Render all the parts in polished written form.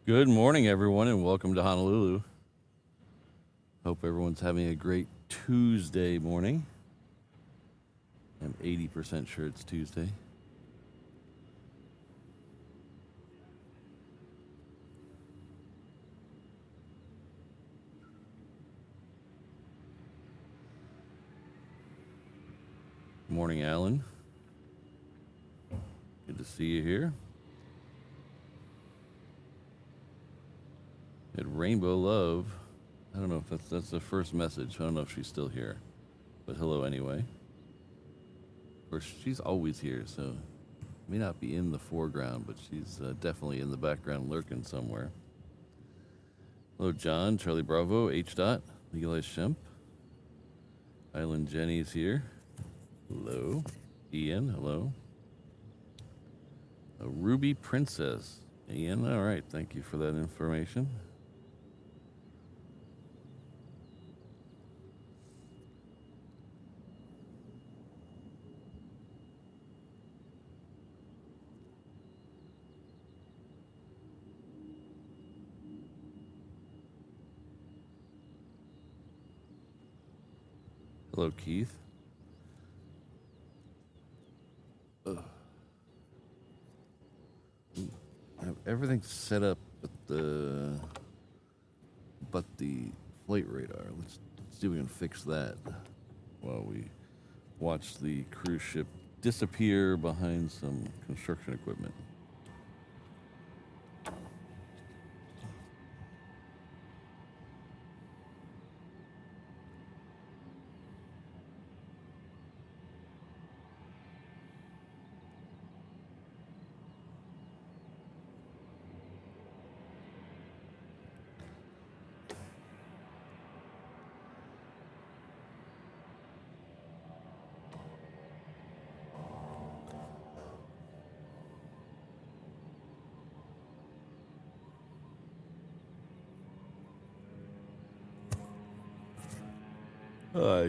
Good morning, everyone, and welcome to Honolulu. Hope everyone's having a great Tuesday morning. I'm 80% sure it's Tuesday. Morning, Alan. Good to see you here. At Rainbow Love. I don't know if that's the first message. I don't know if she's still here, but hello anyway. Of course, she's always here, so may not be in the foreground, but she's definitely in the background lurking somewhere. Hello, John, Charlie Bravo, H. Dot, Legalized Shemp. Island Jenny's here. Hello. Ian, hello. A Ruby Princess. Ian, all right, thank you for that information. Hello, Keith. I have everything set up but the flight radar. Let's see if we can fix that while we watch the cruise ship disappear behind some construction equipment.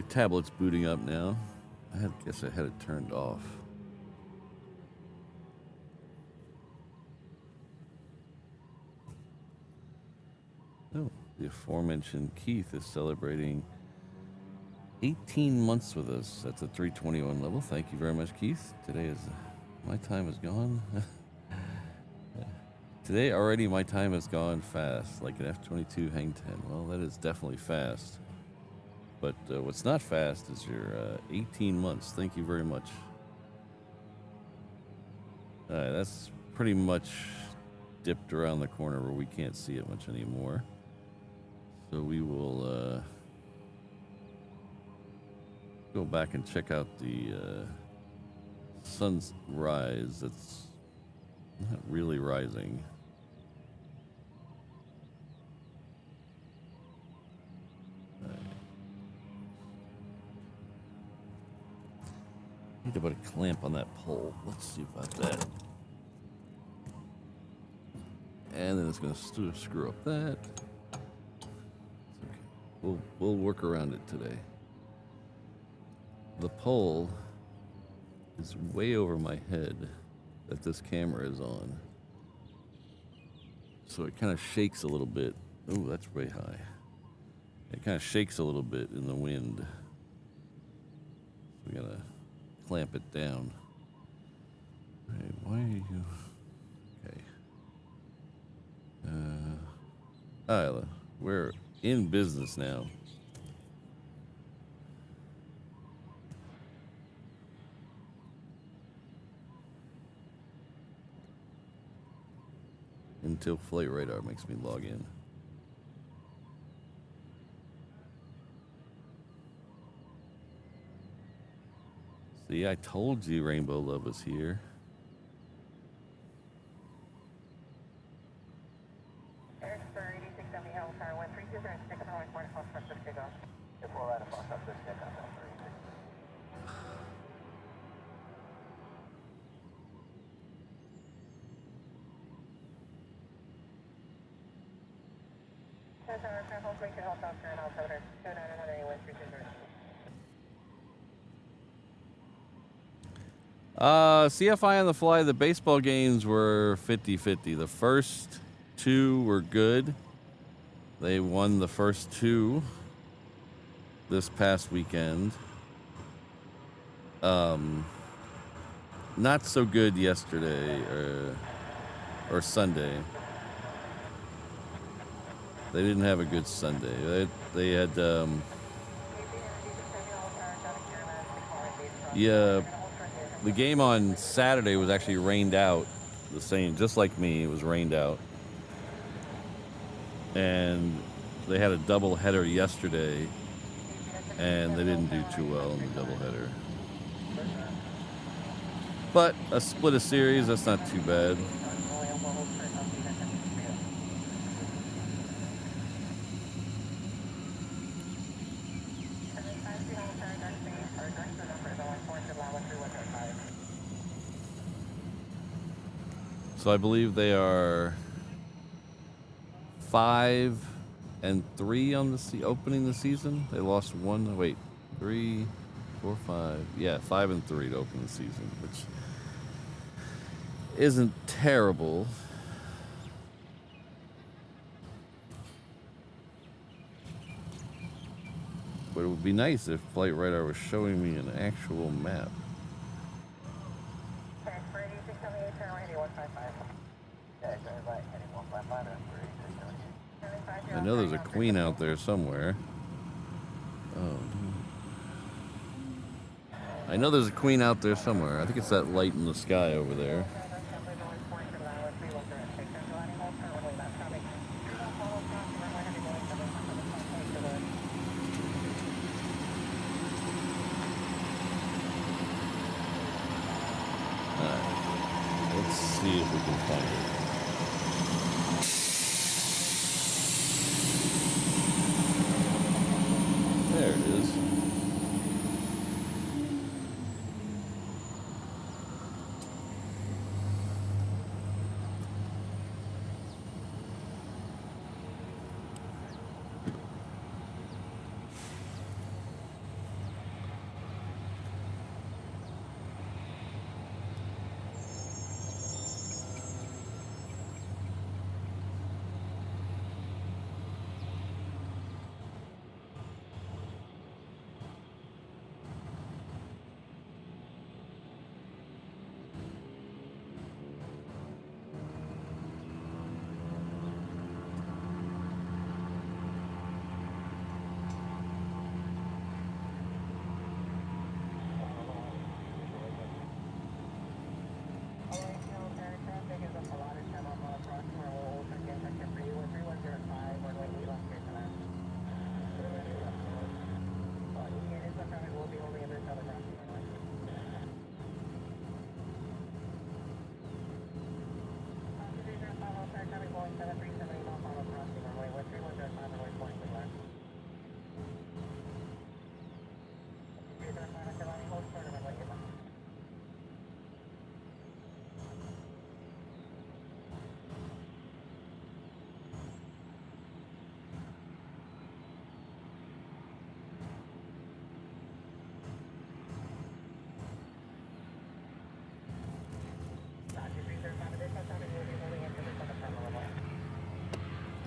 Tablet's booting up now. I guess I had it turned off. Oh, the aforementioned Keith is celebrating 18 months with us at the 321 level. Thank you very much, Keith. Today is my time is gone. Today already my time has gone fast, like an F-22 hang 10. Well, that is definitely fast. But what's not fast is your 18 months. Thank you very much. That's pretty much dipped around the corner where we can't see it much anymore. So we will go back and check out the sunrise. It's not really rising. Need to put a clamp on that pole. Let's see about that. And then it's going to screw up that. It's okay. We'll work around it today. The pole is way over my head that this camera is on. So it kind of shakes a little bit. Oh, that's way high. It kind of shakes a little bit in the wind. We gotta clamp it down. Hey, why are you... Okay. Isla, we're in business now. Until flight radar makes me log in. See, I told you Rainbow Love was here. CFI on the fly, the baseball games were 50-50. The first two were good. They won the first two this past weekend. Not so good yesterday or Sunday. They didn't have a good Sunday. They had the game on Saturday was actually rained out. The same, just like me, it was rained out. And they had a doubleheader yesterday, and they didn't do too well in the doubleheader. But a split a series, that's not too bad. So I believe they are 5-3 on the opening the season. They lost one. Wait, 3, 4, 5. Yeah, 5-3 to open the season, which isn't terrible. But it would be nice if Flight Radar was showing me an actual map. I know there's a queen out there somewhere. Oh. I know there's a queen out there somewhere. I think it's that light in the sky over there. Let's see if we can find it. There it is.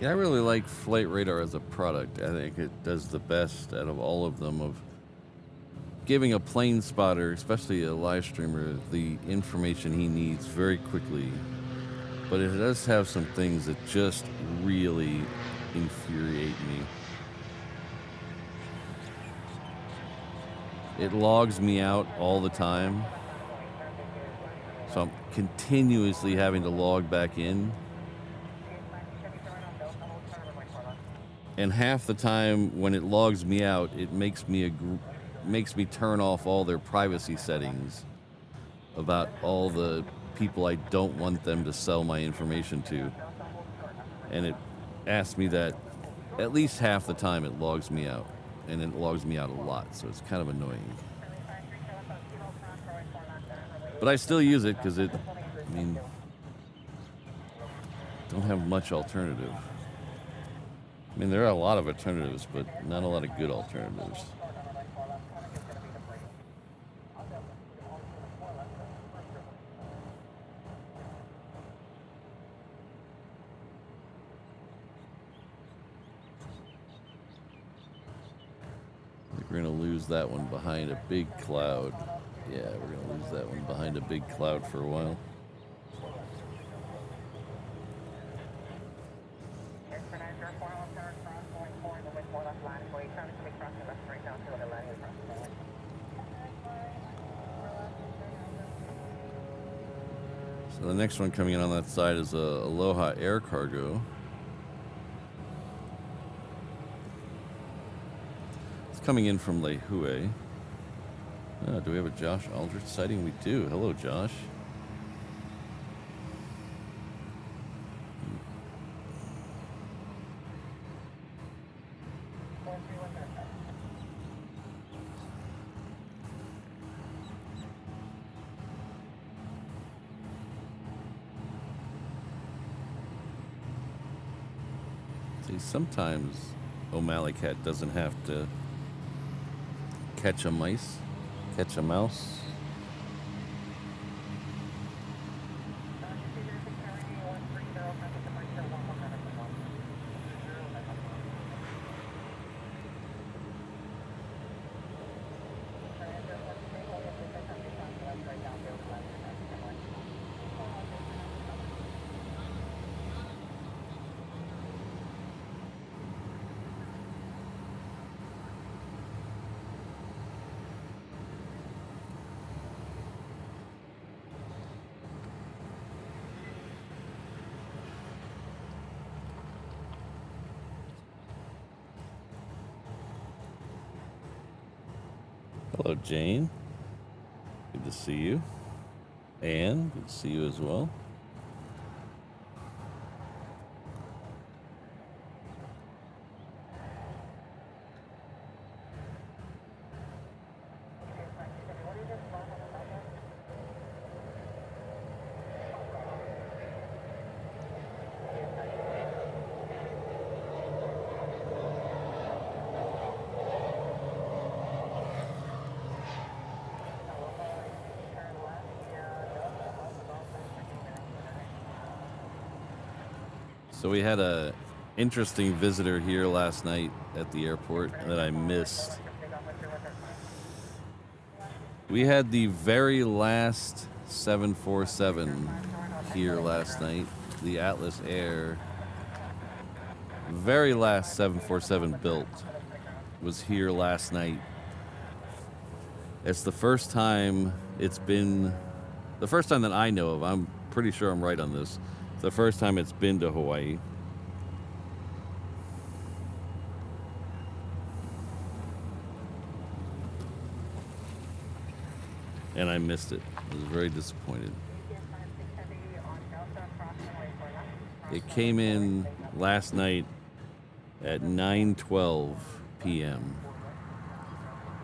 Yeah, I really like Flight Radar as a product. I think it does the best out of all of them of giving a plane spotter, especially a live streamer, the information he needs very quickly. But it does have some things that just really infuriate me. It logs me out all the time. So I'm continuously having to log back in. And half the time when it logs me out, it makes me turn off all their privacy settings about all the people I don't want them to sell my information to. And it asks me that at least half the time it logs me out. And it logs me out a lot, so it's kind of annoying. But I still use it because don't have much alternative. I mean, there are a lot of alternatives, but not a lot of good alternatives. We're going to lose that one behind a big cloud. Yeah, we're going to lose that one behind a big cloud for a while. So the next one coming in on that side is Aloha Air Cargo. It's coming in from Lehue. Do we have a Josh Aldrich sighting? We do. Hello, Josh. See, sometimes O'Malley Cat doesn't have to catch a mouse. Hello, Jane. Good to see you. Anne, good to see you as well. So we had a interesting visitor here last night at the airport that I missed. We had the very last 747 here last night, the Atlas Air. Very last 747 built was here last night. It's the first time it's been, the first time that I know of, I'm pretty sure I'm right on this. It's the first time it's been to Hawaii. And I missed it. I was very disappointed. It came in last night at 9:12 p.m.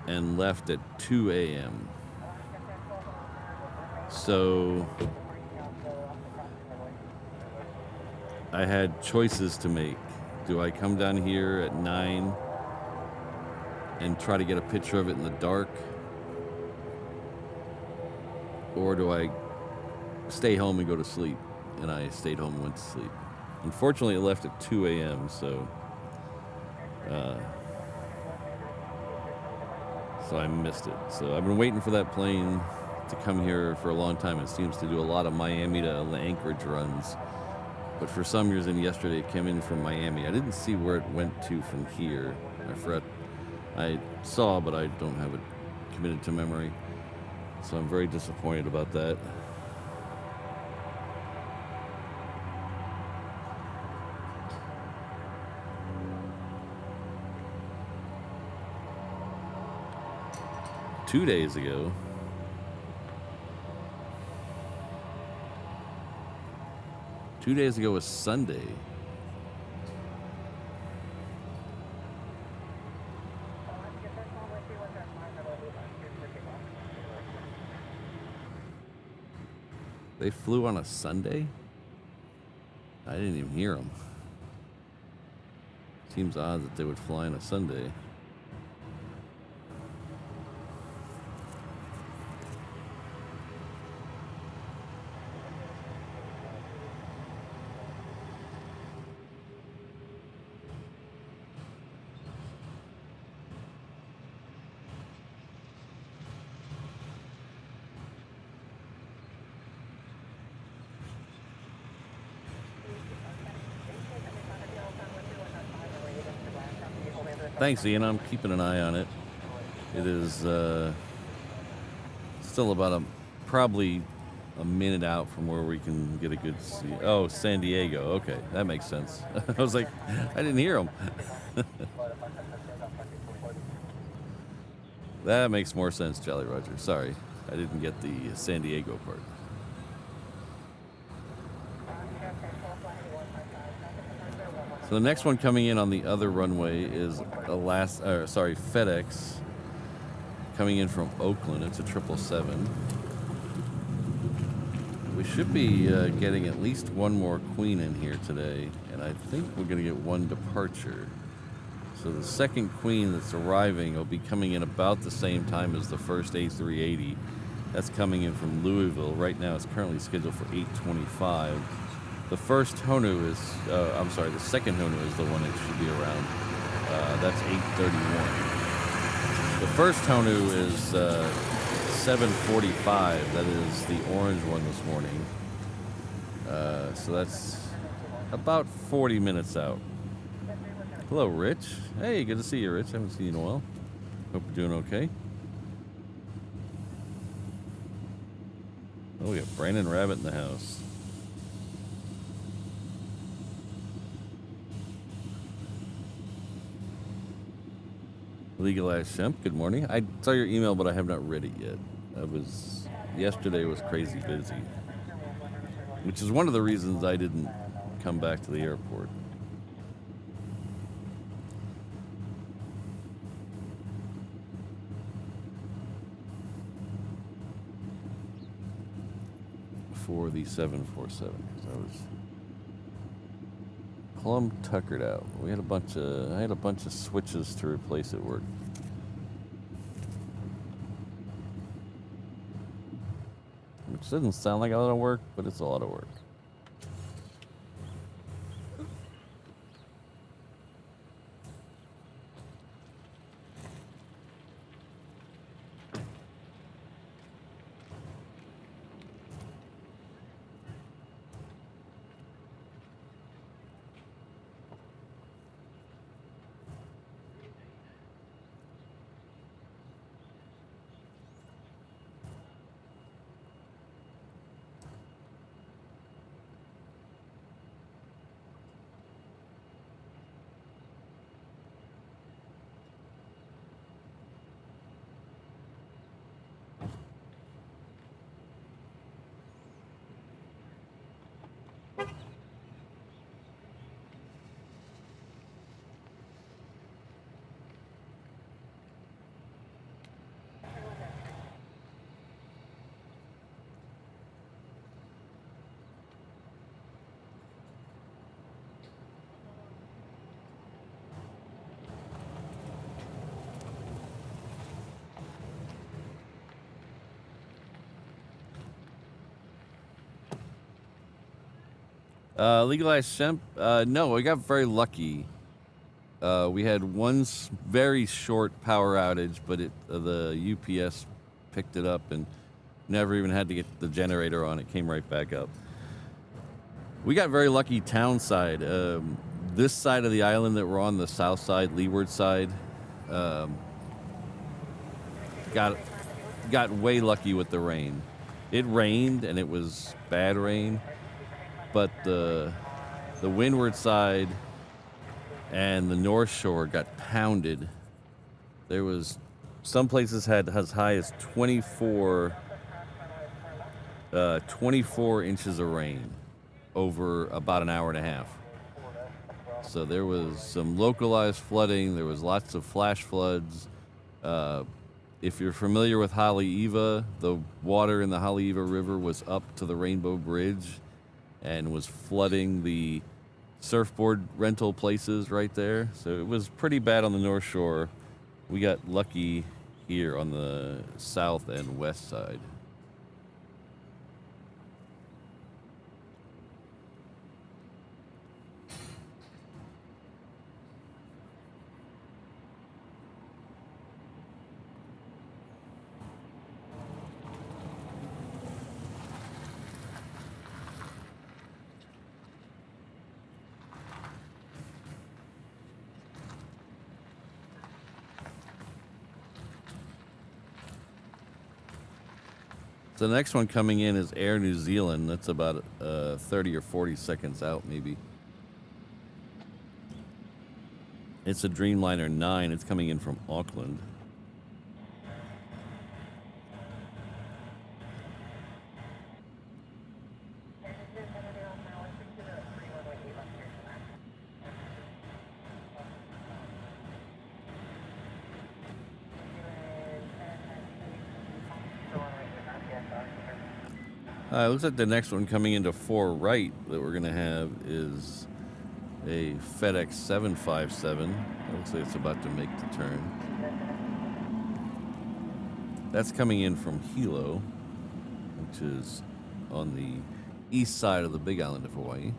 and left at 2 a.m. So I had choices to make. Do I come down here at 9 and try to get a picture of it in the dark? Or do I stay home and go to sleep? And I stayed home and went to sleep. Unfortunately, it left at 2 a.m., so I missed it. So I've been waiting for that plane to come here for a long time. It seems to do a lot of Miami to Anchorage runs. But for some reason, yesterday it came in from Miami. I didn't see where it went to from here. I forgot. I saw, but I don't have it committed to memory. So I'm very disappointed about that. Two days ago, was Sunday. They flew on a Sunday? I didn't even hear them. Seems odd that they would fly on a Sunday. Thanks, Ian. I'm keeping an eye on it. It is still about probably a minute out from where we can get a good see. Oh, San Diego. Okay, that makes sense. I was like, I didn't hear him. That makes more sense, Jolly Roger. Sorry, I didn't get the San Diego part. So the next one coming in on the other runway is FedEx coming in from Oakland. It's a 777. We should be getting at least one more Queen in here today, and I think we're going to get one departure. So the second Queen that's arriving will be coming in about the same time as the first A380. That's coming in from Louisville. Right now it's currently scheduled for 8:25. The first Honu is, the second Honu is the one that should be around. That's 8:31. The first Honu is 7:45. That is the orange one this morning. So that's about 40 minutes out. Hello, Rich. Hey, good to see you, Rich. Haven't seen you in a while. Hope you're doing okay. Oh, we have Brandon Rabbit in the house. Legalized Shemp, good morning. I saw your email, but I have not read it yet. Yesterday was crazy busy, which is one of the reasons I didn't come back to the airport. For the 747, because I was plumb tuckered out. I had a bunch of switches to replace at work. Which doesn't sound like a lot of work, but it's a lot of work. Legalized Shemp? No, we got very lucky. We had one very short power outage, but the UPS picked it up and never even had to get the generator on. It came right back up. We got very lucky town side. This side of the island that we're on, the south side, leeward side, got way lucky with the rain. It rained, and it was bad rain. But the windward side and the north shore got pounded. There was some places had as high as 24 inches of rain over about an hour and a half. So there was some localized flooding. There was lots of flash floods. If you're familiar with Haleiwa, the water in the Haleiwa River was up to the Rainbow Bridge and was flooding the surfboard rental places right there. So it was pretty bad on the North Shore. We got lucky here on the south and west side. So the next one coming in is Air New Zealand. That's about 30 or 40 seconds out, maybe. It's a Dreamliner 9. It's coming in from Auckland. It looks like the next one coming into 4 right that we're going to have is a FedEx 757. It looks like it's about to make the turn. That's coming in from Hilo, which is on the east side of the Big Island of Hawaii.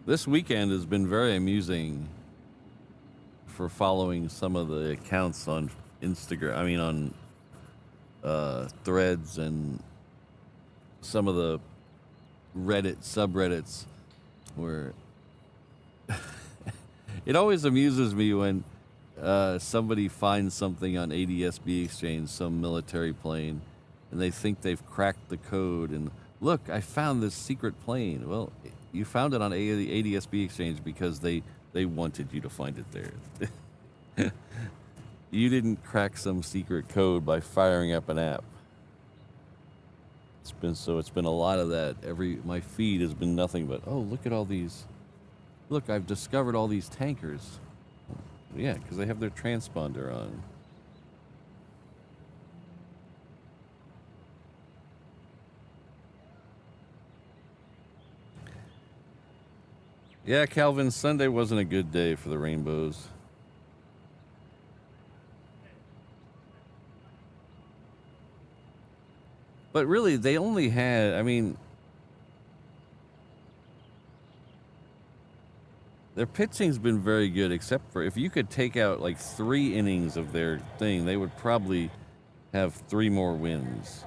This weekend has been very amusing for following some of the accounts on Instagram. I mean, on Threads and some of the Reddit subreddits where it always amuses me when somebody finds something on ADSB Exchange, some military plane, and they think they've cracked the code. And look, I found this secret plane. Well, you found it on ADSB Exchange because they wanted you to find it there. You didn't crack some secret code by firing up an app. It's been a lot of that. My feed has been nothing but, oh, look at all these. Look, I've discovered all these tankers. Yeah, because they have their transponder on. Yeah, Calvin, Sunday wasn't a good day for the Rainbows. But really, they only had, I mean, their pitching's been very good, except for if you could take out like 3 innings of their thing, they would probably have 3 more wins.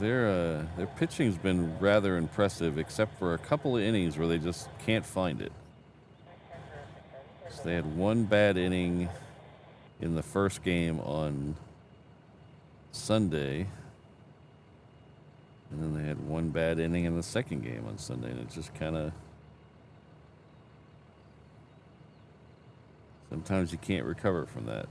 Their pitching's been rather impressive, except for a couple of innings where they just can't find it. So they had 1 bad inning in the first game on Sunday, and then they had 1 bad inning in the second game on Sunday, and it just kind of, sometimes you can't recover from that.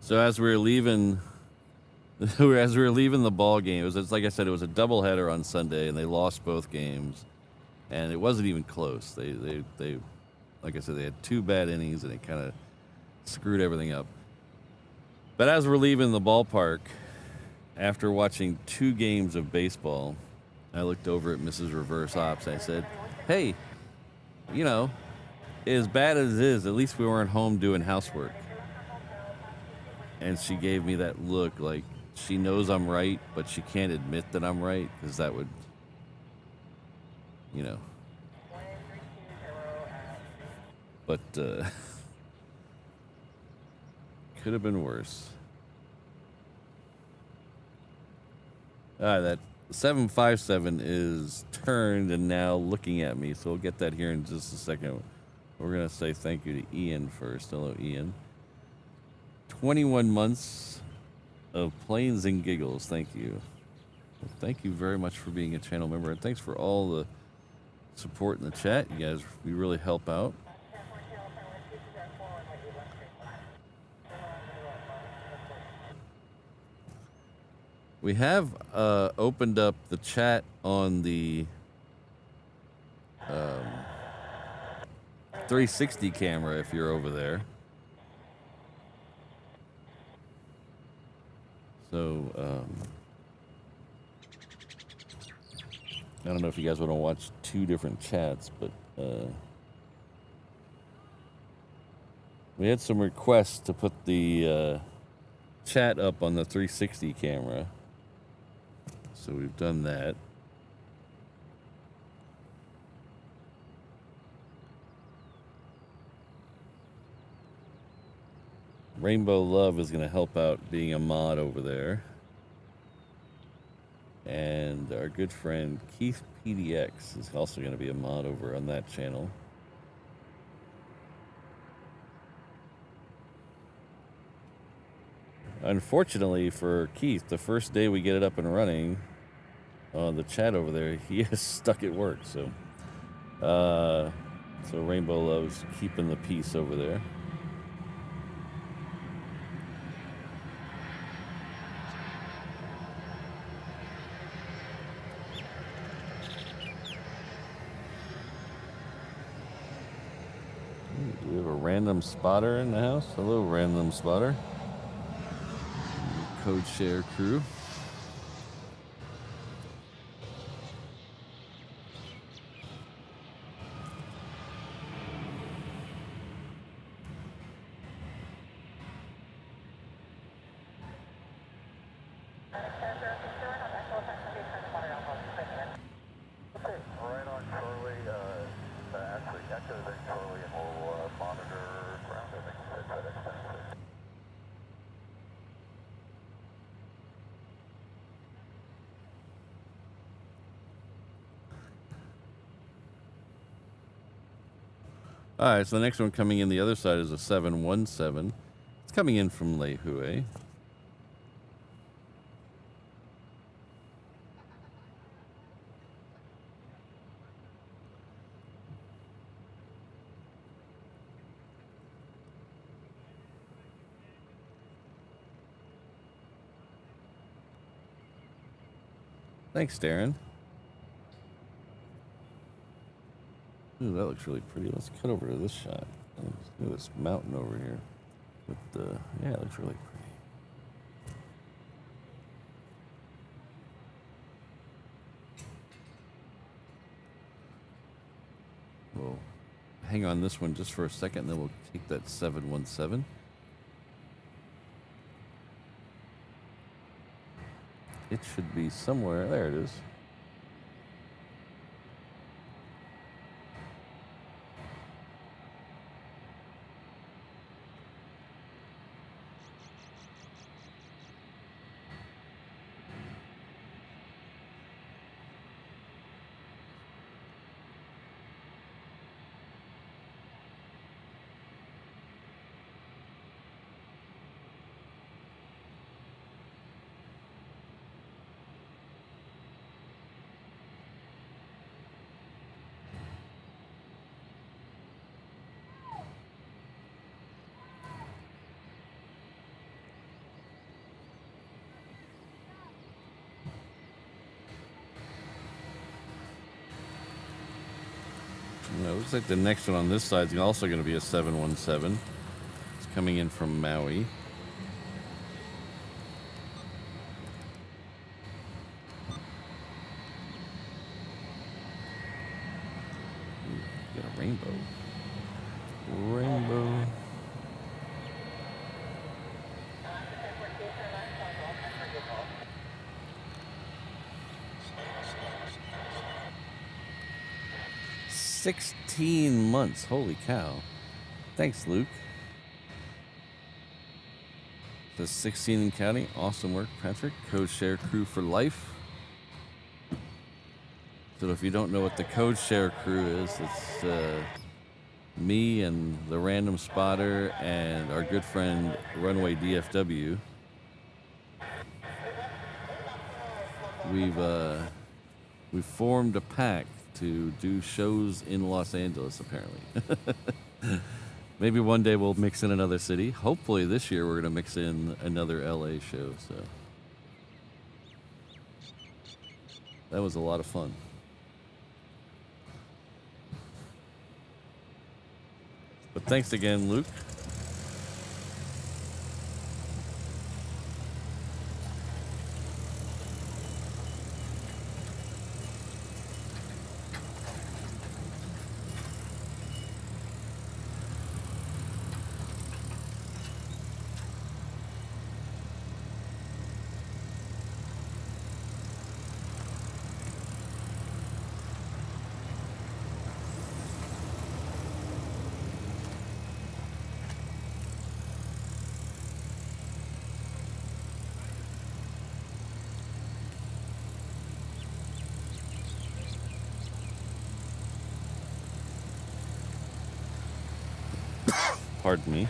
So as we were leaving, the ball game, it's like I said, it was a doubleheader on Sunday, and they lost both games, and it wasn't even close. They like I said, they had 2 bad innings, and it kind of screwed everything up. But as we're leaving the ballpark, after watching 2 games of baseball, I looked over at Mrs. Reverse Ops. And I said, "Hey, you know, as bad as it is, at least we weren't home doing housework." And she gave me that look like she knows I'm right, but she can't admit that I'm right, because that would, you know. But could have been worse. That 757 is turned and now looking at me, so we'll get that here in just a second. We're going to say thank you to Ian first. Hello, Ian. 21 months of planes and giggles. Thank you. Well, thank you very much for being a channel member, and thanks for all the support in the chat. You guys, we really help out. We have opened up the chat on the 360 camera if you're over there. So, I don't know if you guys want to watch two different chats, but we had some requests to put the chat up on the 360 camera. So we've done that. Rainbow Love is going to help out being a mod over there. And our good friend Keith PDX is also going to be a mod over on that channel. Unfortunately for Keith, the first day we get it up and running on the chat over there, he is stuck at work. So Rainbow Love's keeping the peace over there. Do we have a random spotter in the house? Hello, random spotter. Code share crew. All right, so the next one coming in the other side is a 717. It's coming in from Lehue. Thanks, Darren. Ooh, that looks really pretty. Let's cut over to this shot. Look at this mountain over here. With the, yeah, it looks really pretty. We'll hang on this one just for a second, then we'll take that 717. It should be somewhere. There it is. It looks like the next one on this side is also going to be a 717. It's coming in from Maui. Got a rainbow. Rainbow. $16 months. Holy cow. Thanks, Luke. The 16 and counting. Awesome work, Patrick. Code share crew for life. So if you don't know what the code share crew is, it's me and the random spotter and our good friend Runway DFW. We've formed a pact to do shows in Los Angeles, apparently. Maybe one day we'll mix in another city. Hopefully this year we're going to mix in another LA show. So That was a lot of fun. But thanks again, Luke. Pardon me.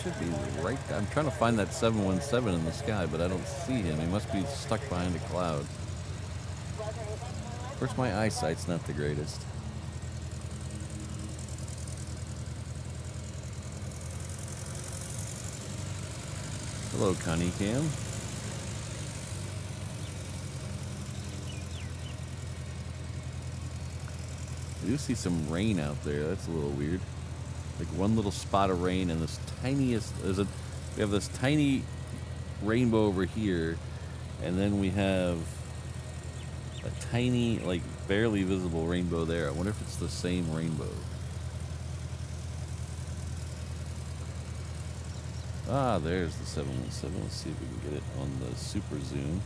Should be right. I'm trying to find that 717 in the sky, but I don't see him. He must be stuck behind a cloud. Of course, my eyesight's not the greatest. Hello, Connie Cam. I do see some rain out there. That's a little weird. Like one little spot of rain and this tiniest. We have this tiny rainbow over here, and then we have a tiny, like barely visible rainbow there. I wonder if it's the same rainbow. Ah, there's the 717. Let's see if we can get it on the super zoom.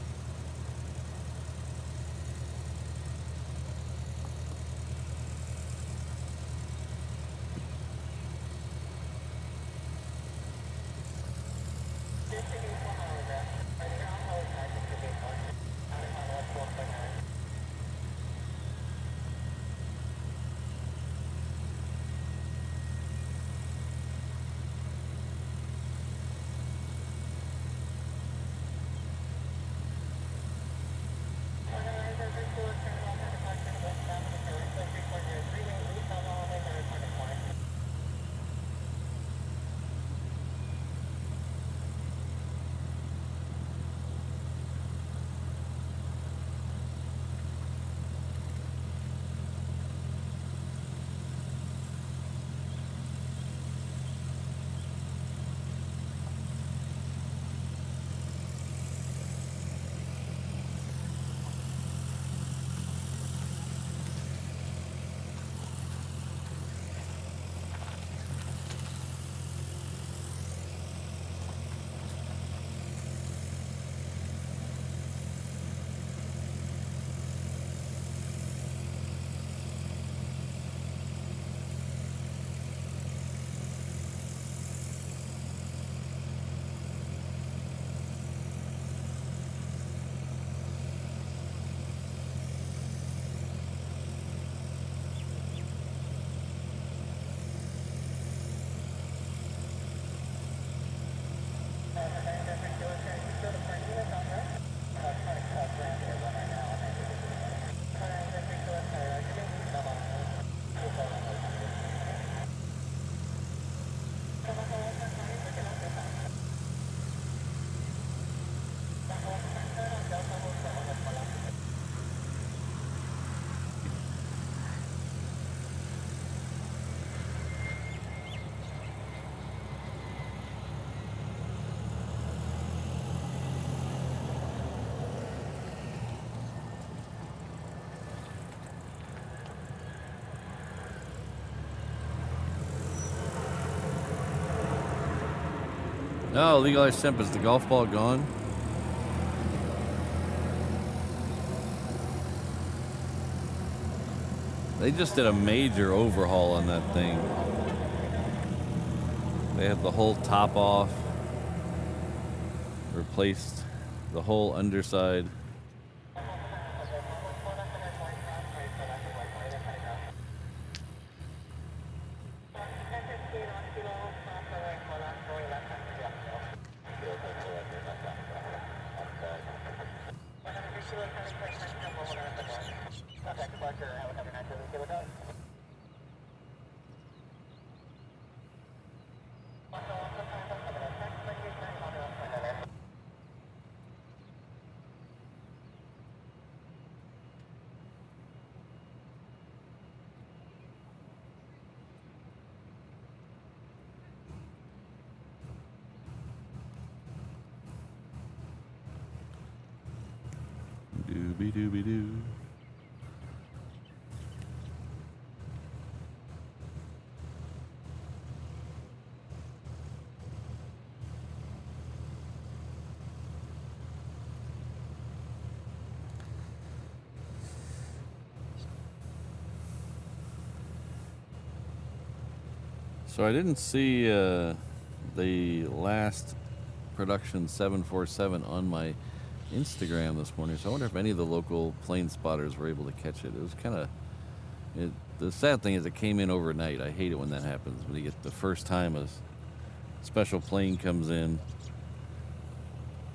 No, legalized temp. Is the golf ball gone? They just did a major overhaul on that thing. They had the whole top off, replaced the whole underside. Dooby dooby doo. So I didn't see the last production 747 on my Instagram this morning, so I wonder if any of the local plane spotters were able to catch it. It was kind of... The sad thing is it came in overnight. I hate it when that happens, when you get the first time a special plane comes in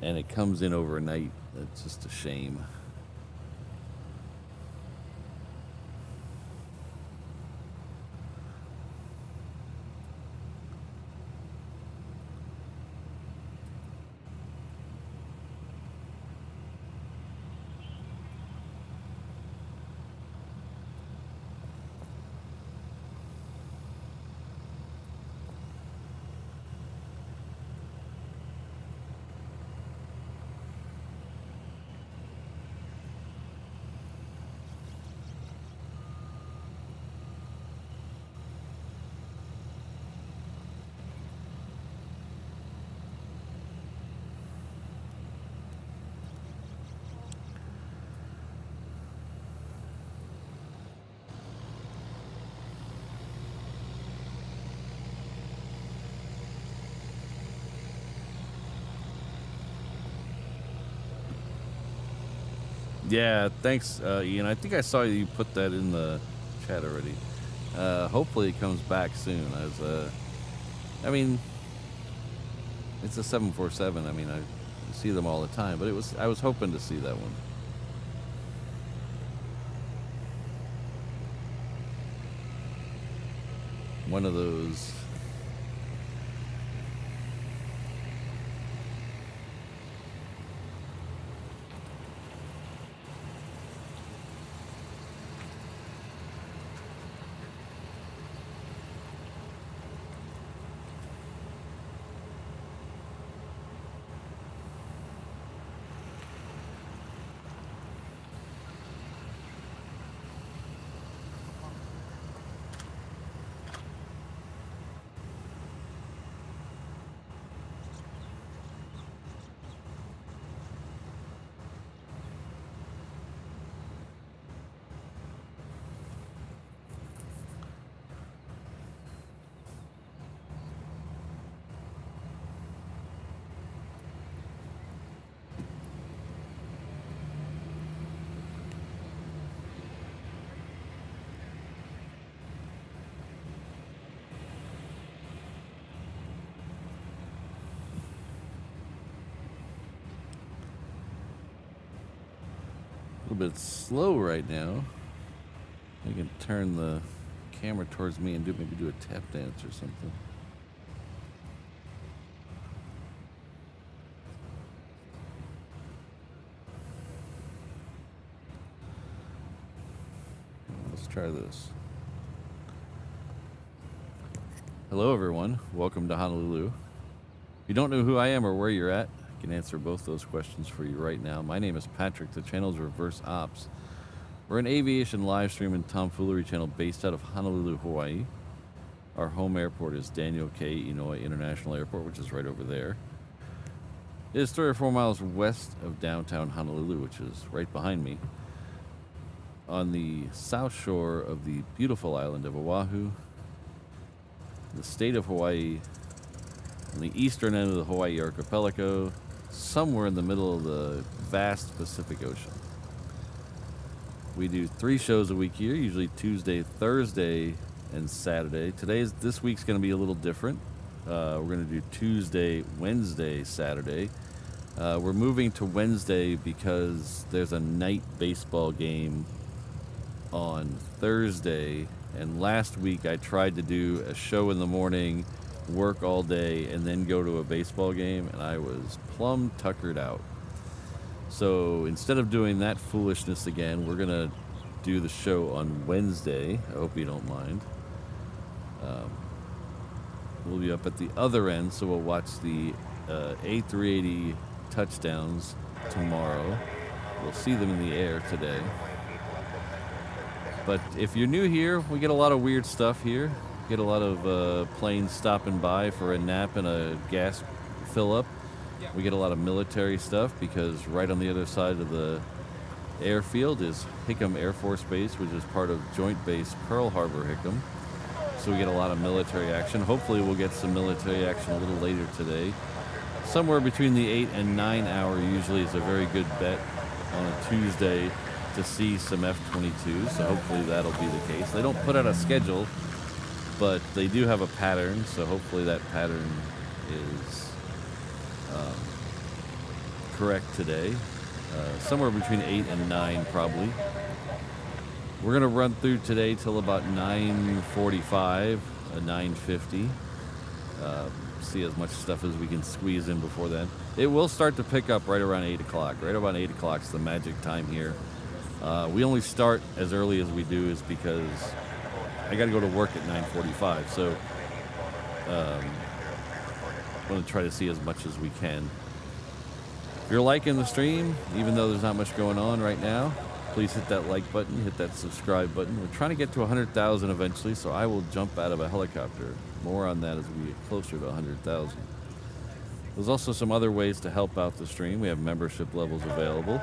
and it comes in overnight. It's just a shame. Yeah, thanks, Ian. I think I saw you put that in the chat already. Hopefully it comes back soon. I mean, it's a 747. I mean, I see them all the time, but I was hoping to see that one. One of those. A little bit slow right now. I can turn the camera towards me and maybe do a tap dance or something. Let's try this. Hello everyone, welcome to Honolulu. If you don't know who I am or where you're at, I can answer both those questions for you right now. My name is Patrick, the channel's Reverse Ops. We're an aviation live stream and tomfoolery channel based out of Honolulu, Hawaii. Our home airport is Daniel K. Inouye International Airport, which is right over there. It is 3 or 4 miles west of downtown Honolulu, which is right behind me, on the south shore of the beautiful island of Oahu, the state of Hawaii, on the eastern end of the Hawaii archipelago, somewhere in the middle of the vast Pacific Ocean. We do 3 shows a week here, usually Tuesday, Thursday, and Saturday. This week's going to be a little different. We're going to do Tuesday, Wednesday, Saturday. We're moving to Wednesday because there's a night baseball game on Thursday, and last week I tried to do a show in the morning, work all day, and then go to a baseball game, and I was plumb tuckered out. So instead of doing that foolishness again, we're gonna do the show on Wednesday. I hope you don't mind. We'll be up at the other end, so we'll watch the A380 touchdowns tomorrow. We'll see them in the air today. But if you're new here, we get a lot of weird stuff here. Get a lot of planes stopping by for a nap and a gas fill-up. We get a lot of military stuff because right on the other side of the airfield is Hickam Air Force Base, which is part of Joint Base Pearl Harbor Hickam. So we get a lot of military action. Hopefully we'll get some military action a little later today. Somewhere between the 8 and 9 hour usually is a very good bet on a Tuesday to see some F-22s, so hopefully that'll be the case. They don't put out a schedule, but they do have a pattern, so hopefully that pattern is correct today. Somewhere between 8 and 9 probably. We're going to run through today till about 9:45, 9:50. See as much stuff as we can squeeze in before then. It will start to pick up right around 8 o'clock. Right around 8 o'clock is the magic time here. We only start as early as we do is because I got to go to work at 9:45. So I'm going to try to see as much as we can. If you're liking the stream, even though there's not much going on right now, please hit that like button, hit that subscribe button. We're trying to get to 100,000 eventually, so I will jump out of a helicopter. More on that as we get closer to 100,000. There's also some other ways to help out the stream. We have membership levels available.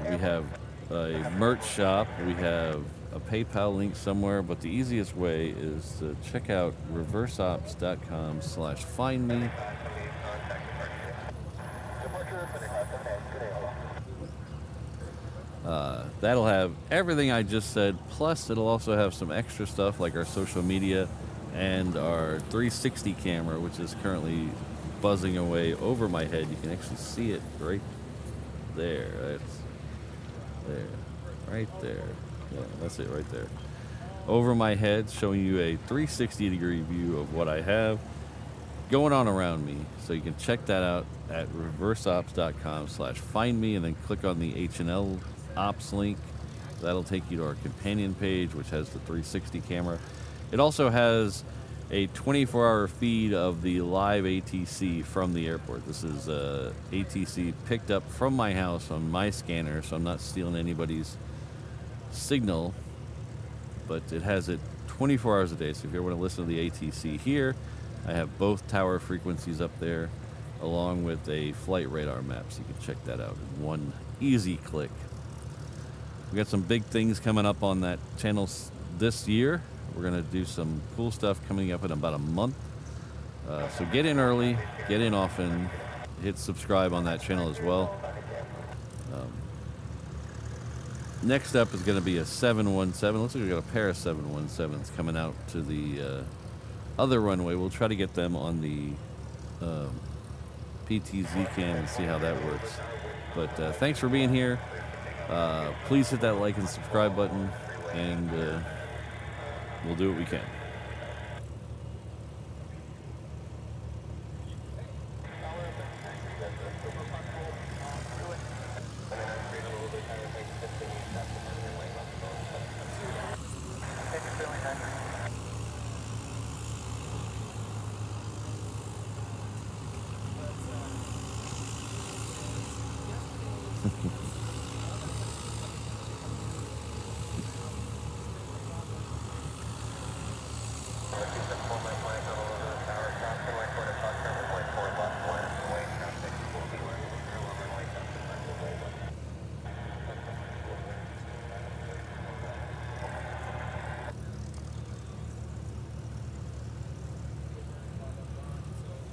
We have a merch shop. We have a PayPal link somewhere, but the easiest way is to check out reverseops.com/findme. That'll have everything I just said, plus it'll also have some extra stuff like our social media and our 360 camera, which is currently buzzing away over my head. You can actually see it right there. That's there. Right there. Yeah, that's it right there. Over my head, showing you a 360-degree view of what I have going on around me. So you can check that out at reverseops.com/findme and then click on the HNL ops link. That'll take you to our companion page, which has the 360 camera. It also has a 24-hour feed of the live ATC from the airport. This is ATC picked up from my house on my scanner, so I'm not stealing anybody's signal, but it has it 24 hours a day. So if you ever want to listen to the ATC here, I have both tower frequencies up there along with a flight radar map, so you can check that out in one easy click. We got some big things coming up on that channel this year. We're going to do some cool stuff coming up in about a month. So get in early, get in often, hit subscribe on that channel as well. Next up is going to be a 717. Looks like we got a pair of 717s coming out to the other runway. We'll try to get them on the PTZ cam and see how that works. But thanks for being here. Please hit that like and subscribe button, and we'll do what we can.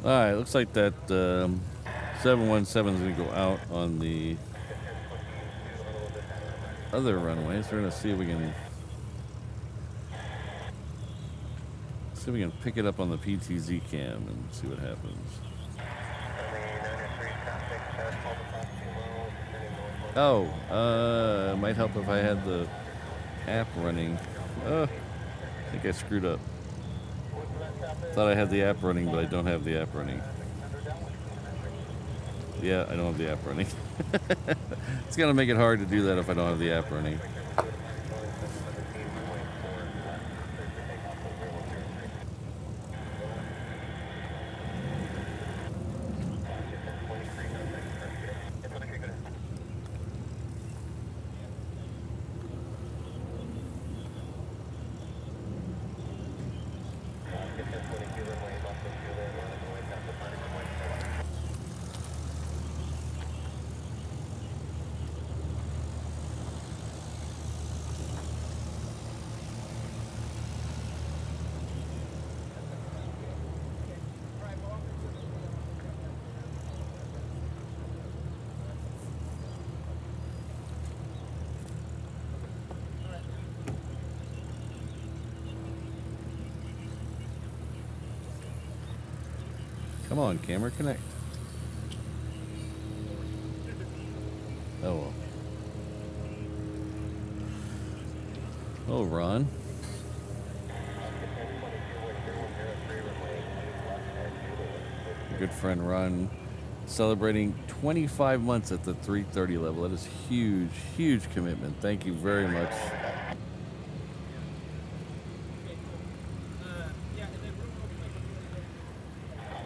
All right, looks like that 717 is going to go out on the other runways. We're going to see if we can pick it up on the PTZ cam and see what happens. Oh, it might help if I had the app running. I think I screwed up. Thought I had the app running, but I don't have the app running. Yeah, I don't have the app running. It's gonna make it hard to do that if I don't have the app running. Come on, camera, connect. Oh well. Oh, Ron. Your good friend Ron celebrating 25 months at the 330 level. That is huge, huge commitment. Thank you very much.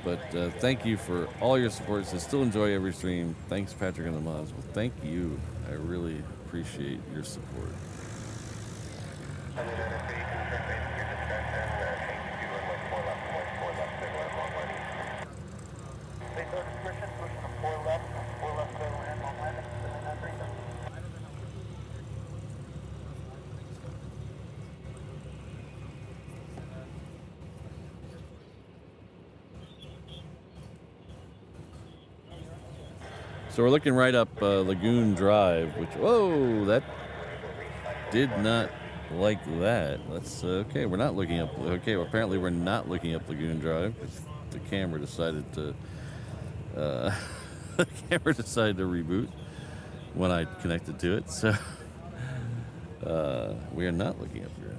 But thank you for all your support. So still enjoy every stream. Thanks, Patrick and the mods. Well, thank you. I really appreciate your support. So we're looking right up Lagoon Drive, which, whoa, that did not like that. That's okay. We're not looking up. Okay, well, apparently we're not looking up Lagoon Drive because the camera decided to the camera decided to reboot when I connected to it. So we are not looking up here.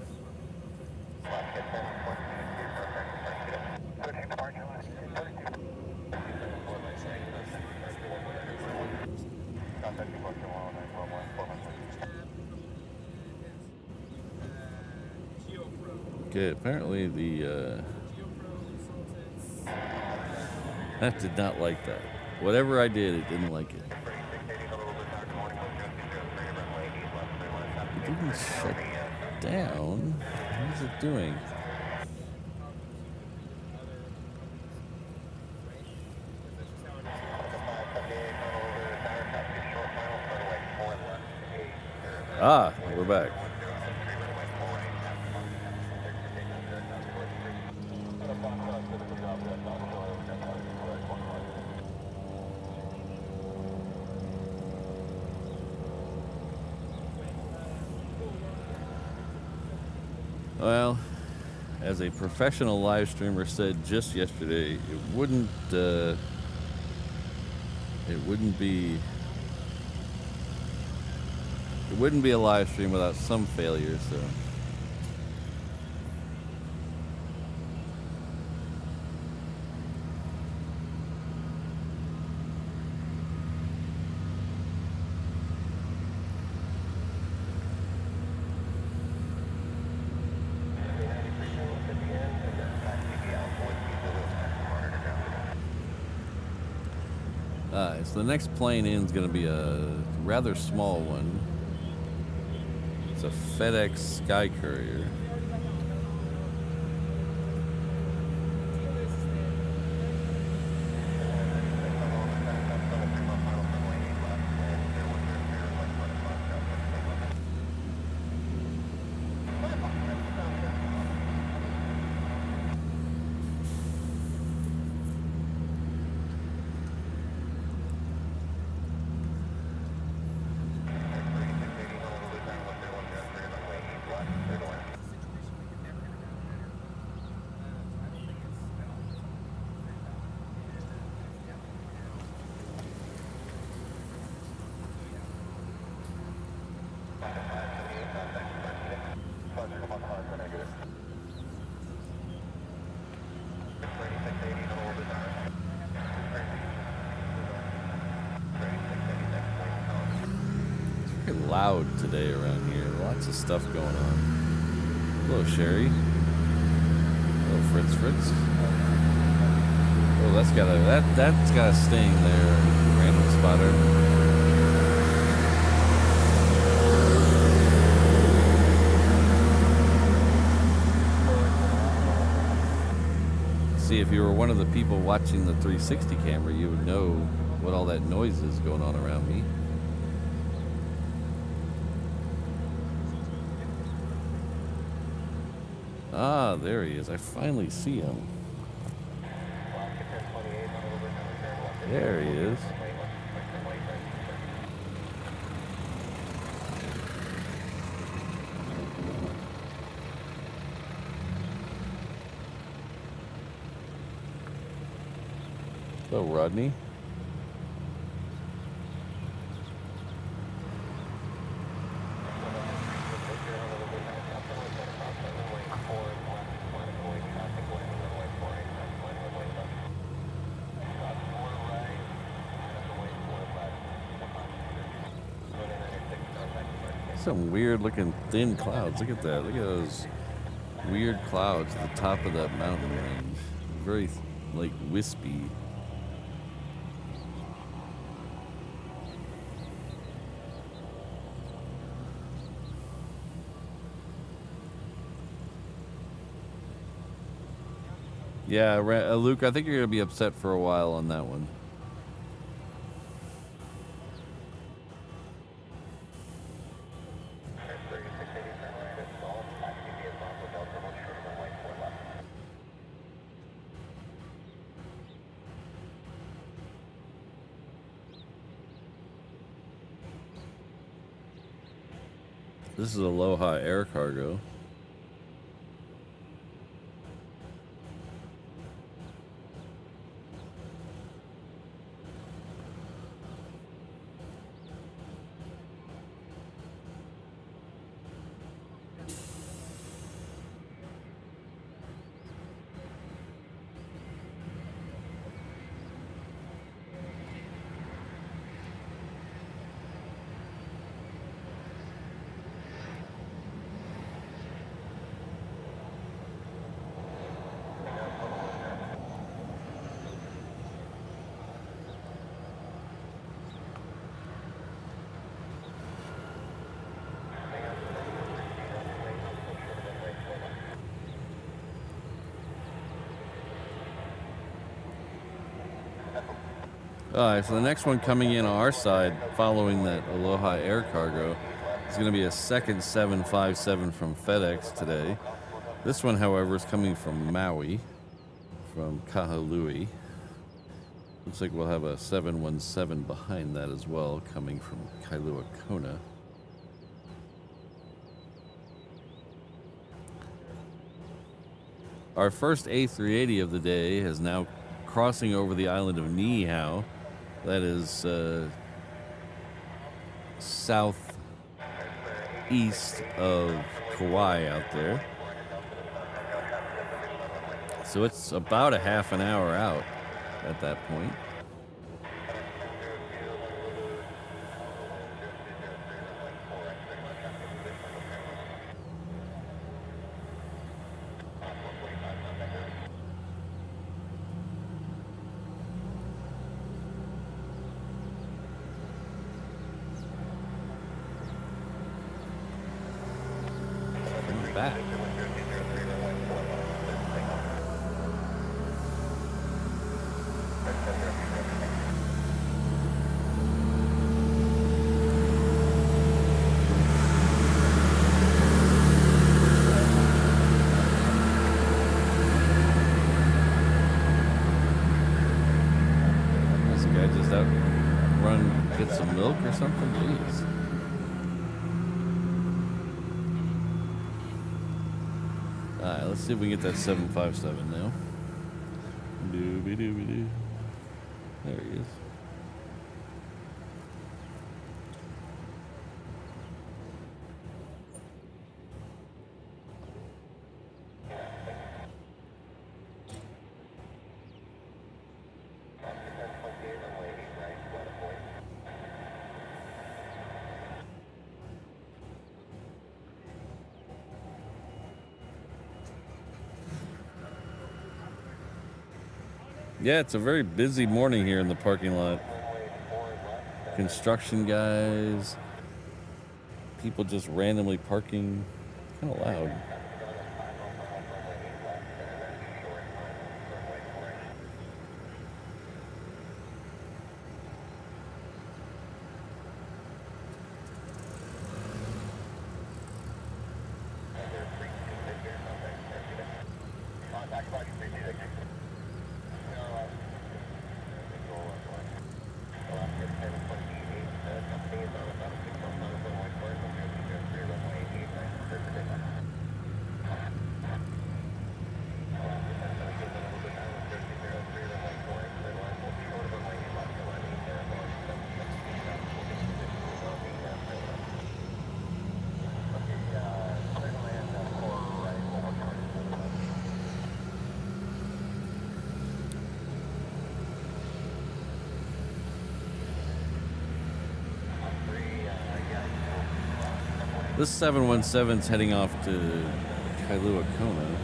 Okay, apparently the that did not like that. Whatever I did, it didn't like it. It didn't shut down. What is it doing? Ah, we're back. Well, as a professional live streamer said just yesterday, it wouldn't be a live stream without some failure, so. So the next plane in is going to be a rather small one. It's a FedEx Sky Courier. Very loud today around here. Lots of stuff going on. Hello, Sherry. Hello, Fritz. Oh, that's got a sting there, random spotter. See, if you were one of the people watching the 360 camera, you would know what all that noise is going on around me. Ah, there he is. I finally see him. There he is. Hello, Rodney. Some weird looking thin clouds. Look at that. Look at those weird clouds at the top of that mountain range. Very, like, wispy. Yeah, Luke, I think you're going to be upset for a while on that one. This is Aloha Air Cargo. Alright, so the next one coming in on our side, following that Aloha Air Cargo, is going to be a second 757 from FedEx today. This one, however, is coming from Maui, from Kahului. Looks like we'll have a 717 behind that as well, coming from Kailua Kona. Our first A380 of the day is now crossing over the island of Niihau. That is southeast of Kauai out there. So it's about a half an hour out at that point. Back. This guy just out run get some milk or something, jeez. Alright, let's see if we can get that 757 now. Doobie-doobie-doo. There he is. Yeah, it's a very busy morning here in the parking lot. Construction guys, people just randomly parking. Kind of loud. This 717's heading off to Kailua Kona.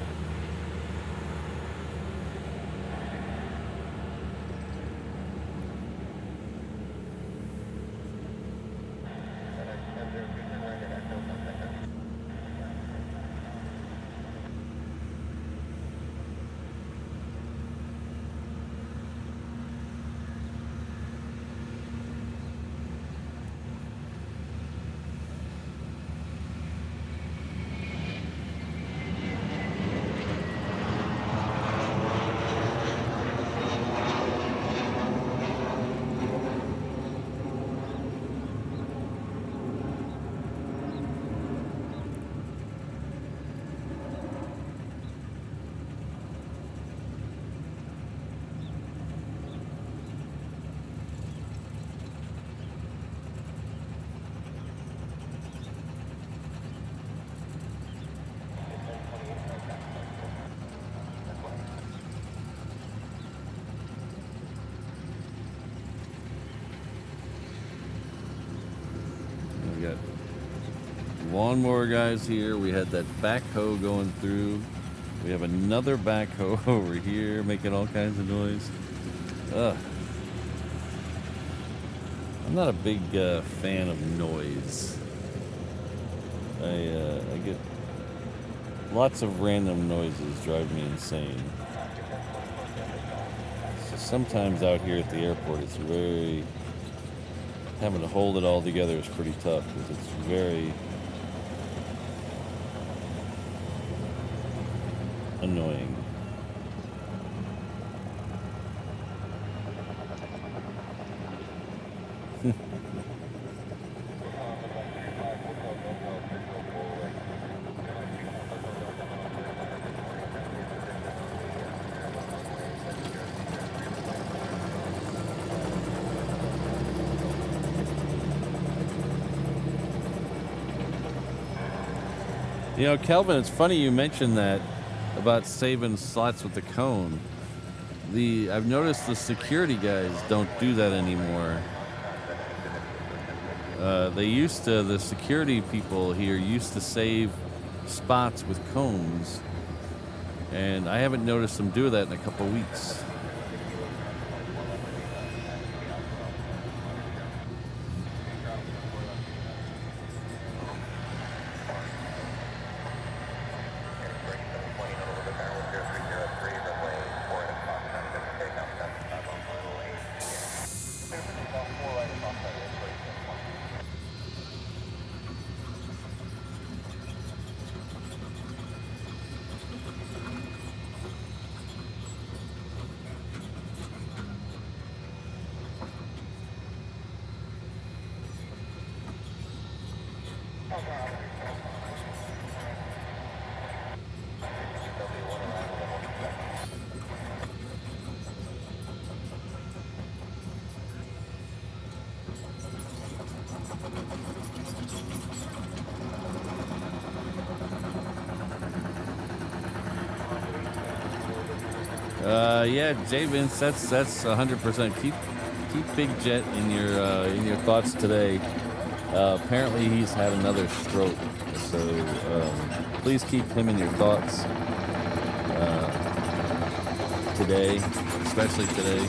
We got lawnmower guys here. We had that backhoe going through. We have another backhoe over here making all kinds of noise. Ugh. I'm not a big fan of noise. I get lots of random noises drive me insane. So sometimes out here at the airport, it's very having to hold it all together is pretty tough because it's very annoying. You know, Kelvin, it's funny you mentioned that about saving slots with the cone. I've noticed the security guys don't do that anymore. The security people here used to save spots with cones, and I haven't noticed them do that in a couple weeks. Yeah, Jay Vince, that's 100%. Keep Big Jet in your thoughts today. Apparently, he's had another stroke, so please keep him in your thoughts today, especially today.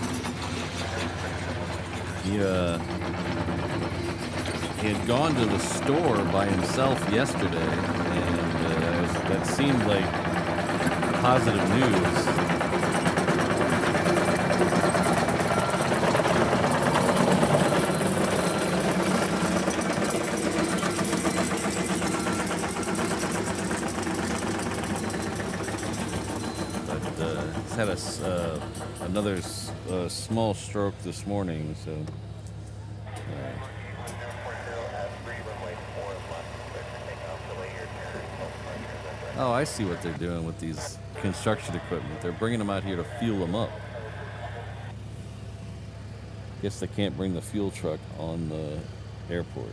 He had gone to the store by himself yesterday, and that seemed like positive news. Had another small stroke this morning, so oh, I see what they're doing with these construction equipment. They're bringing them out here to fuel them up. Guess they can't bring the fuel truck on the airport.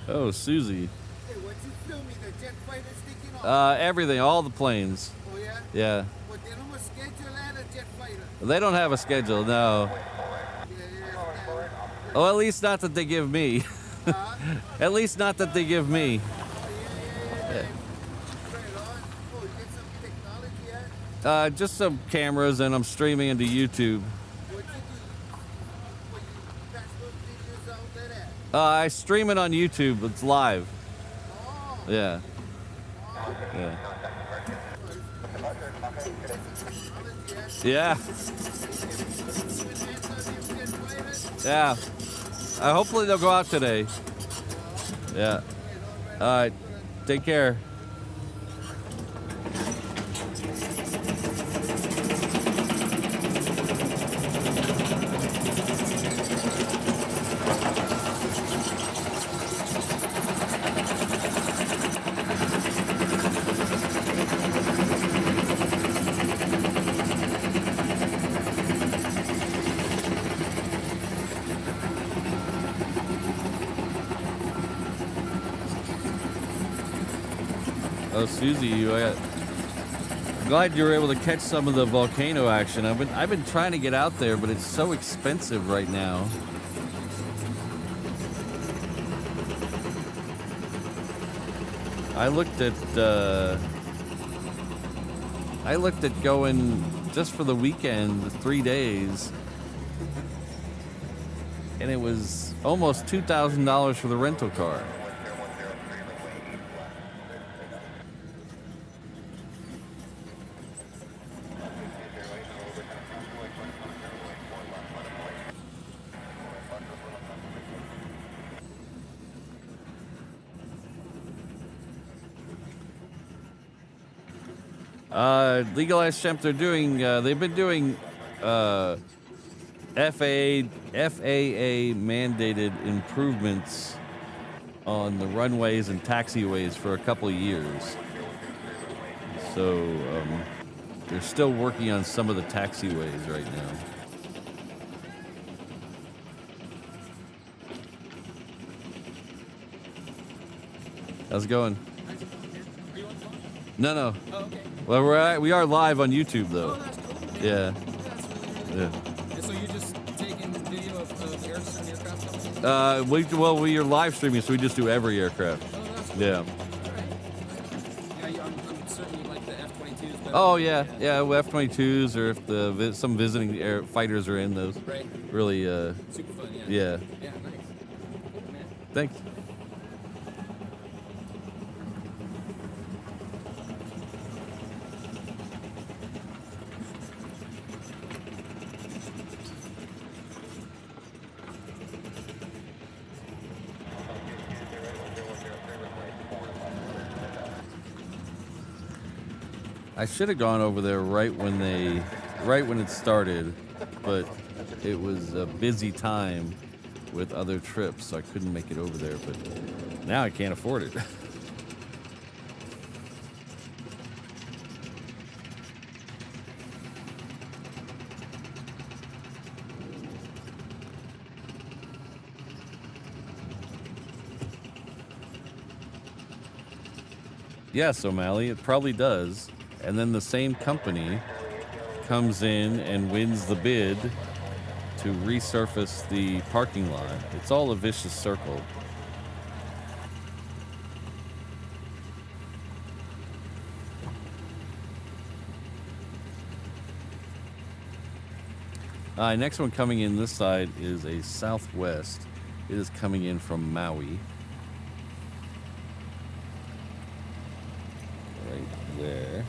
Oh, Susie. Hey, what you film me? The jet fighter sticking off? Everything, all the planes. Oh, yeah? Yeah. But they don't have a schedule at a jet fighter. They don't have a schedule, no. Oh, at least not that they give me. At least not that they give me. Yeah. Right on. Oh, you get some technology at? Just some cameras, and I'm streaming into YouTube. What you do? What you pass those videos out there at? I stream it on YouTube. It's live. Oh. Yeah. Yeah. Yeah. Yeah. Hopefully they'll go out today. Yeah. All right. Take care. Oh, Susie, I'm glad you were able to catch some of the volcano action. I've been trying to get out there, but it's so expensive right now. I looked at going just for the weekend, 3 days, and it was almost $2,000 for the rental car. Legalized Shemp, they've been doing FAA mandated improvements on the runways and taxiways for a couple of years. So they're still working on some of the taxiways right now. How's it going? No. Oh, okay. Well, we are live on YouTube though. Oh, that's cool. Yeah. That's really Yeah. And so you're just taking video of aircraft? We are live streaming, so we just do every aircraft. Oh, that's cool. Yeah. All right. Yeah, I'm certain you like the F-22s better. Oh yeah, F-22s, or if some visiting air fighters are in those. Right. Really. Super fun, yeah. Yeah. Yeah, nice. Cool, man. Thanks. I should have gone over there right when it started, but it was a busy time with other trips, so I couldn't make it over there, but now I can't afford it. Yes, O'Malley, it probably does. And then the same company comes in and wins the bid to resurface the parking lot. It's all a vicious circle. Next one coming in this side is a Southwest. It is coming in from Maui. Right there.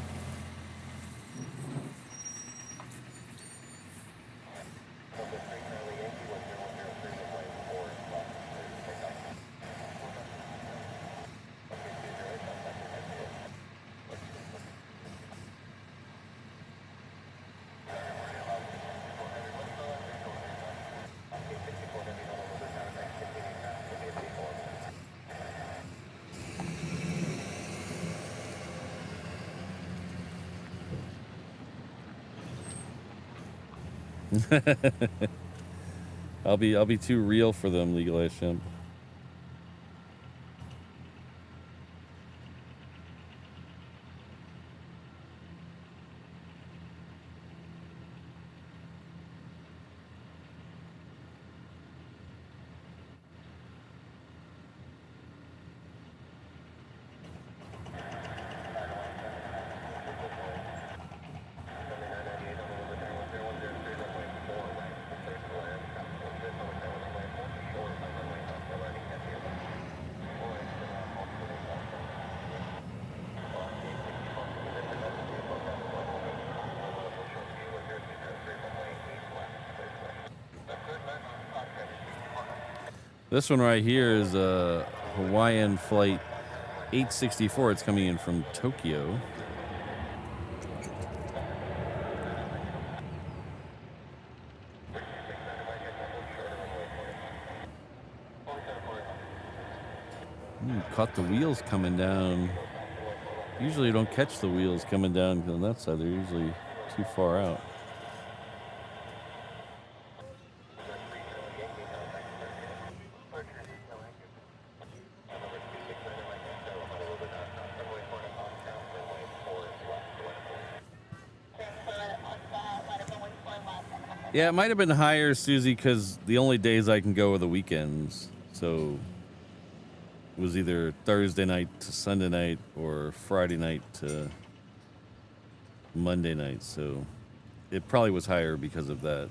I'll be too real for them, legalized shrimp. This one right here is a Hawaiian flight 864. It's coming in from Tokyo. Caught the wheels coming down. Usually you don't catch the wheels coming down on that side. They're usually too far out. Yeah, it might have been higher, Susie, because the only days I can go are the weekends. So it was either Thursday night to Sunday night or Friday night to Monday night. So it probably was higher because of that.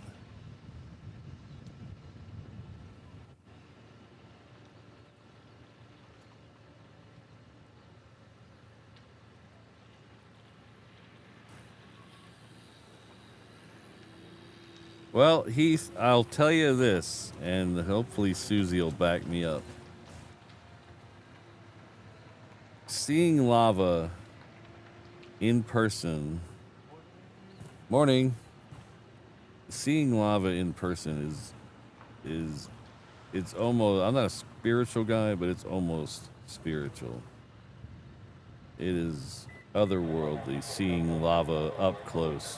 Well, Heath, I'll tell you this, and hopefully Susie will back me up. Seeing lava in person, morning. Seeing lava in person is it's almost, I'm not a spiritual guy, but it's almost spiritual. It is otherworldly seeing lava up close.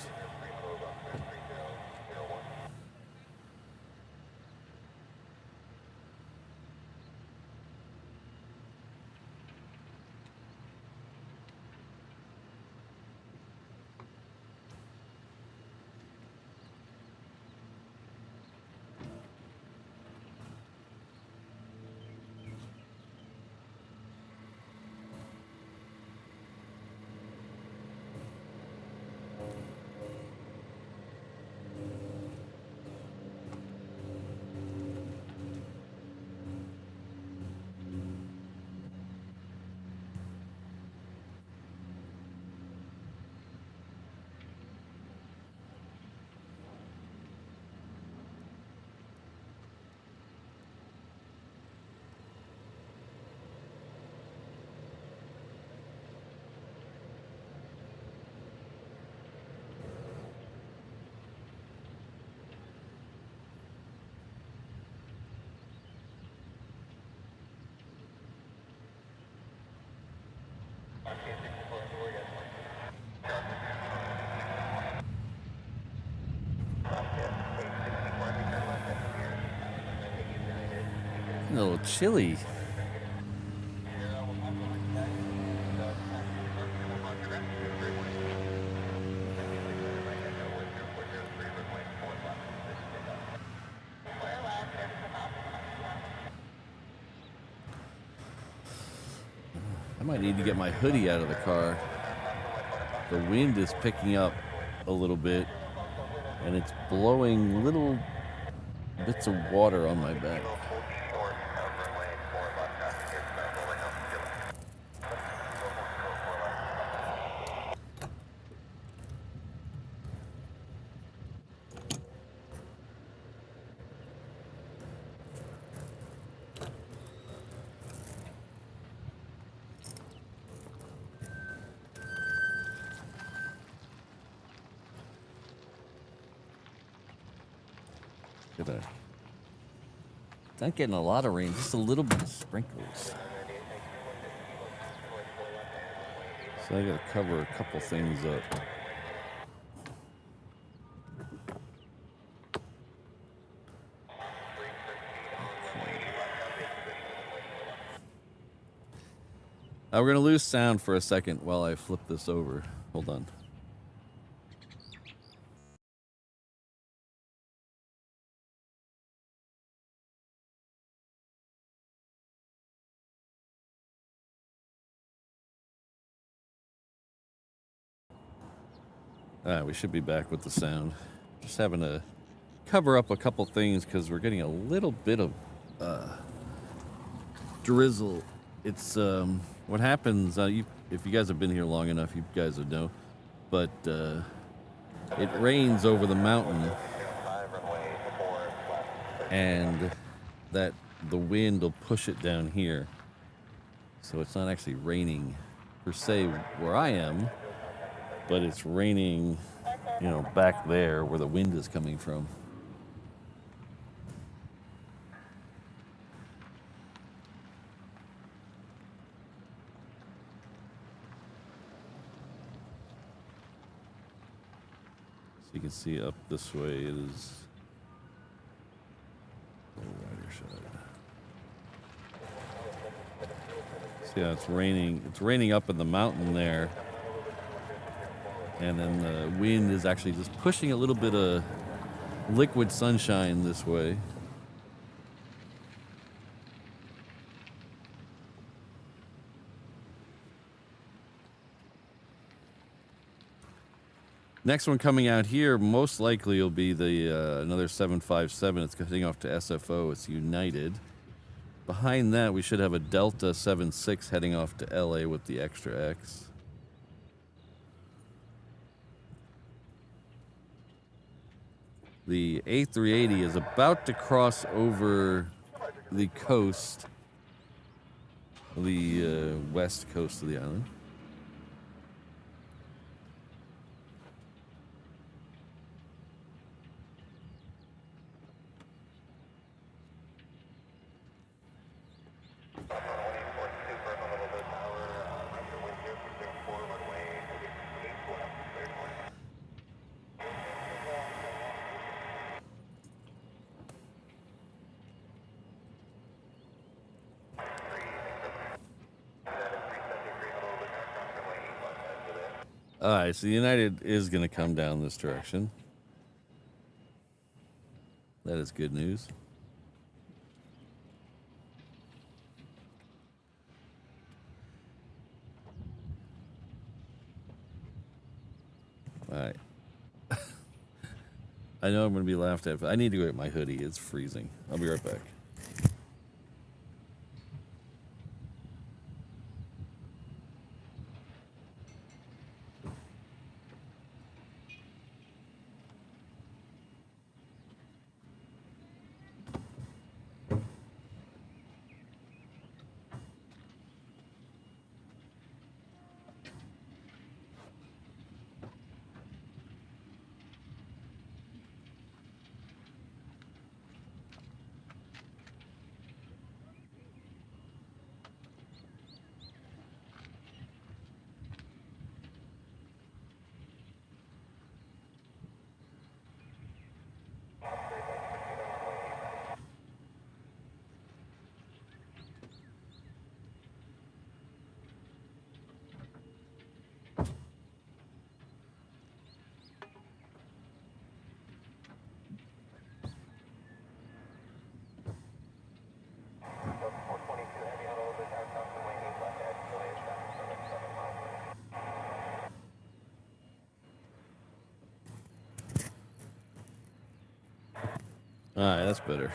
A little chilly. I might need to get my hoodie out of the car. The wind is picking up a little bit, and it's blowing little bits of water on my back. Not getting a lot of rain, just a little bit of sprinkles. So I gotta cover a couple things up. Now we're gonna lose sound for a second while I flip this over. Hold on. We should be back with the sound. Just having to cover up a couple things because we're getting a little bit of drizzle. It's what happens if you guys have been here long enough, you guys would know. But it rains over the mountain, and the wind will push it down here. So it's not actually raining per se where I am, but it's raining, you know, back there where the wind is coming from. So you can see up this way it is a little wider shot. See how it's raining? It's raining up in the mountain there. And then the wind is actually just pushing a little bit of liquid sunshine this way. Next one coming out here most likely will be the another 757. It's heading off to SFO. It's United. Behind that, we should have a Delta 76 heading off to LA with the extra X. The A380 is about to cross over the coast, the west coast of the island. All right, so United is going to come down this direction. That is good news. All right. I know I'm going to be laughed at, but I need to go get my hoodie. It's freezing. I'll be right back. All right, that's better.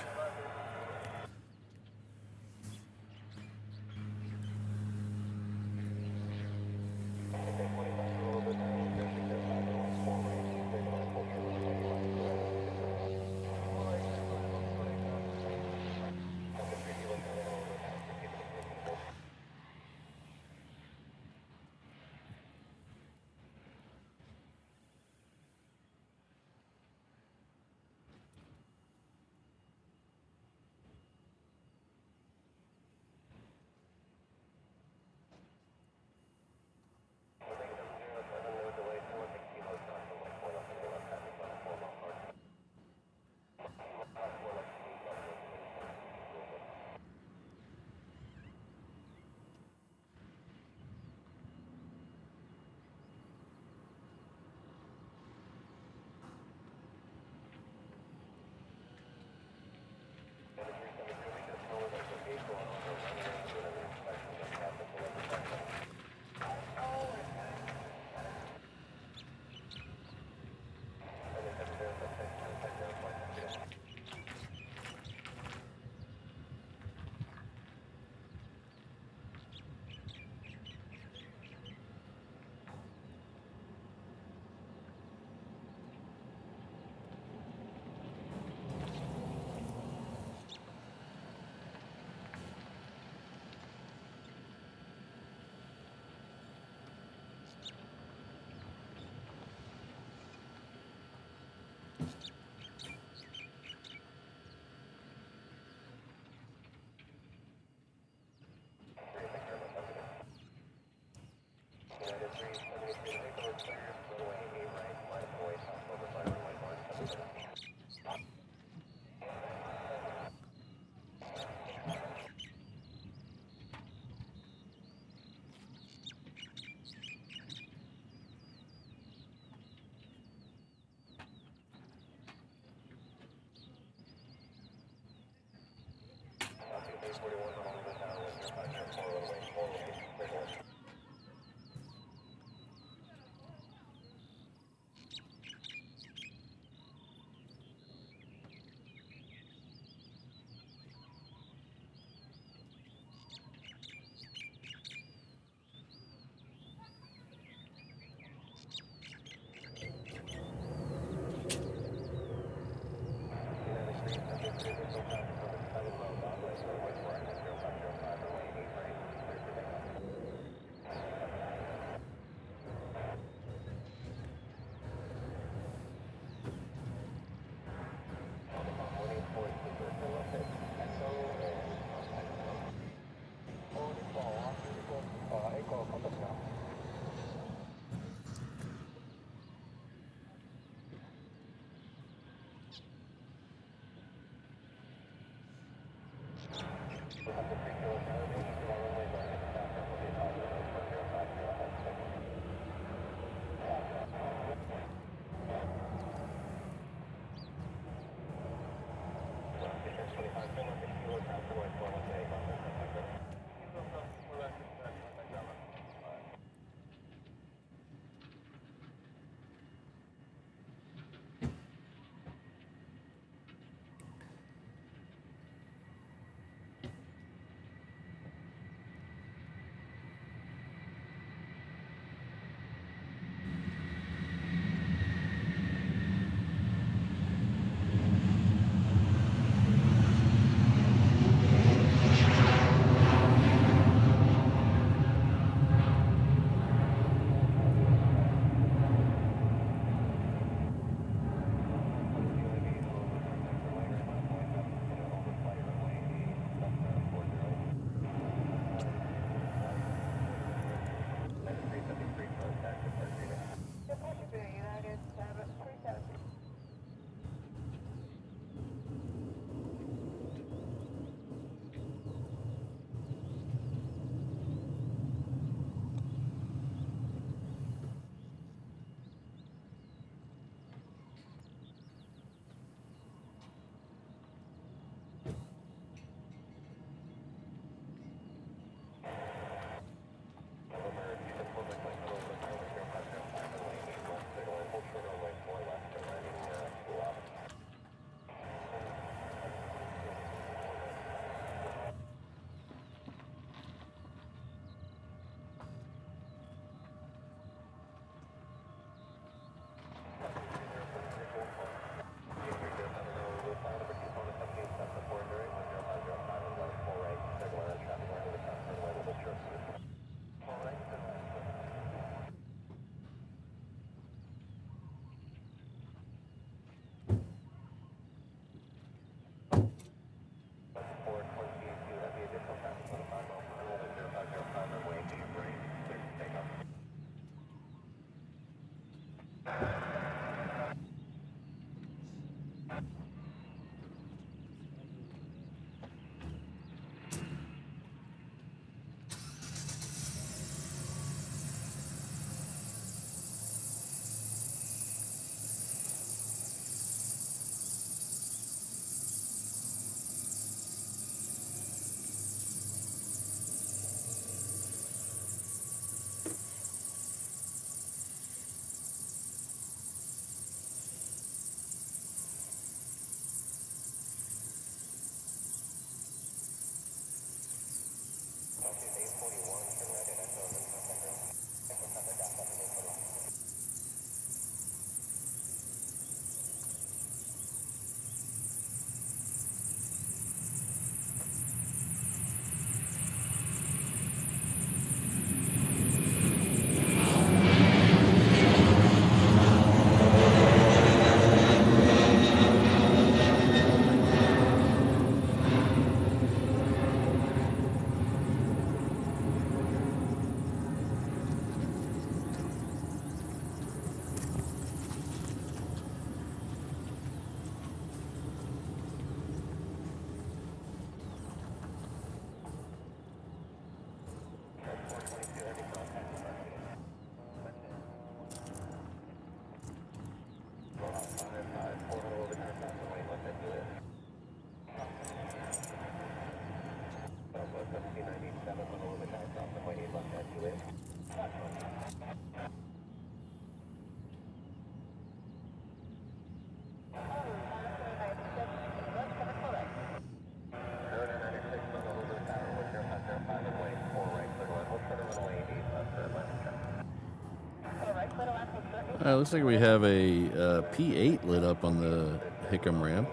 Looks like we have a P8 lit up on the Hickam ramp.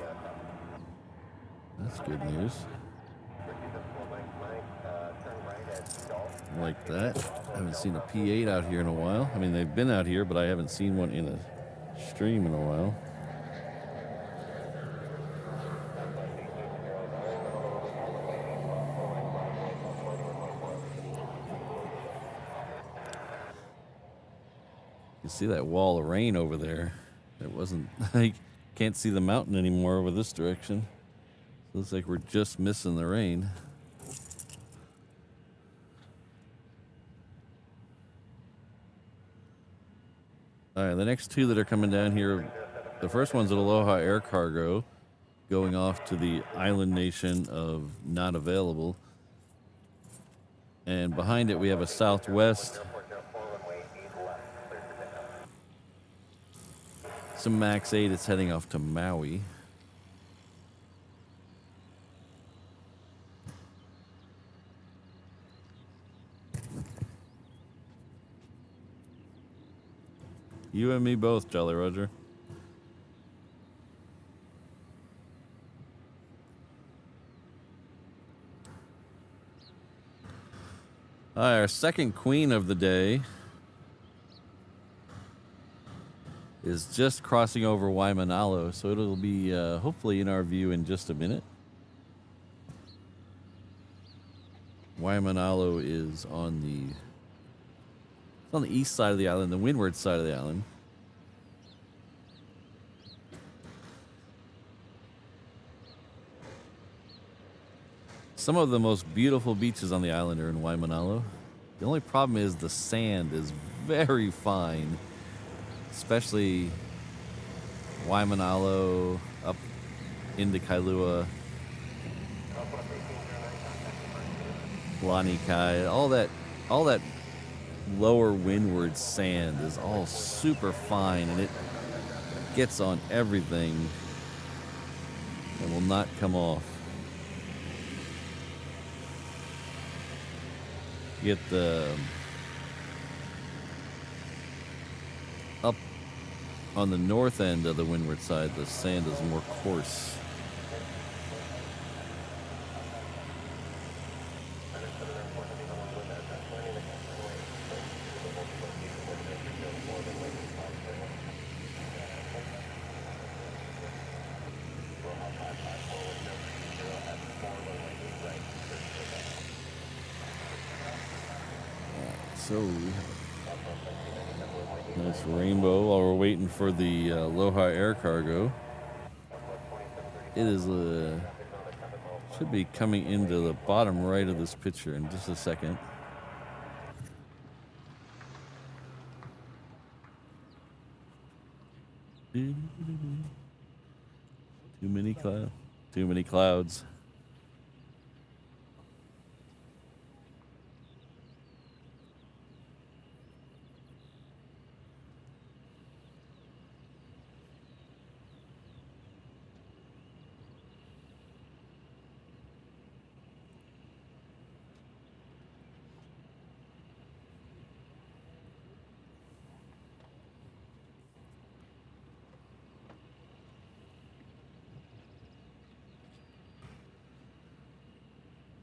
That's good news. Like that. I haven't seen a P8 out here in a while. I mean, they've been out here, but I haven't seen one in a stream in a while. You see that wall of rain over there? It wasn't, I can't see the mountain anymore over this direction. Looks like we're just missing the rain. All right, the next two that are coming down here, the first one's an Aloha Air Cargo going off to the island nation of Not Available. And behind it, we have a Southwest. Some Max 8 is heading off to Maui. You and me both, Jolly Roger. Our second queen of the day is just crossing over Waimanalo, so it'll be hopefully in our view in just a minute. Waimanalo is on the east side of the island, the windward side of the island. Some of the most beautiful beaches on the island are in Waimanalo. The only problem is the sand is very fine, especially Waimanalo up into Kailua, Lanikai, all that lower windward sand is all super fine, and it gets on everything and will not come off. Get the up on the north end of the windward side, the sand is more coarse. So, nice rainbow while we're waiting for the Aloha Air Cargo. It is should be coming into the bottom right of this picture in just a second. Too many clouds.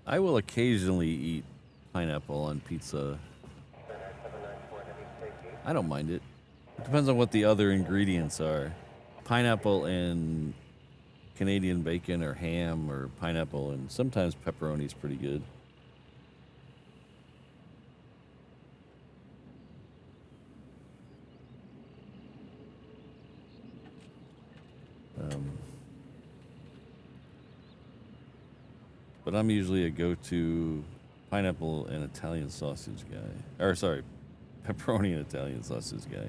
I will occasionally eat pineapple on pizza. I don't mind it. It depends on what the other ingredients are. Pineapple and Canadian bacon or ham or pineapple, and sometimes pepperoni is pretty good. But I'm usually a go-to pineapple and Italian sausage guy. Or sorry, pepperoni and Italian sausage guy.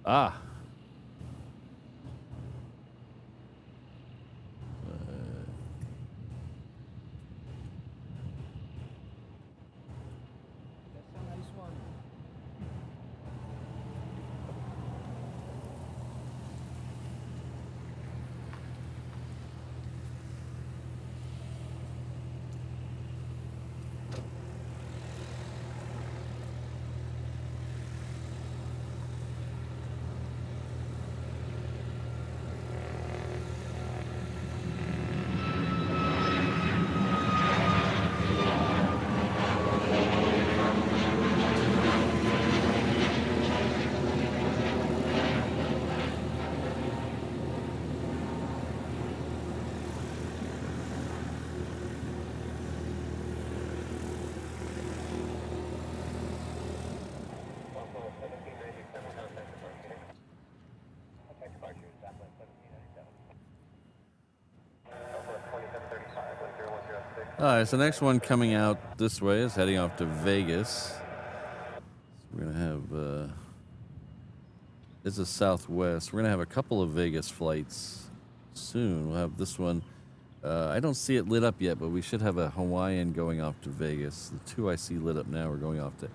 Ah. That's a nice one. Alright, so the next one coming out this way is heading off to Vegas. So we're going to have, this is Southwest. We're going to have a couple of Vegas flights soon. We'll have this one. I don't see it lit up yet, but we should have a Hawaiian going off to Vegas. The two I see lit up now are going off to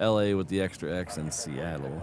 LA with the extra X and Seattle.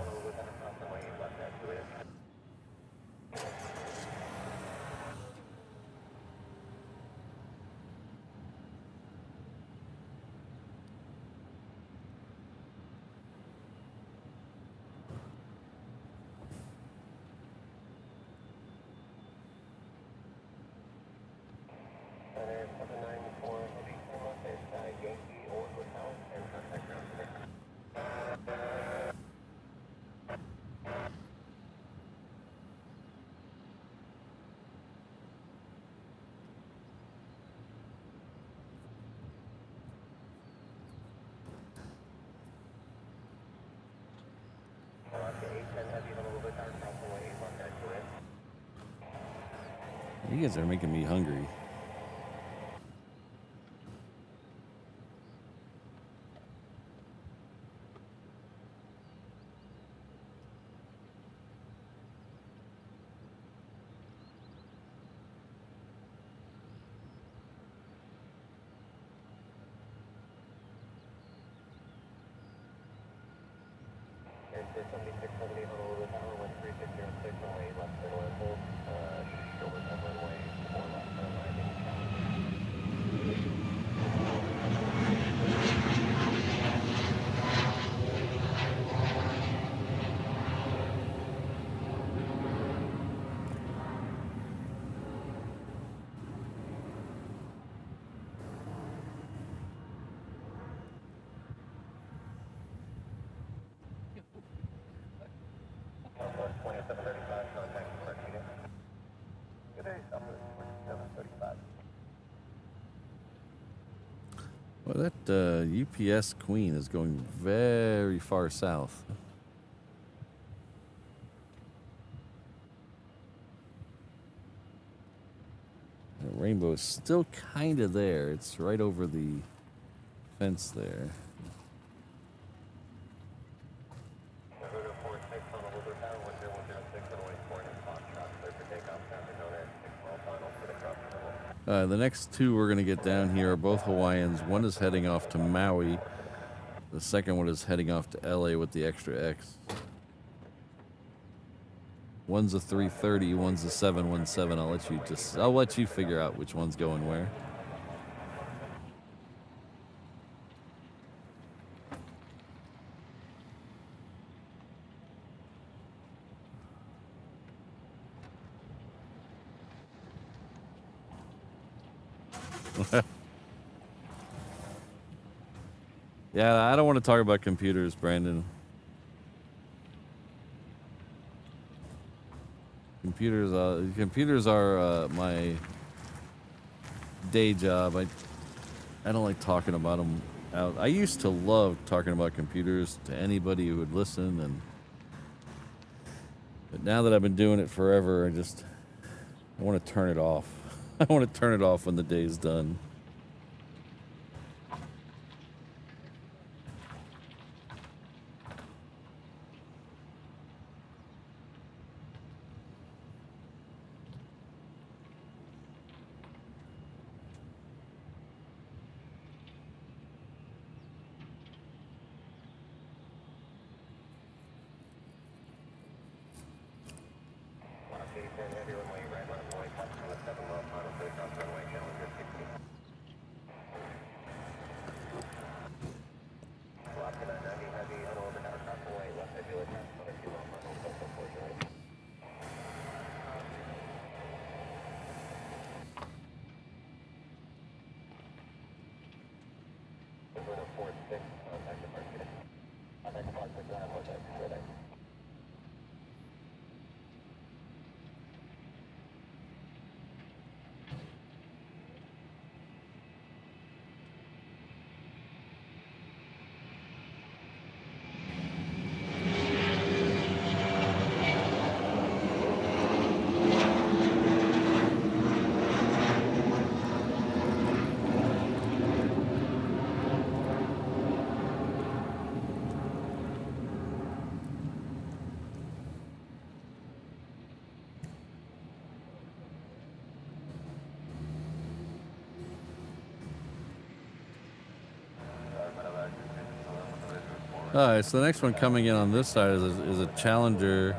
You guys are making me hungry. Well, that UPS Queen is going very far south. The rainbow is still kind of there. It's right over the fence there. The next two we're going to get down here are both Hawaiians. One is heading off to Maui. The second one is heading off to LA with the extra X. One's a 330, one's a 717. I'll let you figure out which one's going where. Yeah, I don't want to talk about computers, Brandon. Computers are my day job. I don't like talking about them out. I used to love talking about computers to anybody who would listen, but now that I've been doing it forever, I want to turn it off. I want to turn it off when the day's done. All right, so the next one coming in on this side is a Challenger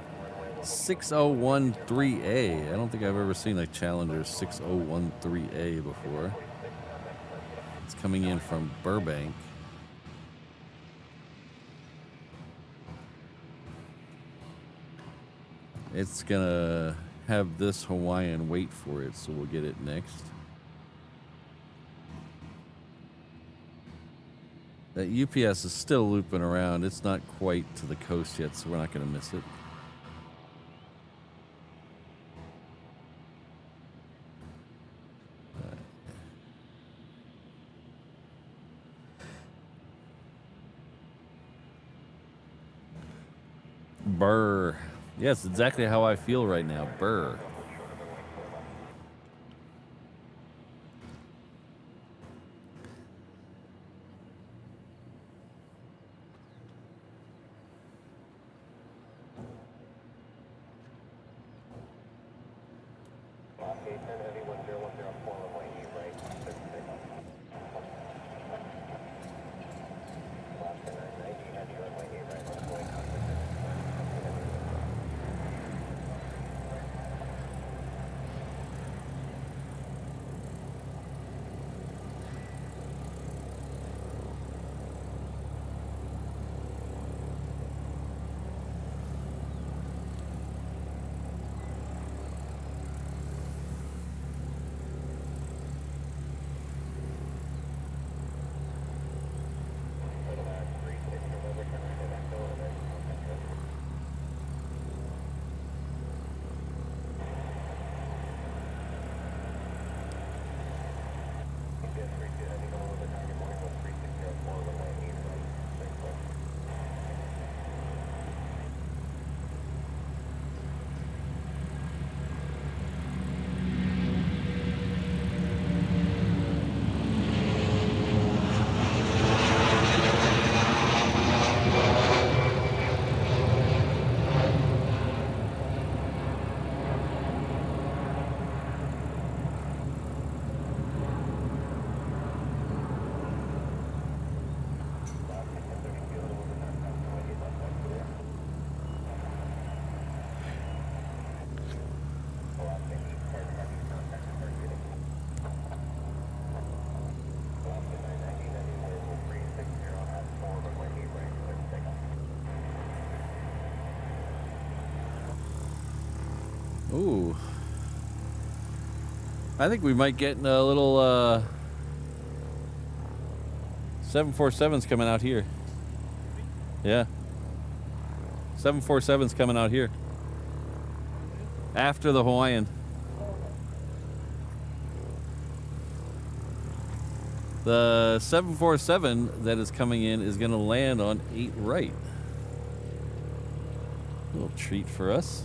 6013A. I don't think I've ever seen a Challenger 6013A before. It's coming in from Burbank. It's gonna have this Hawaiian wait for it, so we'll get it next. That UPS is still looping around. It's not quite to the coast yet, so we're not going to miss it. Burr. Yes, exactly how I feel right now. Burr. Ooh. I think we might get a little 747's coming out here. Yeah. 747's coming out here. After the Hawaiian. The 747 that is coming in is going to land on 8 right. A little treat for us.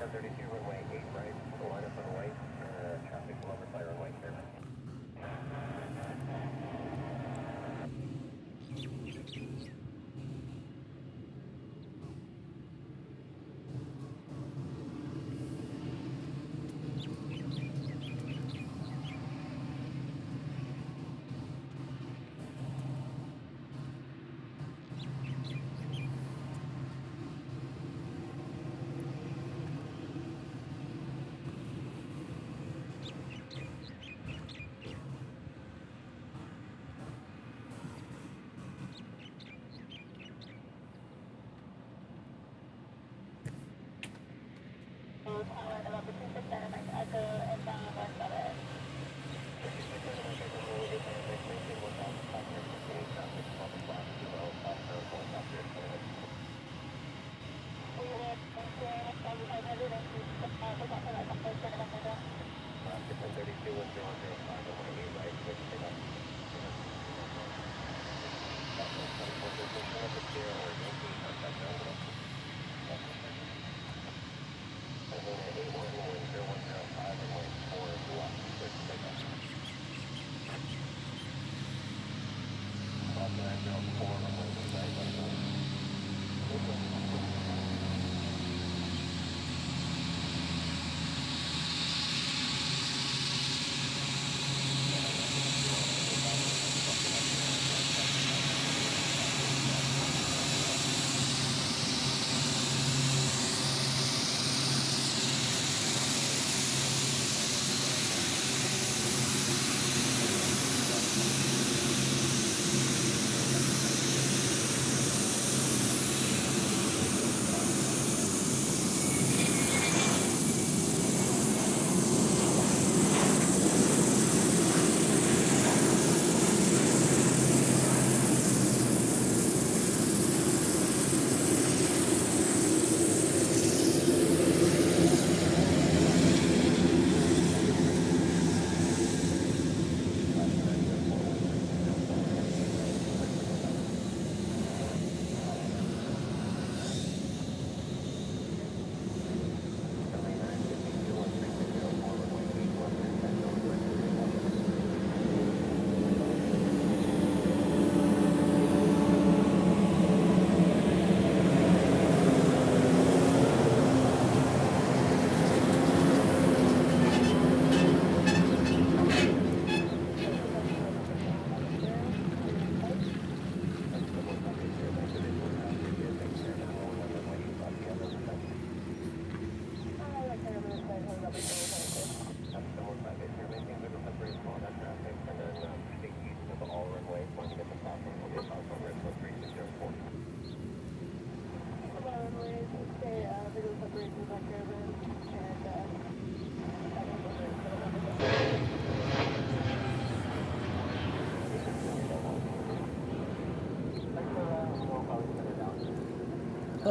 1032 runway 8 right, the line up on white, traffic will overfly runway clear.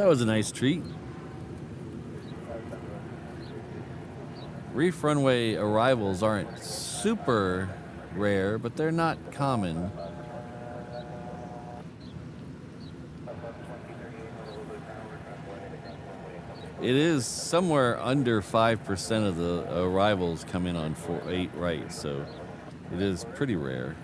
That was a nice treat. Reef runway arrivals aren't super rare, but they're not common. It is somewhere under 5% of the arrivals come in on 8 right, so it is pretty rare.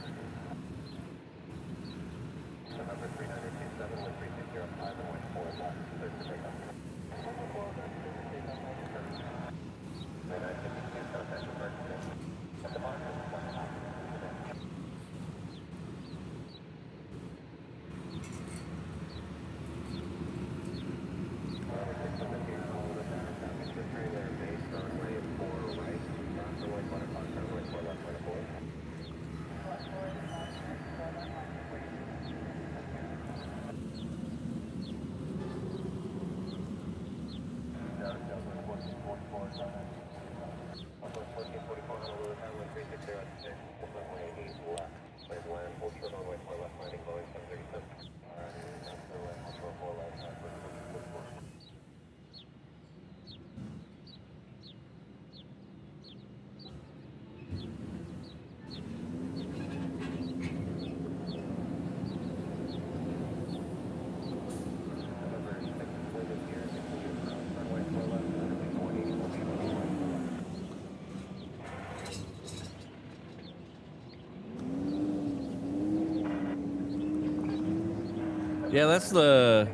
Yeah, that's the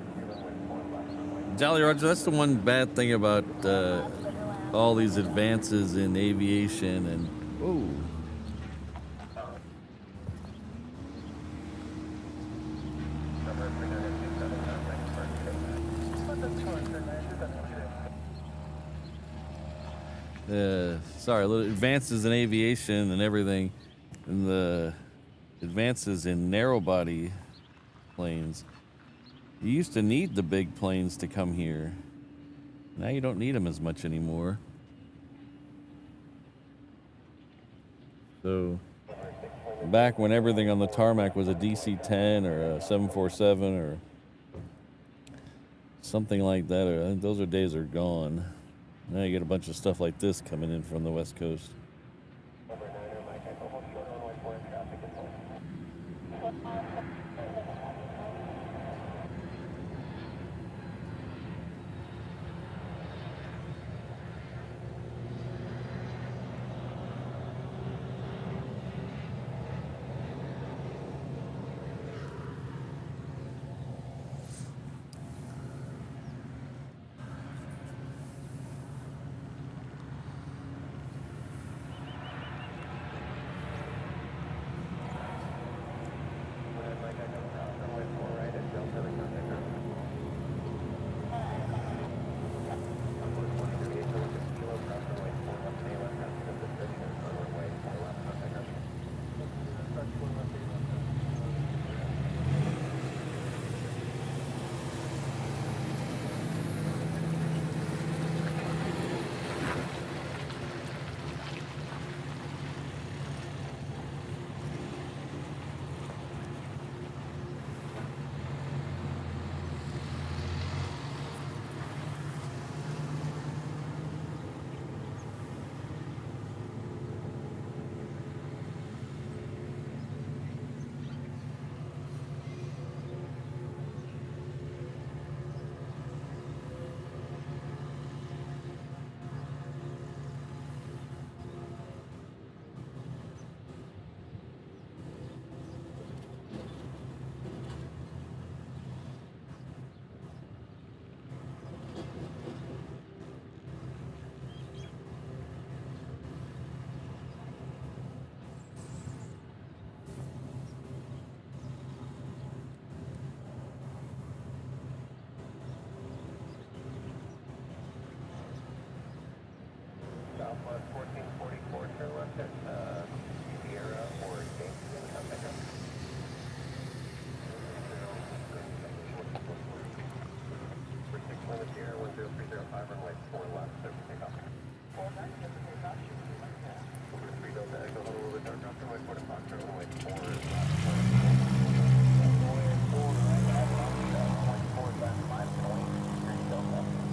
Jolly Roger. That's the one bad thing about all these advances in aviation and sorry, little advances in aviation and everything, and the advances in narrow body planes. You used to need the big planes to come here. Now you don't need them as much anymore. So back when everything on the tarmac was a DC-10 or a 747 or something like that, those days are gone. Now you get a bunch of stuff like this coming in from the West Coast.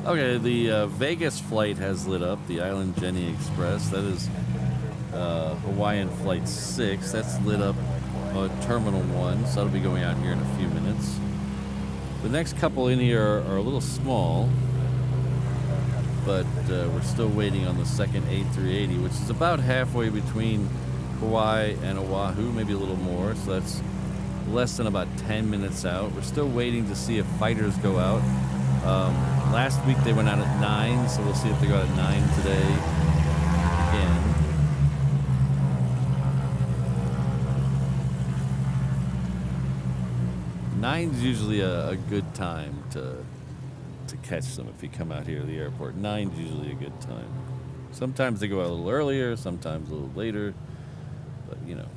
Okay, the Vegas flight has lit up, the Island Jenny Express. That is Hawaiian Flight 6. That's lit up Terminal 1, so that'll be going out here in a few minutes. The next couple in here are a little small, but we're still waiting on the second A380, which is about halfway between Hawaii and Oahu, maybe a little more, so that's less than about 10 minutes out. We're still waiting to see if fighters go out. Last week they went out at 9, so we'll see if they go out at 9 today again. Nine's usually a good time to catch them if you come out here to the airport. 9's usually a good time. Sometimes they go out a little earlier, sometimes a little later, but you know.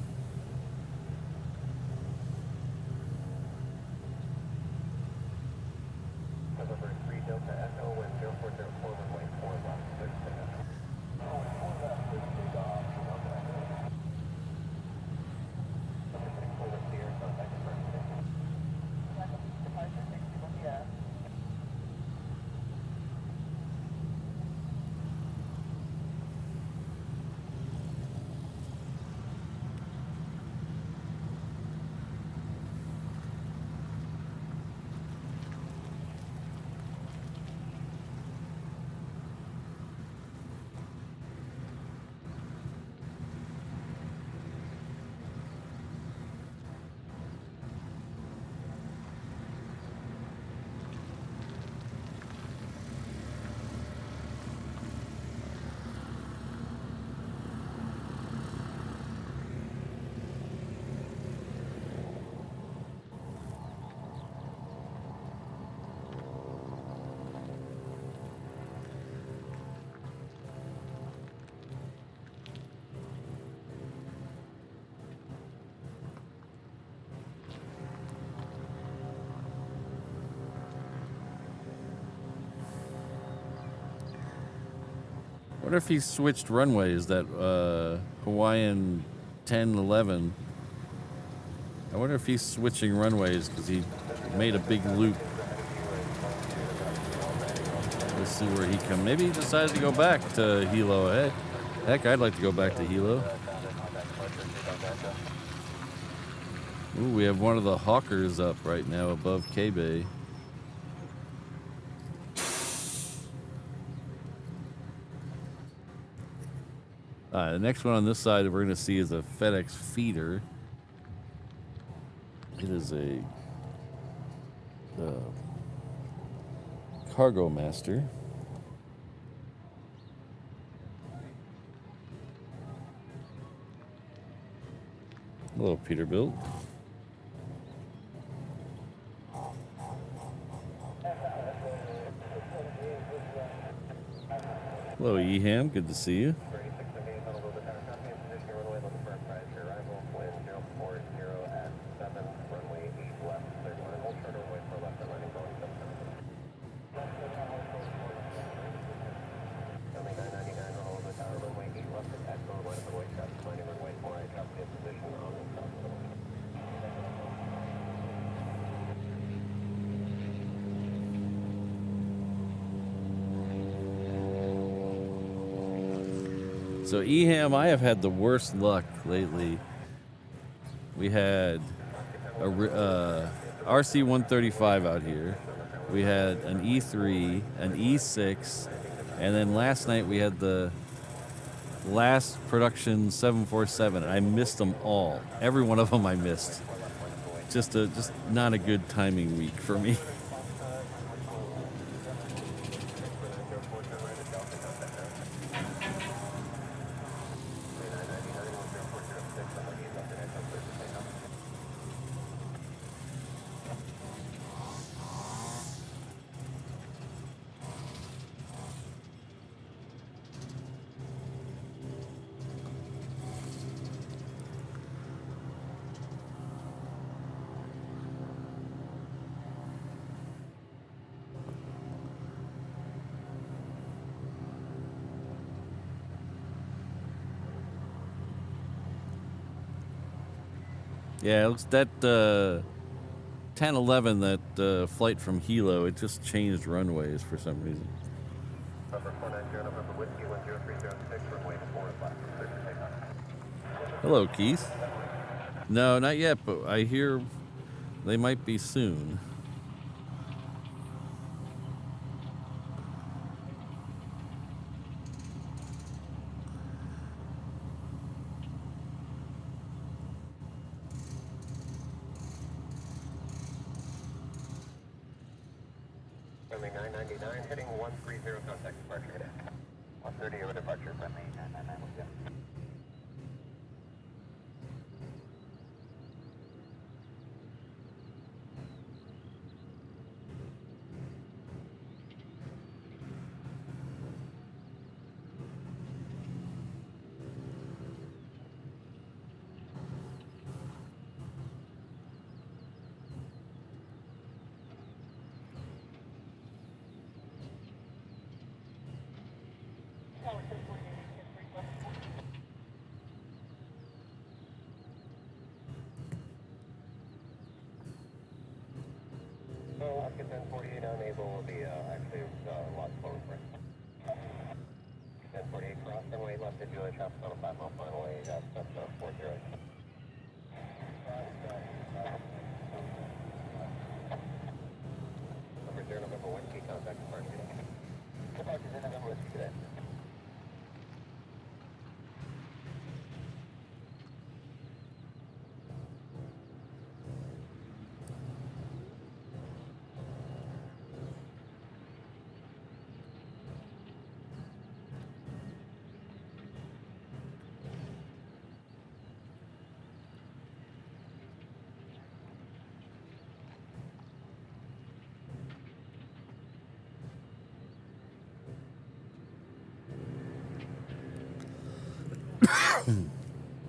I wonder if he switched runways, that Hawaiian 1011. I wonder if he's switching runways because he made a big loop. Let's see where he comes. Maybe he decided to go back to Hilo. Heck, I'd like to go back to Hilo. Ooh, we have one of the hawkers up right now above K-Bay. The next one on this side we're going to see is a FedEx feeder. It is a Cargo Master. Hello, Peterbilt. Hello, Eham. Good to see you. So Eham, I have had the worst luck lately. We had a RC-135 out here. We had an E3, an E6, and then last night we had the last production 747. I missed them all. Every one of them I missed. Just not a good timing week for me. Yeah, it looks that 10 1011, that flight from Hilo, it just changed runways for some reason. Number 490, November Whiskey 10306, runway 4 left, clear for takeoff. Hello, Keith. No, not yet, but I hear they might be soon. Runway 999, heading 130, contact departure. 130 over departure, runway 999, yeah. Alaska 1048 unable will be actually a lot slower for us. 1048 cross runway left to Julia traffic on a 5-mile final way, that's 40. Number 0, November Whiskey, contact departure. Departure 0, November Whiskey today.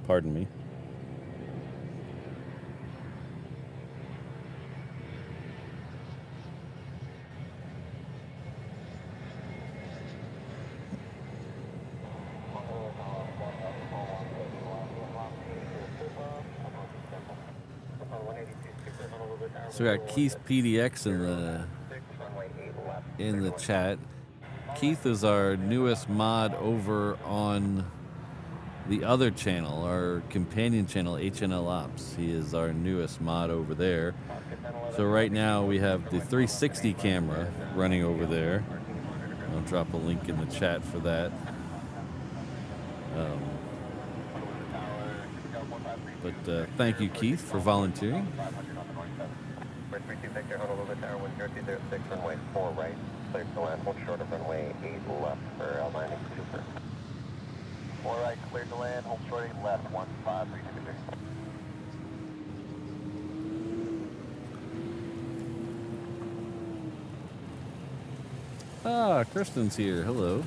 Pardon me. So we got Keith PDX in the chat. Keith is our newest mod over on the other channel, our companion channel, HNL Ops. He is our newest mod over there. So right now we have the 360 camera running over there. I'll drop a link in the chat for that. But thank you, Keith, for volunteering. 32 Victor, Honolulu Tower 10206, runway 4 right, clear to land, hold short of runway 8 left for landing super. 4 right, clear to land, hold short 8 left, 1532 Victor. Ah, Kristen's here. Hello.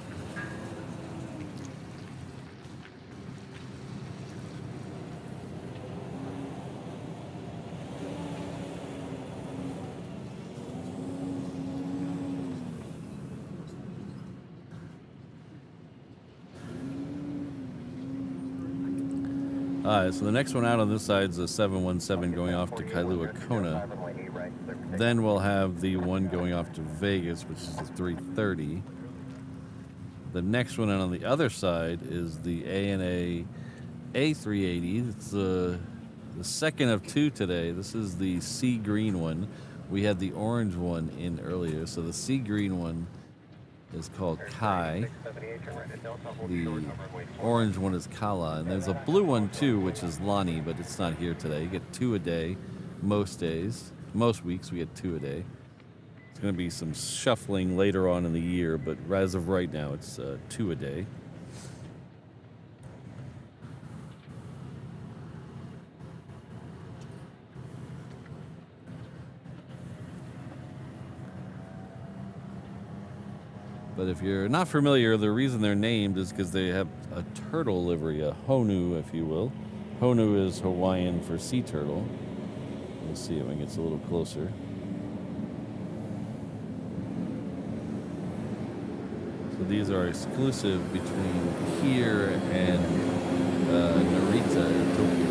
So the next one out on this side is the 717 going off to Kailua Kona. Then we'll have the one going off to Vegas, which is the 330. The next one out on the other side is the ANA A380. It's the second of two today. This is the sea green one. We had the orange one in earlier. So the sea green one is called Kai. The orange one is Kala. And there's a blue one too, which is Lani, but it's not here today. You get 2 a day most days. Most weeks we get 2 a day. It's going to be some shuffling later on in the year, but as of right now it's 2 a day. But if you're not familiar, the reason they're named is because they have a turtle livery, a honu, if you will. Honu is Hawaiian for sea turtle. We'll see when it gets a little closer. So these are exclusive between here and Narita in Tokyo.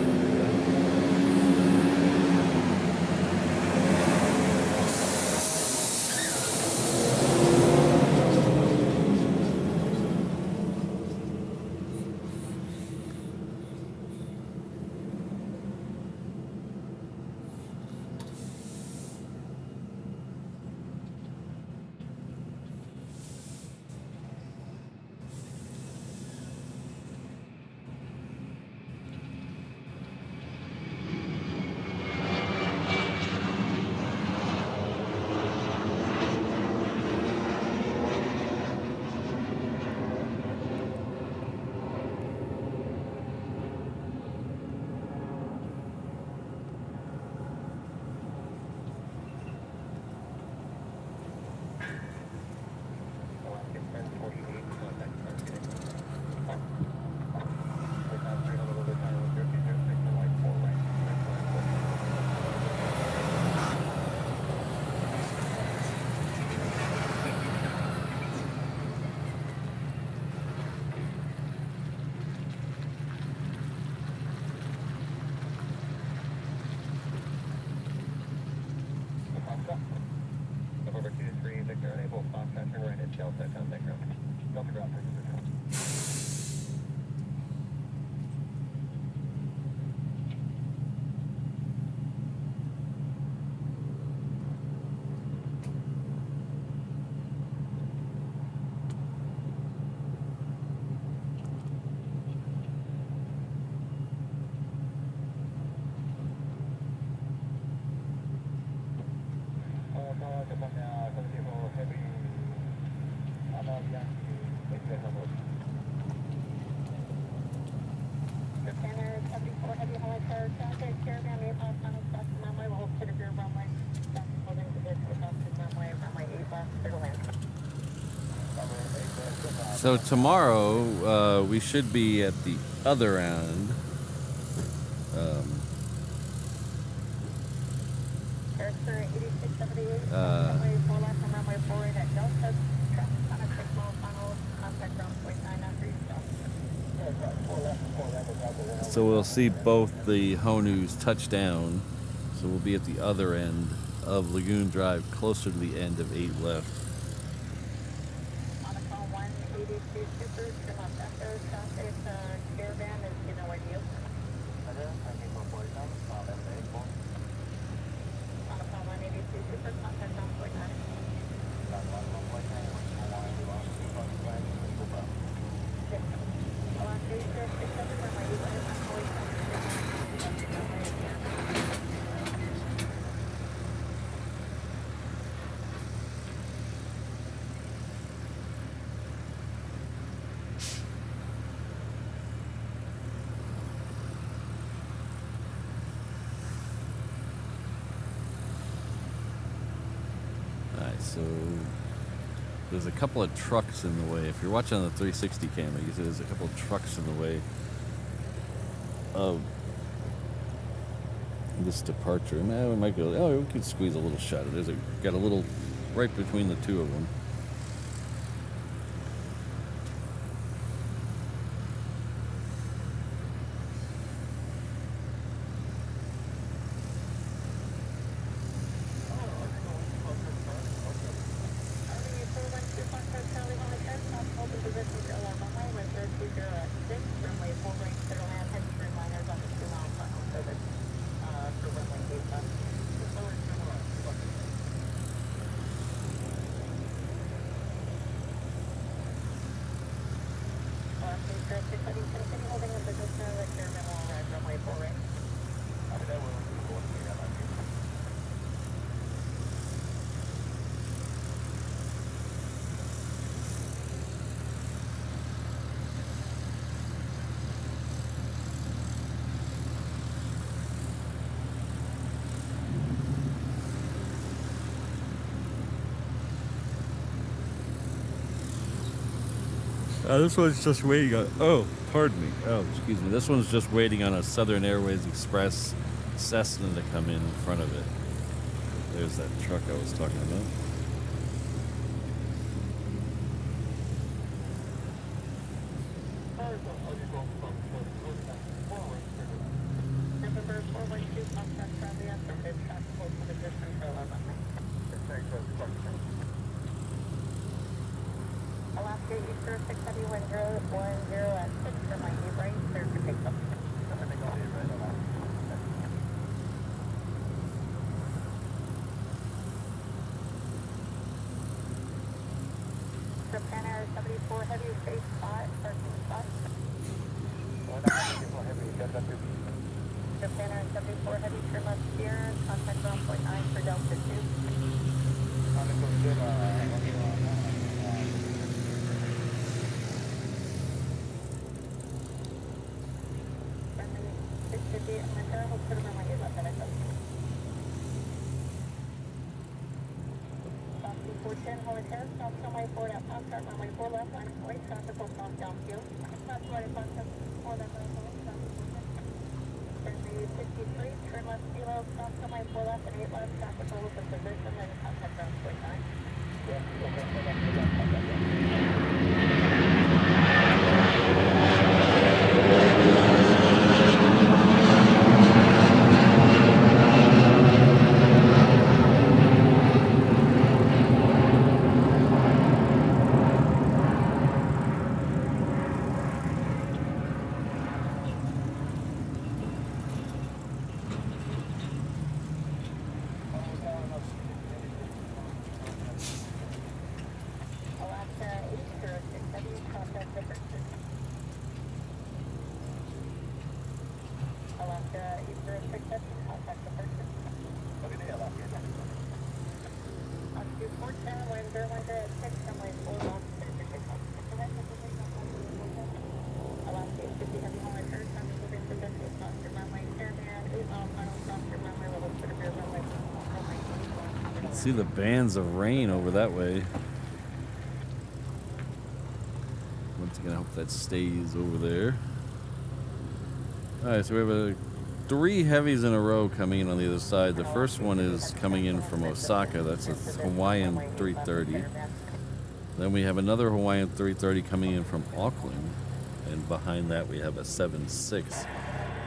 heavy helicopter traffic, caravan 8 left, final stop to runway, we'll hold clear of your runway. Stop holding to this, we'll stop to runway 8 left, clear to land. So tomorrow we should be at the other end. Character 8678, runway 4 left and runway 48 at Delta. Traffic on a 6 mile final, contact ground point 9 after you stop. So we'll see both the Honus touch down. So we'll be at the other end of Lagoon Drive, closer to the end of 8 left. On a call 182 Super, trim up Echo, traffic, caravan is getting away to you. On a call 182 Super, contact ground point 9. Alright, so there's a couple of trucks in the way. If you're watching on the 360 camera, you see there's a couple of trucks in the way of this departure. Man, we might go, oh, we could squeeze a little shot. There's got a little right between the two of them. This one's just waiting on, oh, pardon me. Oh, excuse me. This one's just waiting on a Southern Airways Express Cessna to come in front of it. There's that truck I was talking about. Japan 74 Heavy, safe spot, parking spot. Japan 74 Heavy, trim up here, contact ground point 9 for Delta 2. Stop runway 4 at Pop-Tart, runway 4 left, line of way, traffic will stop downfield. Stop right at Pop-Tart, 4 left, line of way, traffic will stop. 53, turn left, kilo, stop runway 4 left and 8 left, traffic will look at position, and contact ground point 9. Alaska 50 heavy hauler, turn, moving to Central, stop, see the bands of rain over that way. Once again, I hope that stays over there. Alright, so we have 3 heavies in a row coming in on the other side. The first one is coming in from Osaka. That's a Hawaiian 330. Then we have another Hawaiian 330 coming in from Auckland. And behind that we have a 7.6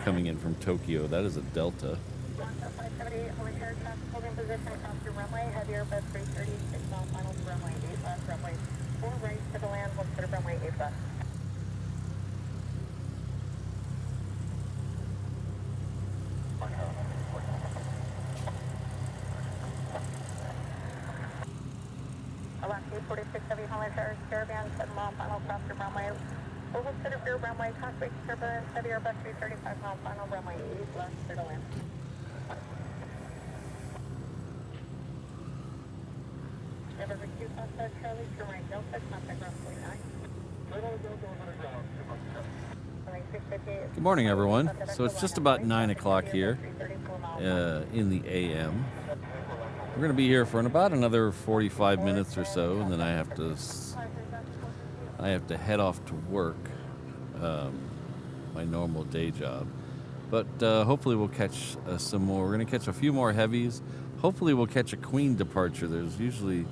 coming in from Tokyo. That is a Delta. Holding position across your runway, heavy Airbus 330, 6 mile final to runway 8 left, runway 4 right to the land, hold to runway 8 left. Alaska 46 heavy Holland Harris Caravan, 7 mile final across your runway. Oval to the rear runway, cockpit turbulence, heavy Airbus 335 mile final, runway 8 left to the land. Good morning, everyone. So it's just about 9 o'clock here in the AM. We're going to be here for about another 45 minutes or so, and then I have to head off to work, my normal day job. But hopefully we'll catch some more. We're going to catch a few more heavies. Hopefully we'll catch a Queen departure. There's usually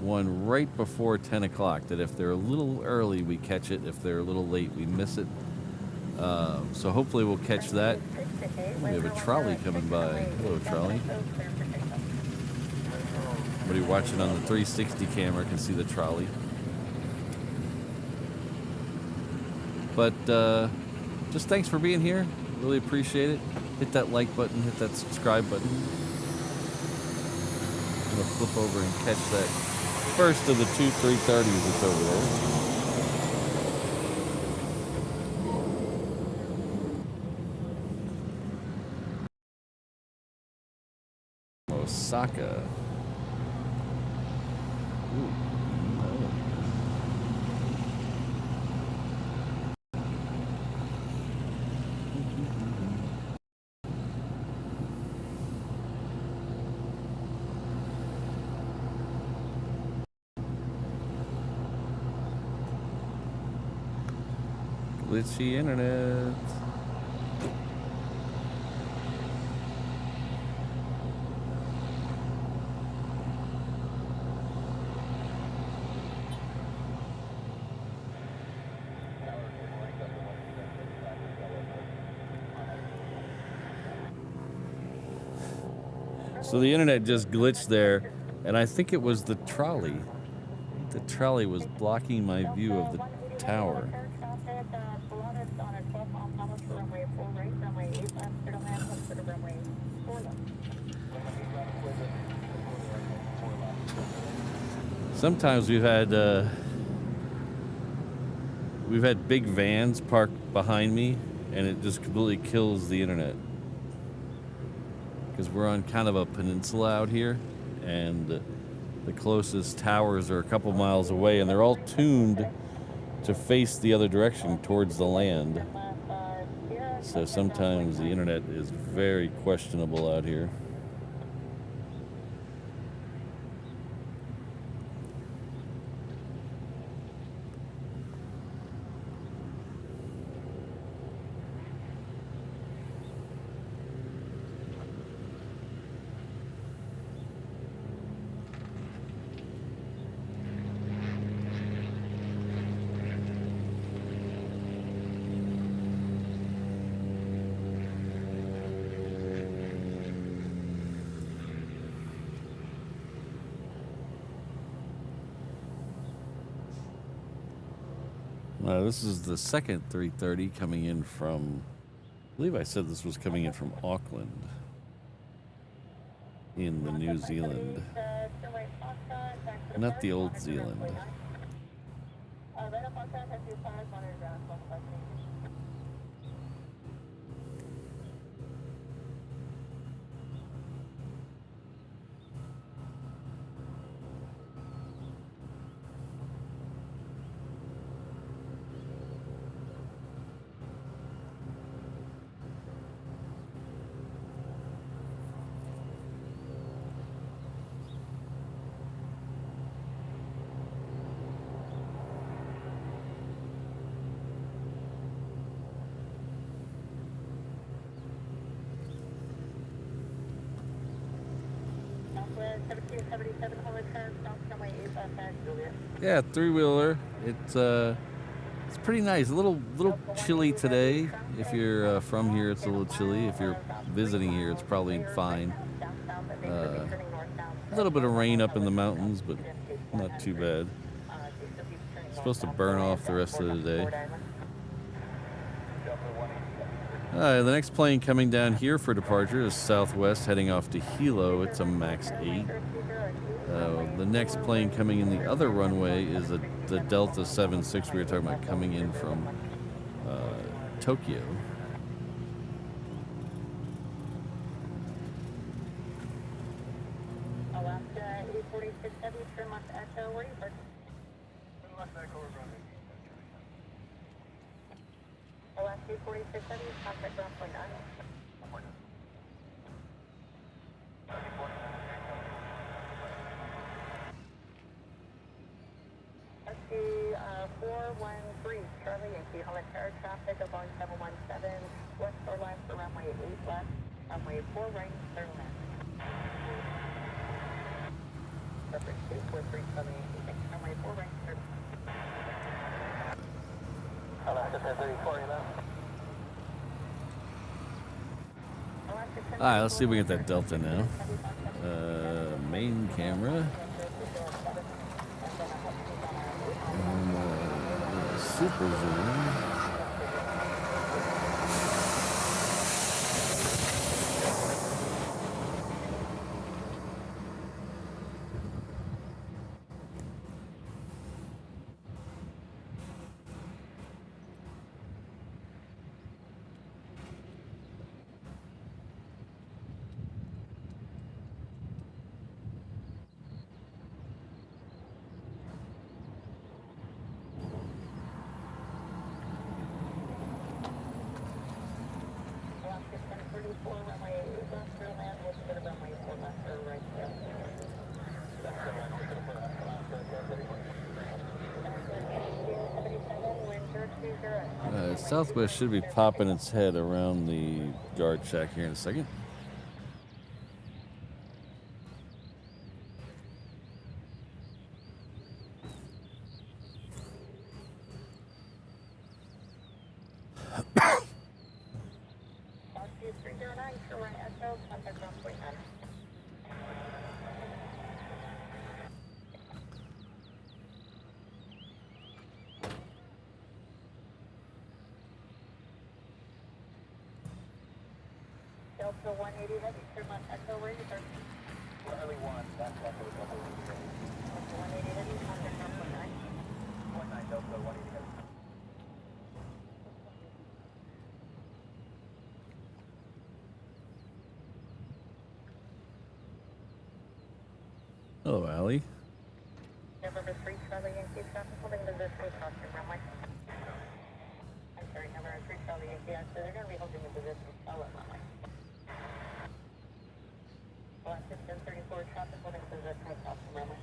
one right before 10 o'clock that if they're a little early, we catch it. If they're a little late, we miss it. So hopefully we'll catch that. We have a trolley coming by. Hello, trolley. Somebody watching on the 360 camera can see the trolley. But just thanks for being here. Really appreciate it. Hit that like button, hit that subscribe button. I'm going to flip over and catch that first of the 2 330s that's over there. Osaka. Ooh. Glitchy internet. So the internet just glitched there, and I think it was the trolley. The trolley was blocking my view of the tower. Sometimes we've had big vans parked behind me, and it just completely kills the internet. Because we're on kind of a peninsula out here, and the closest towers are a couple miles away, and they're all tuned to face the other direction towards the land. So sometimes the internet is very questionable out here. This is the second 330 coming in from, I believe I said this was coming in from Auckland in the New Zealand, not the old Zealand. 1777 Holy Turn, South Runway 8 left at Juliet. Yeah, three-wheeler. It's pretty nice. A little chilly today. If you're from here, it's a little chilly. If you're visiting here, it's probably fine. A little bit of rain up in the mountains, but not too bad. It's supposed to burn off the rest of the day. The next plane coming down here for departure is Southwest heading off to Hilo. It's a MAX 8. The next plane coming in the other runway is the Delta 76 we were talking about coming in from Tokyo. Alaska 846 Heavy, turn left Echo, where are you parking? Alaska 846 Heavy, contact ground point 9. Let's see, 413 Charlie Yankee, Holland Tower traffic of Boeing 717, west shore line for runway 8 left, runway 4 right, turn left. Perfect, 243 Charlie Yankee, runway 4 right, turn left. Alaska 1034, you left. Alright, let's see if we get that Delta now. Main camera. And, super zoom. Southwest should be popping its head around the guard shack here in a second. Delta 180 heavy, turn left Echo, where are you parking? Charlie 1, that's Echo, Delta 180 heavy, contact ground point 9. 19 Delta 180 heavy. Hello, Allie. November 3 Charlie Yankee, traffic holding position across your runway. I'm sorry, November 3 Charlie Yankee, so they're going to be holding the position solid runway. Alaska 1034 traffic holding position across the runway.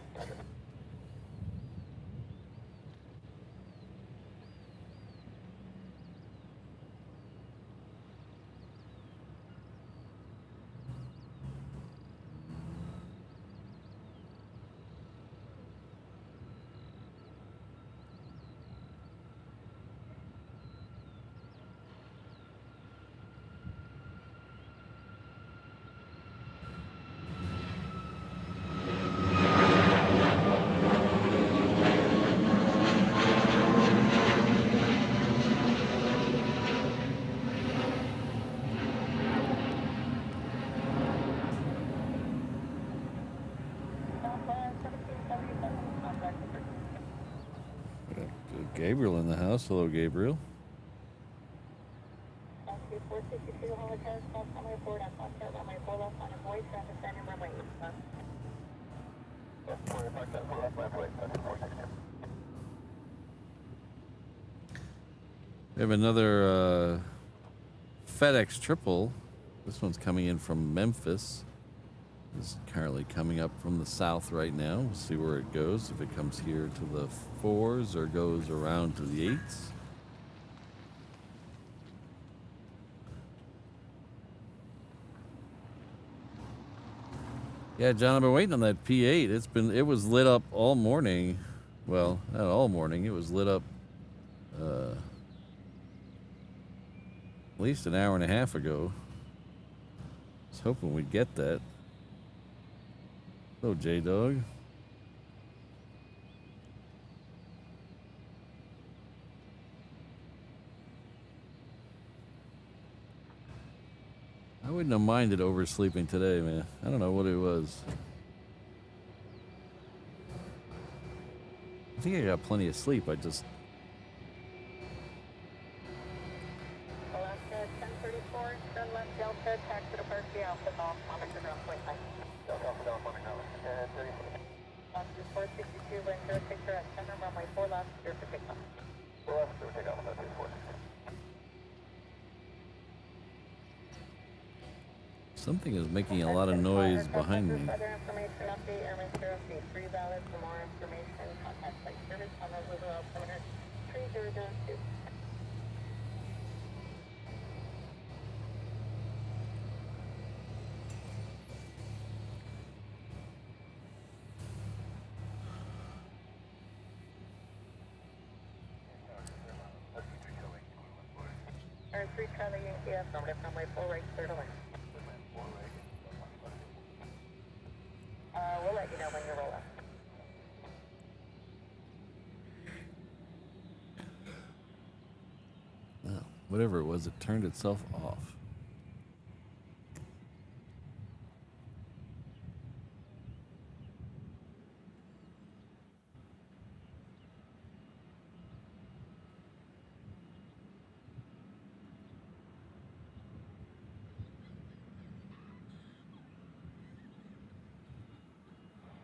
Gabriel in the house. Hello, Gabriel. We have another FedEx triple. This one's coming in from Memphis. It's currently coming up from the south right now. We'll see where it goes, if it comes here to the 4s or goes around to the 8s. Yeah, John, I've been waiting on that P8. It was lit up all morning. Well, not all morning. It was lit up at least an hour and a half ago. I was hoping we'd get that. Hello, J-Dog. I wouldn't have minded oversleeping today, man. I don't know what it was. I think I got plenty of sleep. I just... Alaska 1034, turn left Delta, taxi to Park the Alpha Golf, monitor ground point 9. Delta Alpha Golf, monitor ground. 34. Oscar 462, wind 06 at center, runway 4 left, clear for takeoff. 4 left, clear for takeoff on that 462. Something is making a lot of noise behind me. Further information update, Airman 03 valid. For more information, contact flight service on the Honolulu altimeter 3002. Air 3 Charlie Yankee F, number runway 4 right, clear to land. We'll let you know when you roll up. Oh, whatever it was, it turned itself off.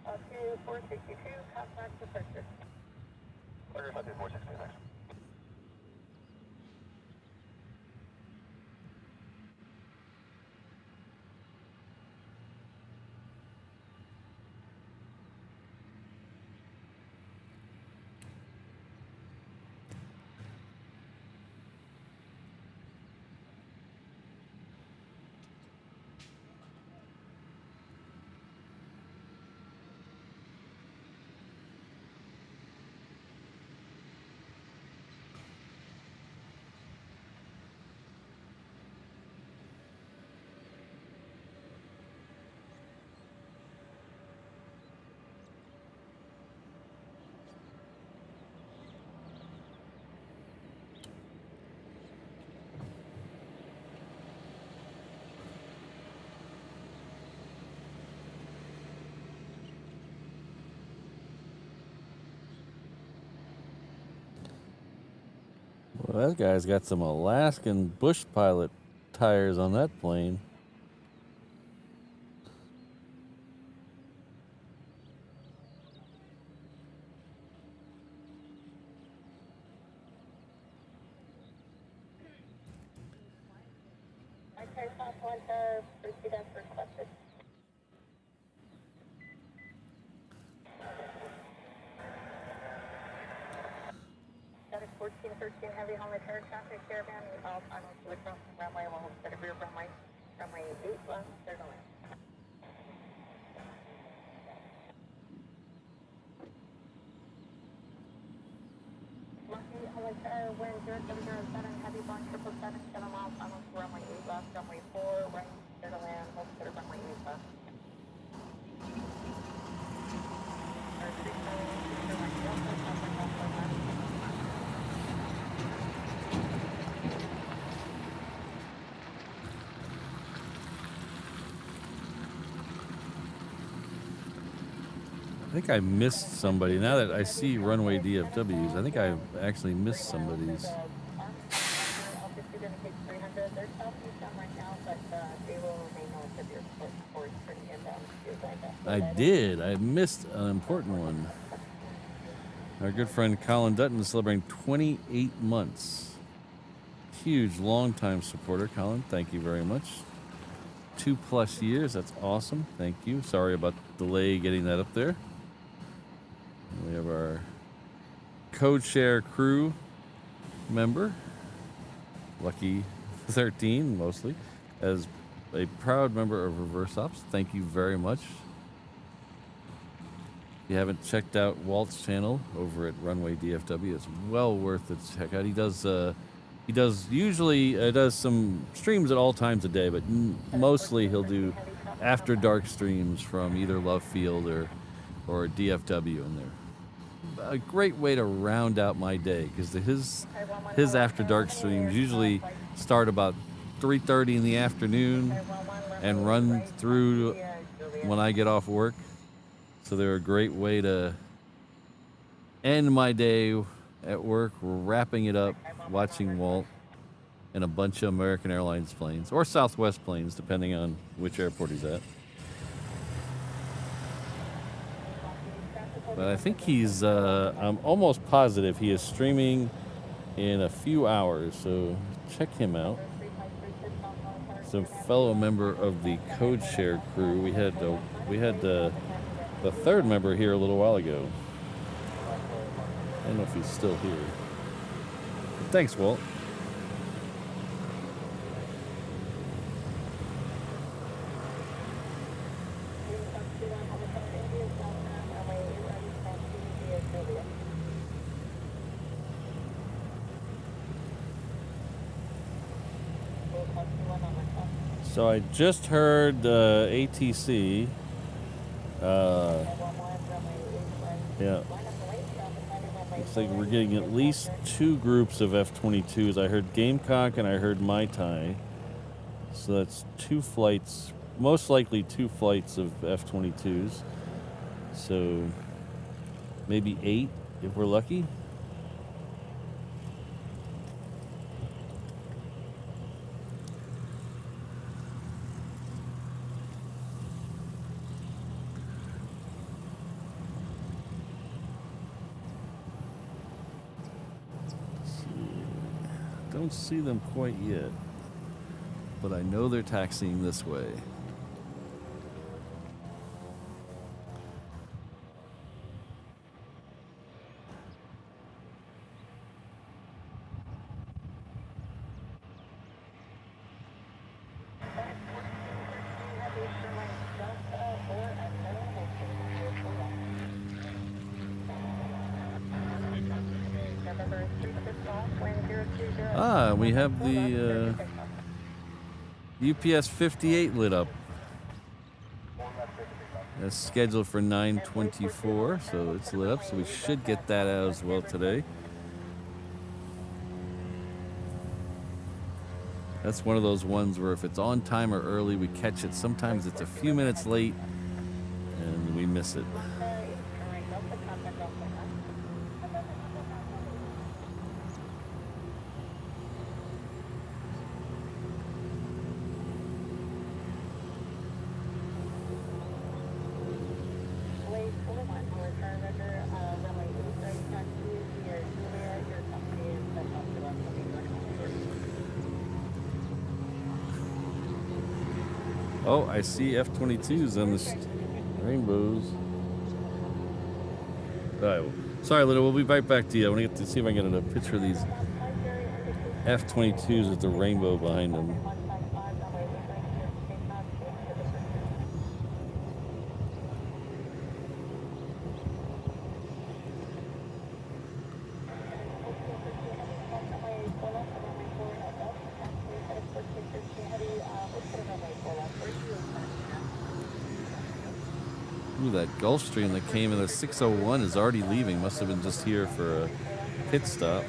To 462, contact departure. Order 462, next. Well, that guy's got some Alaskan bush pilot tires on that plane. Okay, top one to proceed as requested. Static 1413 heavy Honolulu traffic caravan, all finals to the crossing runway, will hold steady rear runway 8 left, clear to land. Lucky Honolulu wind 0707, heavy bond 777, 7 miles, finals to runway 8 left, runway 4 right, clear to land, hold steady runway 8 left. I think I missed somebody. Now that I see runway DFWs, I think I actually missed somebody's. I did. I missed an important one. Our good friend Colin Dutton is celebrating 28 months. Huge, long-time supporter. Colin, thank you very much. 2+ years. That's awesome. Thank you. Sorry about the delay getting that up there. We have our code share crew member, Lucky 13 mostly, as a proud member of Reverse Ops. Thank you very much. you haven't checked out Walt's channel over at Runway DFW, it's well worth it to check out. He does usually does some streams at all times of day, but mostly he'll do after dark streams from either Love Field or DFW, and they're a great way to round out my day, because his after dark streams usually start about 3:30 in the afternoon and run through when I get off work. So they're a great way to end my day at work. We're wrapping it up, watching Walt and a bunch of American Airlines planes, or Southwest planes, depending on which airport he's at. But I think he's, I'm almost positive he is streaming in a few hours, so check him out. He's a fellow member of the Code Share crew. We had the third member here a little while ago. I don't know if he's still here. But thanks, Walt. So I just heard ATC. Yeah. Looks like we're getting at least 2 groups of F-22s. I heard Gamecock and I heard Mai Tai. So that's 2 flights, most likely 2 flights of F-22s. So maybe 8 if we're lucky. Don't see them quite yet, but I know they're taxiing this way. We have the UPS 58 lit up. That's scheduled for 9:24, so it's lit up, so we should get that out as well today. That's one of those ones where if it's on time or early, we catch it. Sometimes it's a few minutes late and we miss it. Oh, I see F-22s on the rainbows. All right, well, sorry, Little. We'll be right back to you. I want to get to see if I can get a picture of these F-22s with the rainbow behind them. Ooh, that Gulfstream that came in the 601 is already leaving. Must have been just here for a pit stop.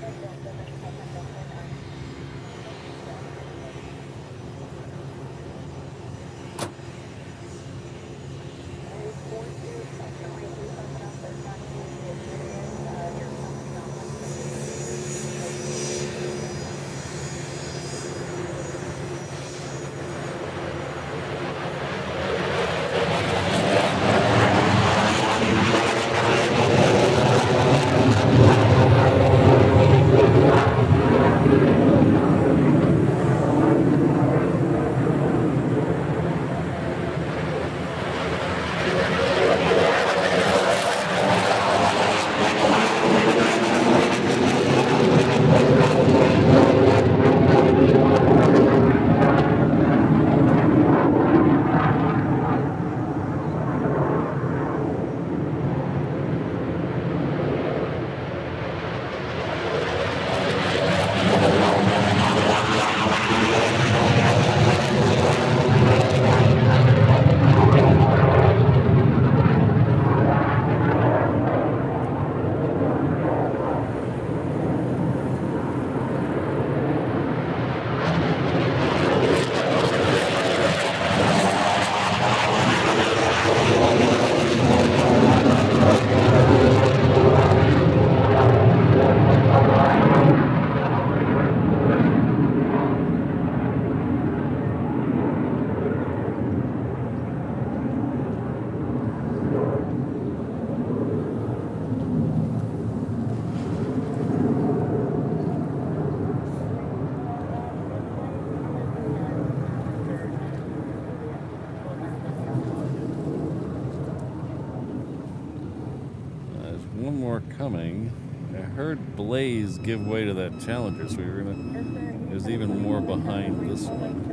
more coming. I heard Blaze give way to that Challenger, so we were gonna. There's even more behind this one.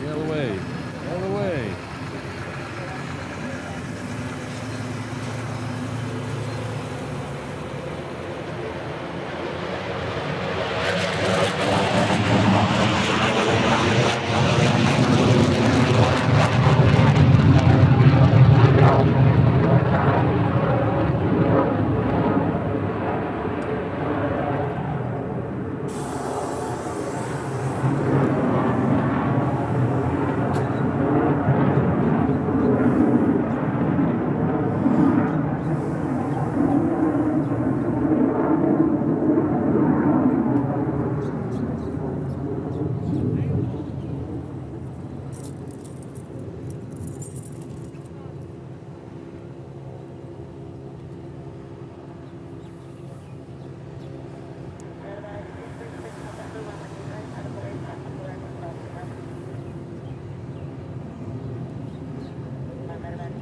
Get out of the way! Out of the way!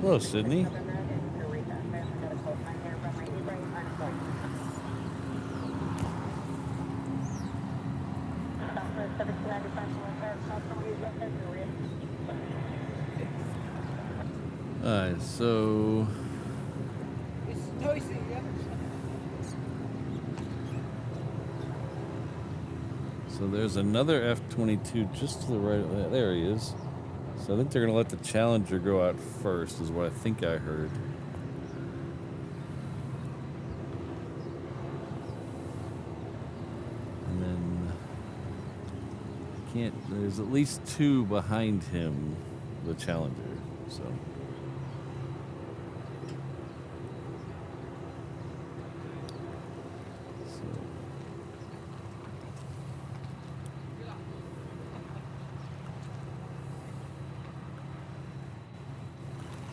Hello, Sydney. Alright, so there's another F-22 just to the right. There he is. So I think they're going to let the Challenger go out first, is what I think I heard. And then there's at least two behind him, the Challenger.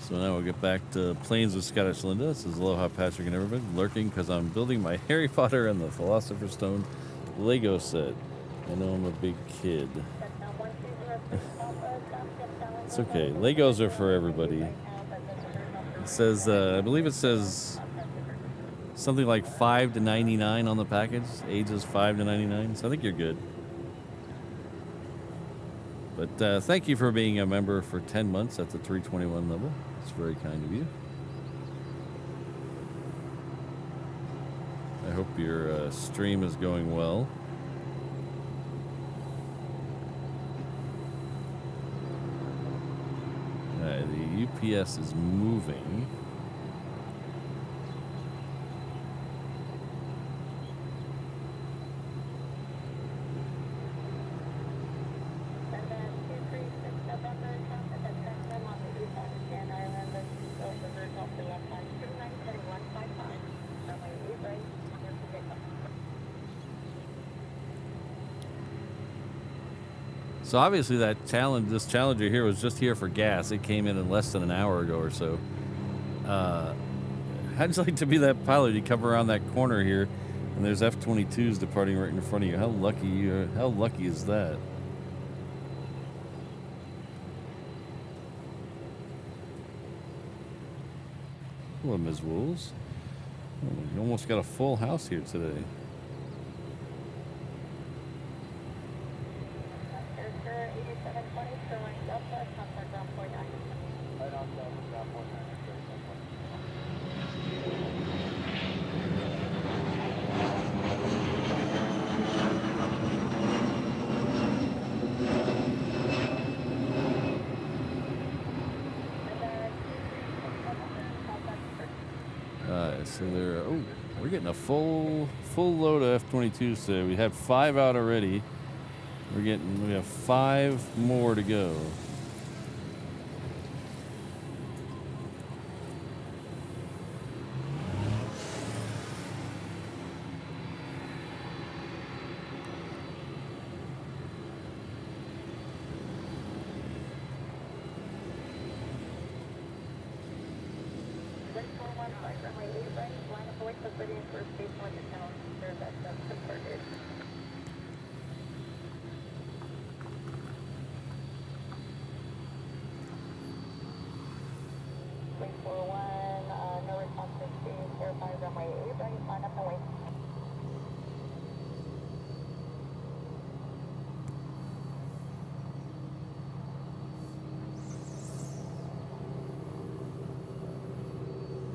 So now we'll get back to Plains with Scottish Linda. This is Aloha Patrick and everybody lurking because I'm building my Harry Potter and the Philosopher's Stone Lego set. I know I'm a big kid. It's okay. Legos are for everybody. It says, I believe it says something like 5 to 99 on the package. Ages 5 to 99. So I think you're good. But thank you for being a member for 10 months at the 321 level. It's very kind of you. I hope your stream is going well. The UPS is moving. So obviously this Challenger here was just here for gas. It came in less than an hour ago or so. How'd you like to be that pilot? You come around that corner here, and there's F-22s departing right in front of you. How lucky is that? Hello, Ms. Wools. Oh, you almost got a full house here today. So we're getting a full load of F-22s today. We had 5 out already. We have 5 more to go. runway 8 right, line up and wait.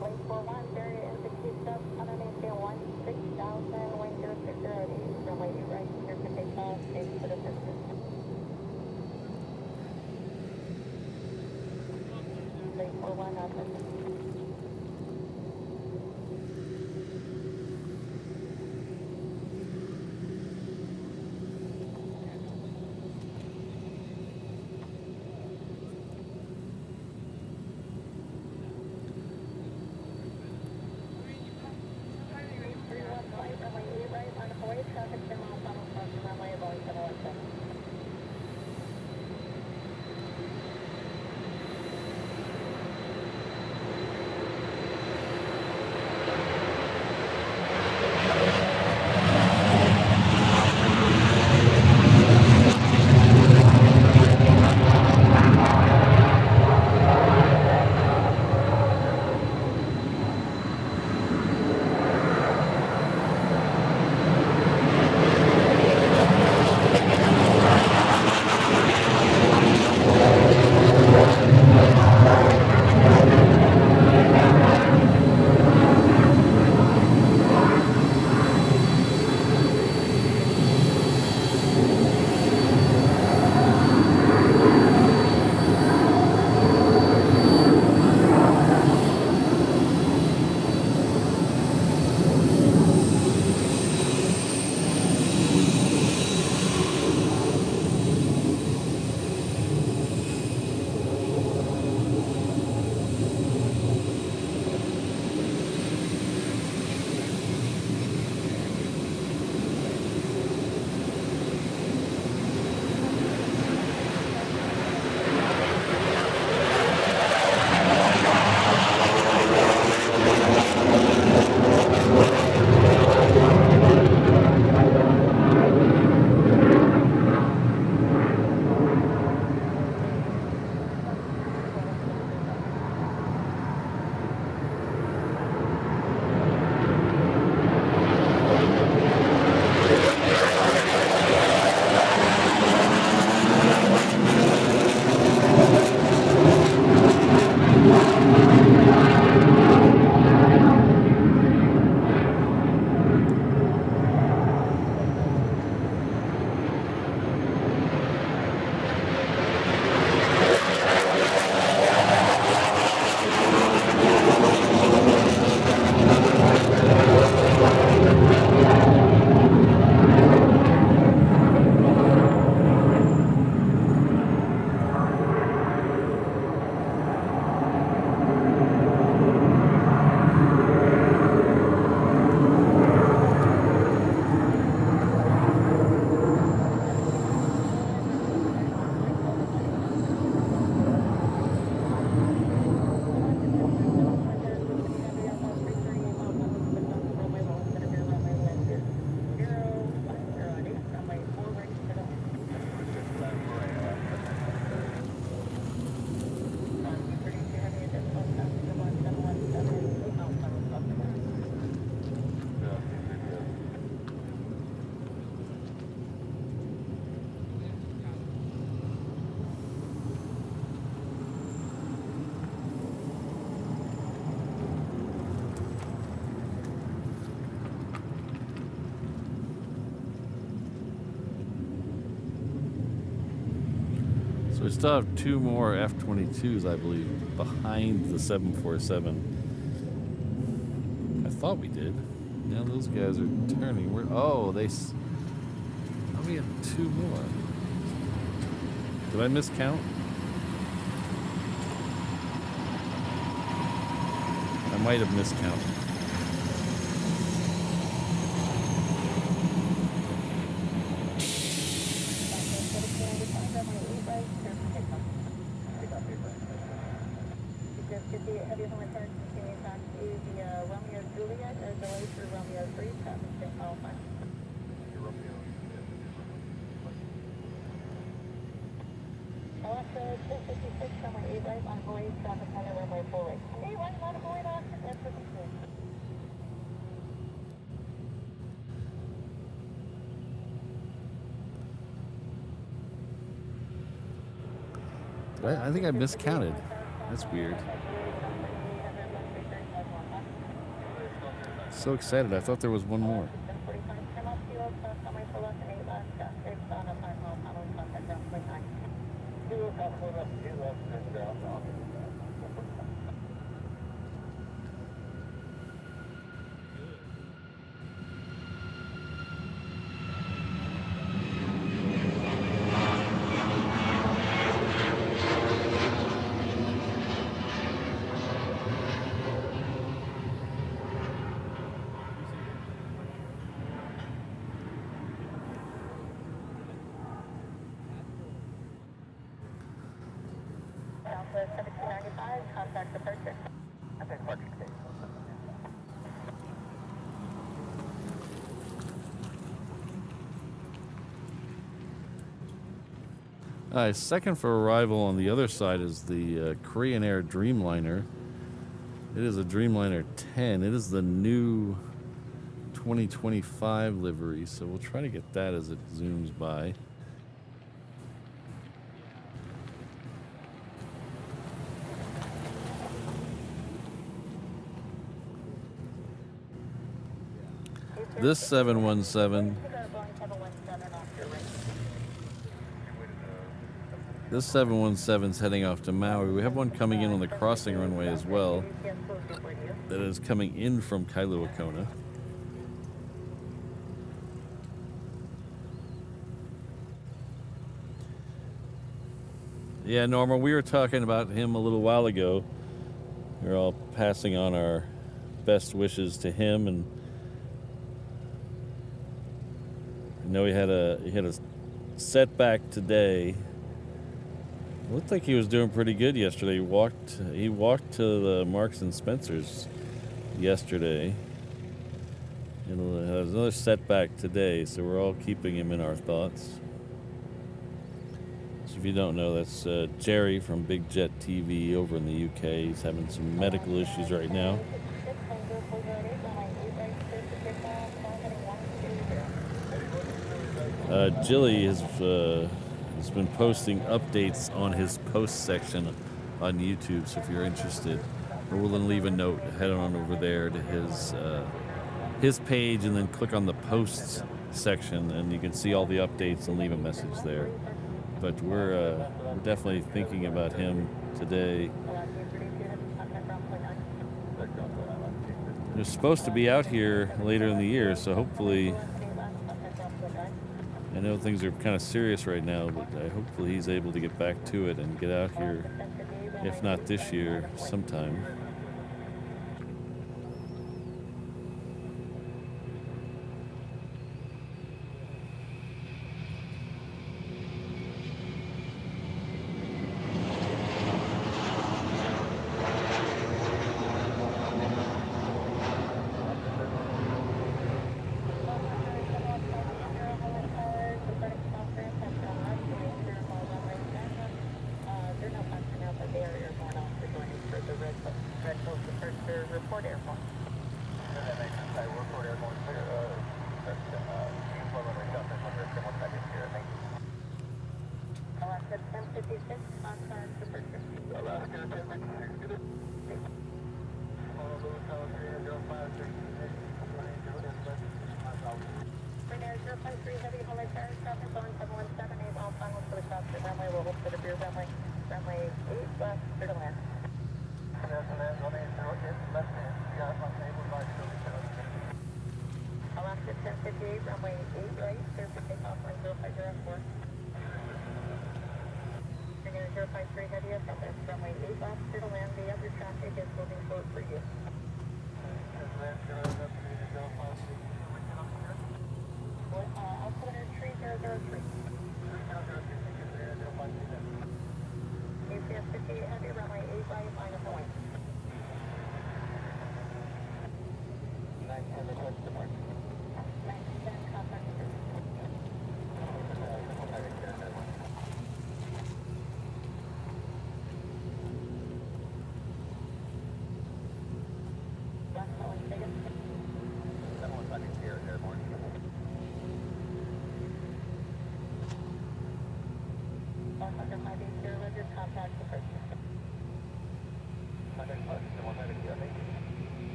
Wait for 1, area institute stuff, underneath the 16,000, wind 060, runway 8 right, clear to take off, stage for the distance. Wait for 1, open. We still have 2 more F-22s, I believe, behind the 747. I thought we did. Now those guys are turning. Oh, we have 2 more. Did I miscount? I might have miscounted. But I think I miscounted. That's weird. So excited. I thought there was one more. Southwest 1795, contact departure. Second for arrival on the other side is the Korean Air Dreamliner. It is a Dreamliner 10. It is the new 2025 livery, so we'll try to get that as it zooms by. This 717 is heading off to Maui. We have one coming in on the crossing runway as well that is coming in from Kailua Kona. Yeah, Norma, we were talking about him a little while ago. We were all passing on our best wishes to him, and I know he had a setback today. Looked like he was doing pretty good yesterday. He walked to the Marks and Spencer's yesterday. And has another setback today, so we're all keeping him in our thoughts. So if you don't know, that's Jerry from Big Jet TV over in the UK. He's having some medical issues right now. Jilly has been posting updates on his post section on YouTube, so if you're interested, or we'll then leave a note, head on over there to his page and then click on the posts section and you can see all the updates and leave a message there. But we're definitely thinking about him today. They're supposed to be out here later in the year, so hopefully, I know things are kind of serious right now, but hopefully he's able to get back to it and get out here, if not this year, sometime.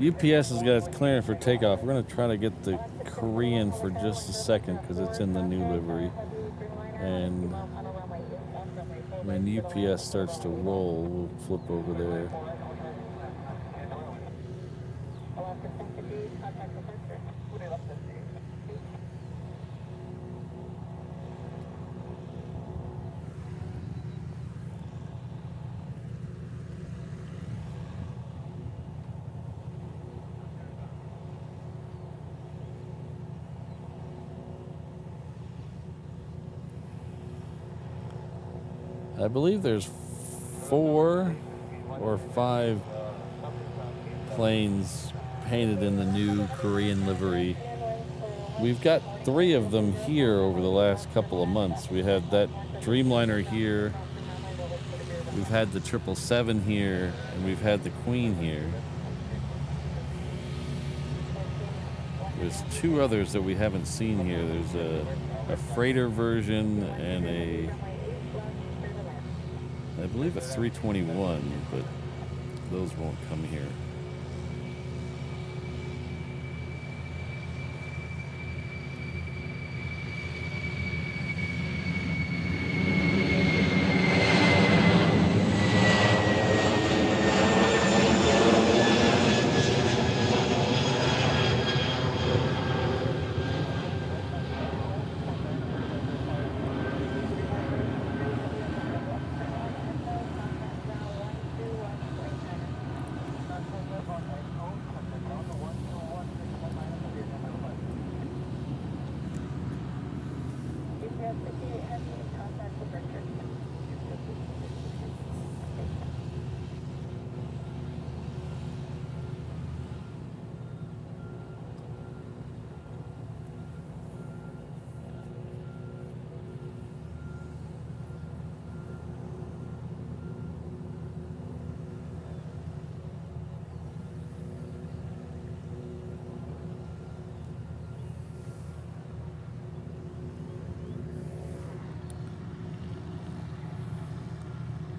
UPS has got its clearance for takeoff. We're going to try to get the Korean for just a second because it's in the new livery. And when UPS starts to roll, we'll flip over there. I believe there's 4 or 5 planes painted in the new Korean livery. We've got 3 of them here over the last couple of months. We had that Dreamliner here, we've had the 777 here, and we've had the Queen here. There's 2 others that we haven't seen here. There's a freighter version and I believe a 321, but those won't come here.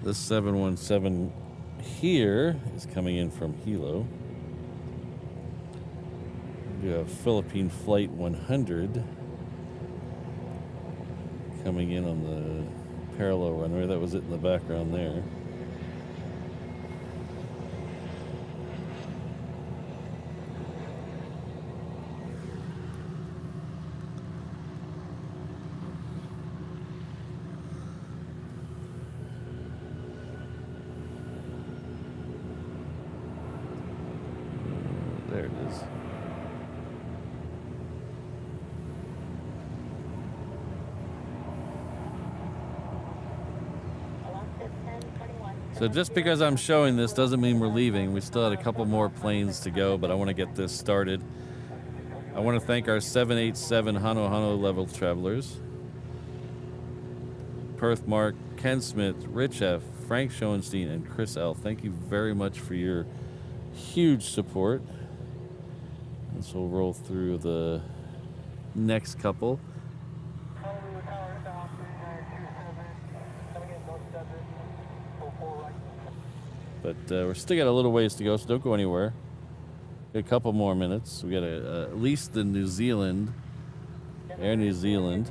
This 717 here is coming in from Hilo. We have Philippine Flight 100 coming in on the parallel runway. That was it in the background there. There it is. So just because I'm showing this doesn't mean we're leaving. We still had a couple more planes to go, but I want to get this started. I want to thank our 787 Honolulu level travelers. Perth Mark, Ken Smith, Rich F., Frank Schoenstein, and Chris L. Thank you very much for your huge support. And so we'll roll through the next couple. But we're still got a little ways to go, so don't go anywhere. Got a couple more minutes. We got at least the New Zealand, Air New Zealand.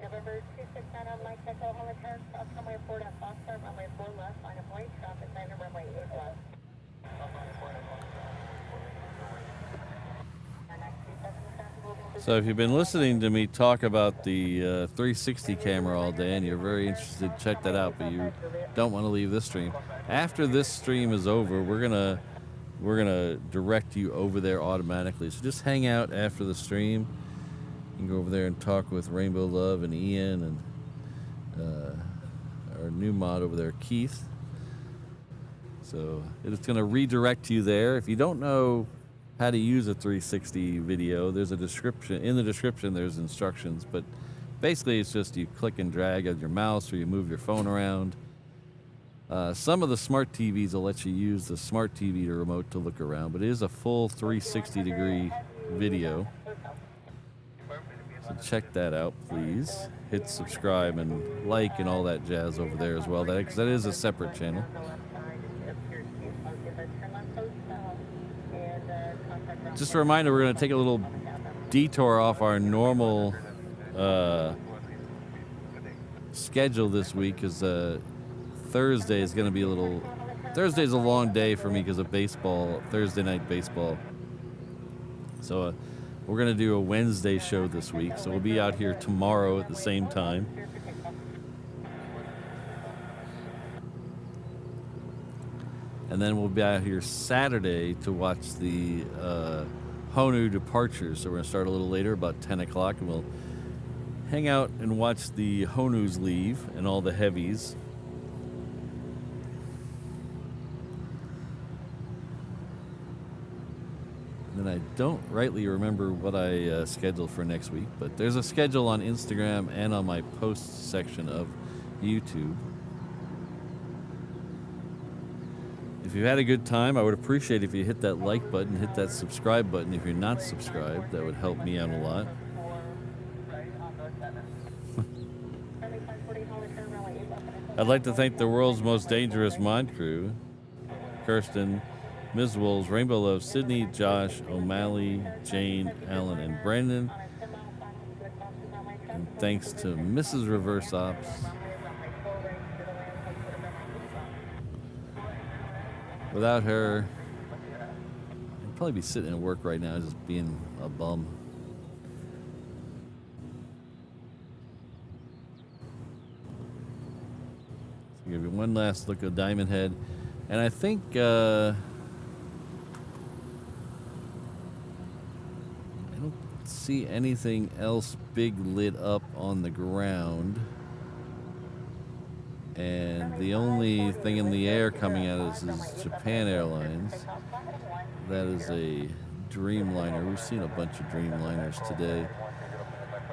November 269 on Mike Echo, Holland Tower, cross runway 4 at Pop-Tarts, runway 4 left, line of white, traffic 9 to runway 8 left. Our next 27 traffic will be So if you've been listening to me talk about the 360 camera all day and you're very interested, check that out, but you don't want to leave this stream. After this stream is over, we're gonna direct you over there automatically. So just hang out after the stream. You can go over there and talk with Rainbow Love and Ian and our new mod over there, Keith. So it's gonna redirect you there. If you don't know how to use a 360 video, there's a description. In the description, there's instructions, but basically it's just you click and drag on your mouse or you move your phone around. Some of the smart TVs will let you use the smart TV remote to look around, but it is a full 360-degree video. So check that out, please. Hit subscribe and like and all that jazz over there as well, because that is a separate channel. Just a reminder, we're going to take a little detour off our normal schedule this week, because Thursday is going to be a little... Thursday's a long day for me because of baseball, Thursday night baseball. So we're going to do a Wednesday show this week, so we'll be out here tomorrow at the same time. And then we'll be out here Saturday to watch the Honu departures. So we're going to start a little later, about 10 o'clock, and we'll hang out and watch the Honus leave and all the Heavies. And I don't rightly remember what I scheduled for next week, but there's a schedule on Instagram and on my posts section of YouTube. If you had a good time, I would appreciate if you hit that like button, hit that subscribe button. If you're not subscribed, that would help me out a lot. I'd like to thank the world's most dangerous mod crew: Kirsten, Ms. Wolves, Rainbow Love, Sydney, Josh, O'Malley, Jane, Alan, and Brandon. And thanks to Mrs. Reverse Ops. Without her, I'd probably be sitting at work right now just being a bum. So give you one last look at Diamond Head. And I think I don't see anything else big lit up on the ground. And the only thing in the air coming at us is Japan Airlines. That is a Dreamliner. We've seen a bunch of Dreamliners today.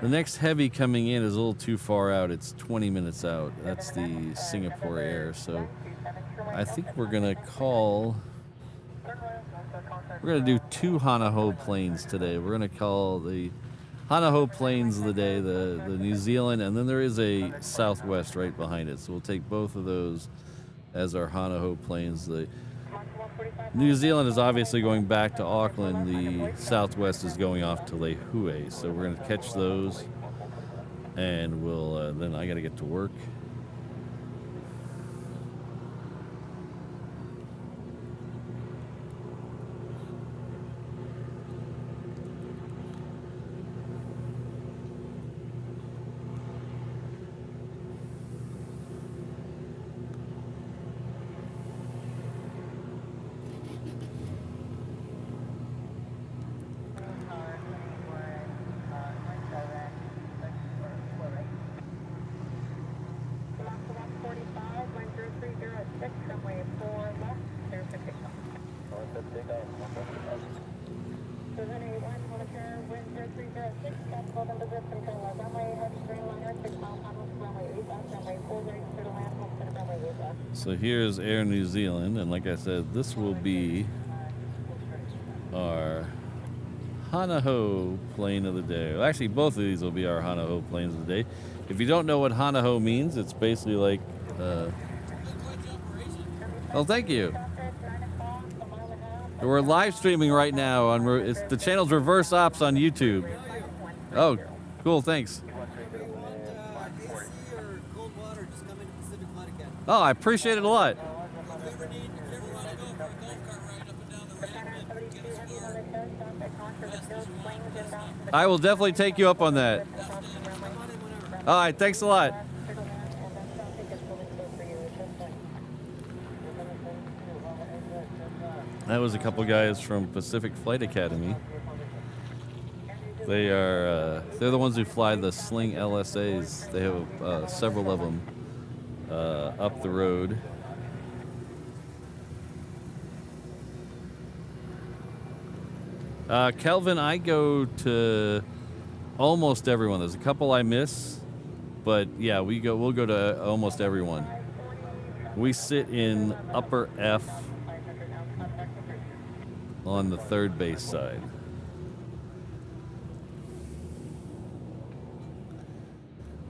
The next heavy coming in is a little too far out. It's 20 minutes out. That's the Singapore Air. So I think we're going to call... We're going to do 2 Hanaho planes today. We're going to call the Hanaho planes of the day, the New Zealand, and then there is a Southwest right behind it. So we'll take both of those as our Hanaho planes. The New Zealand is obviously going back to Auckland. The Southwest is going off to Lehue. So we're going to catch those, and we'll then I got to get to work. So here's Air New Zealand, and like I said, this will be our Hanaho plane of the day. Well, actually, both of these will be our Hanaho planes of the day. If you don't know what Hanaho means, it's basically like... well, thank you. We're live streaming right now on the channel's Reverse Ops on YouTube. Oh, cool, thanks. Oh, I appreciate it a lot. I will definitely take you up on that. All right, thanks a lot. That was a couple guys from Pacific Flight Academy. They're the ones who fly the Sling LSAs. They have several of them up the road. Kelvin, I go to almost everyone. There's a couple I miss, but yeah, we'll go to almost everyone. We sit in upper F on the third base side.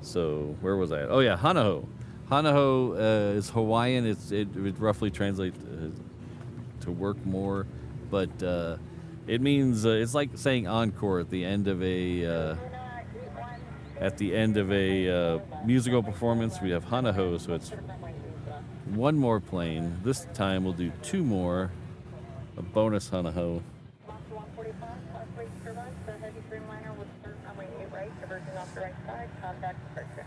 So where was I at? Oh yeah, Hanaho. Hanaho is Hawaiian. It roughly translates to work more, but it means it's like saying encore at the end of a musical performance. We have Hanaho, so it's one more plane. This time we'll do two more, a bonus Hanaho. Dreamliner with runway 8 right, diverging off the right side, contact departure.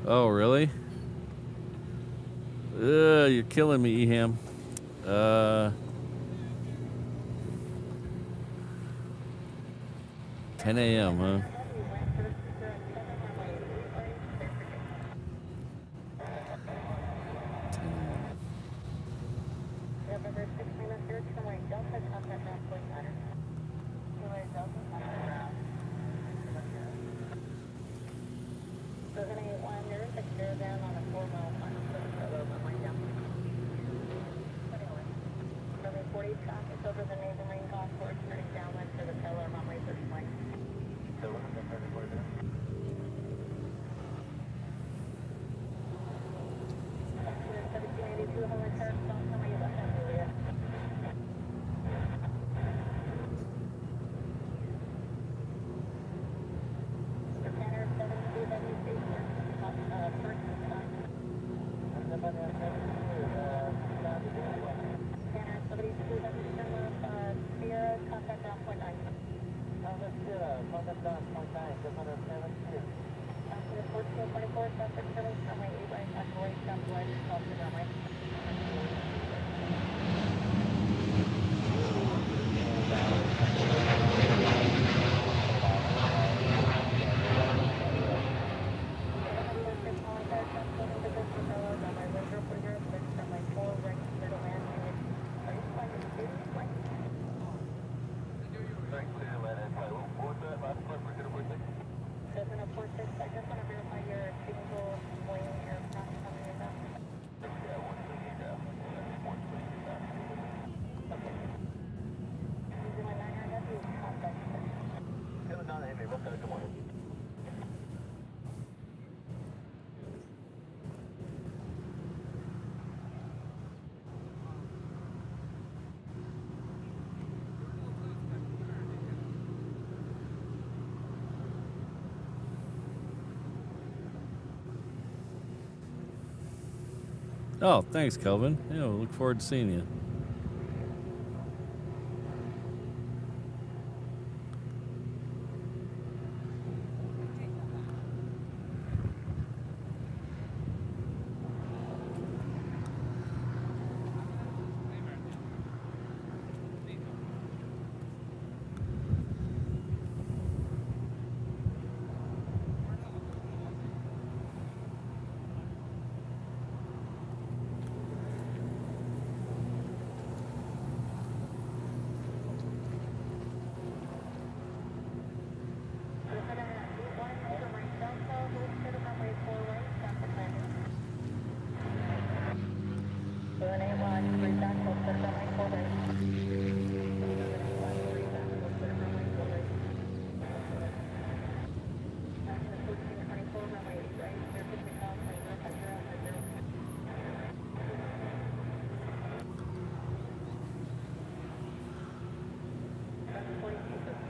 Oh, really? You're killing me, Eham. 10 a.m., huh? Oh, thanks, Kelvin. Yeah, we'll look forward to seeing you.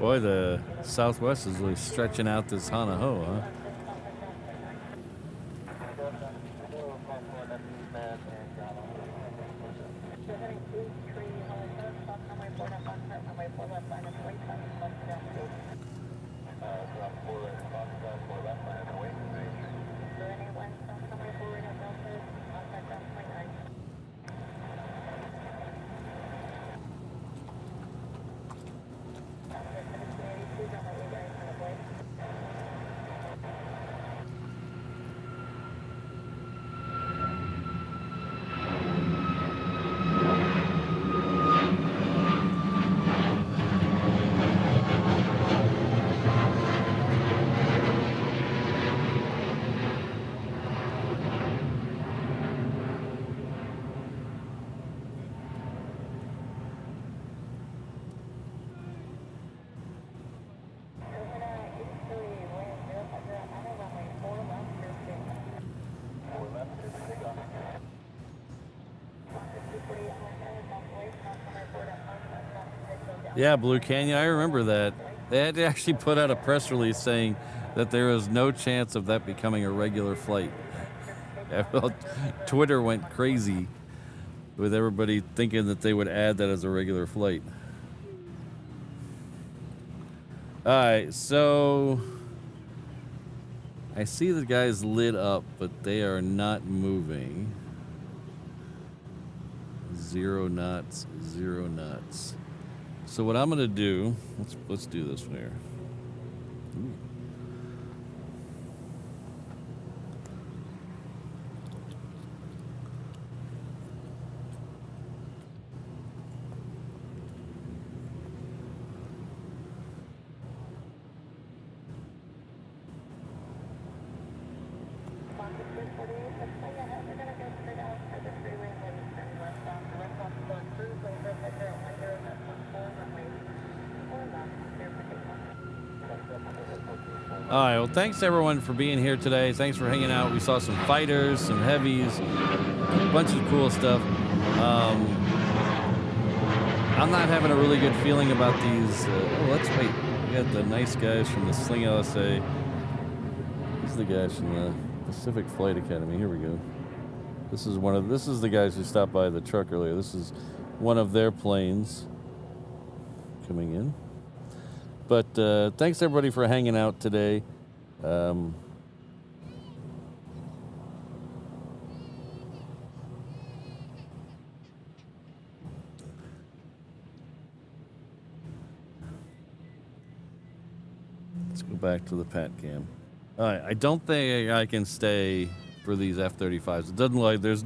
Boy, the Southwest is really stretching out this Hana-Ho, huh? Yeah, Blue Canyon, I remember that. They had to actually put out a press release saying that there is no chance of that becoming a regular flight. Twitter went crazy with everybody thinking that they would add that as a regular flight. All right, so I see the guys lit up, but they are not moving. 0 knots, 0 knots. So what I'm gonna do, let's do this one here. Ooh. All right, well, thanks everyone for being here today. Thanks for hanging out. We saw some fighters, some heavies, a bunch of cool stuff. I'm not having a really good feeling about these. Oh, let's wait. We got the nice guys from the Sling LSA. These are the guys from the Pacific Flight Academy. Here we go. This is the guys who stopped by the truck earlier. This is one of their planes coming in. But thanks everybody for hanging out today. Let's go back to the Pat Cam. All right, I don't think I can stay for these F-35s. It doesn't like there's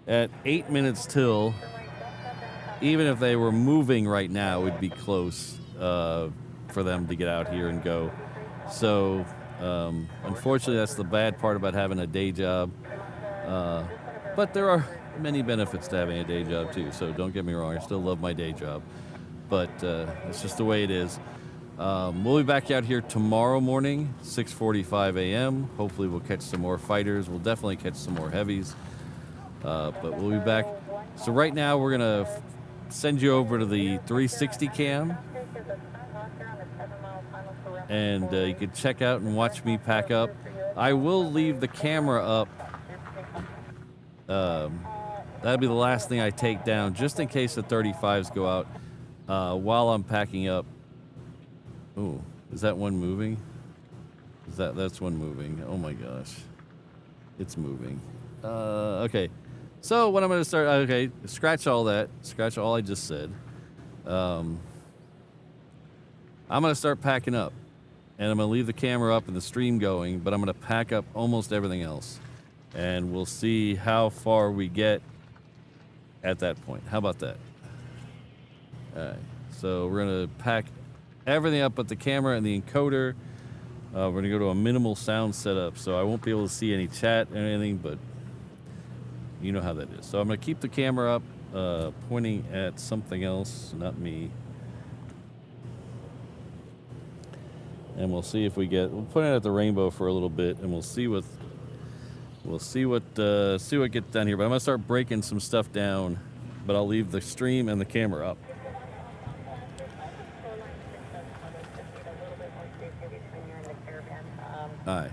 at 8 minutes till. Even if they were moving right now, it would be close for them to get out here and go. So unfortunately, that's the bad part about having a day job. But there are many benefits to having a day job too. So don't get me wrong, I still love my day job. But it's just the way it is. We'll be back out here tomorrow morning, 6:45 a.m. Hopefully we'll catch some more fighters. We'll definitely catch some more heavies. But we'll be back. So right now we're gonna send you over to the 360 cam. And you can check out and watch me pack up. I will leave the camera up. That'll be the last thing I take down, just in case the 35s go out while I'm packing up. Oh, is that one moving? That's one moving? Oh my gosh, it's moving. Okay, so what I'm going to start. Okay, scratch all that. Scratch all I just said. I'm going to start packing up. And I'm going to leave the camera up and the stream going, but I'm going to pack up almost everything else. And we'll see how far we get at that point. How about that? All right. So we're going to pack everything up but the camera and the encoder. We're going to go to a minimal sound setup, so I won't be able to see any chat or anything, but you know how that is. So I'm going to keep the camera up, pointing at something else, not me. And we'll see if we'll put it at the rainbow for a little bit, and we'll see what gets done here. But I'm gonna start breaking some stuff down, but I'll leave the stream and the camera up. Hi.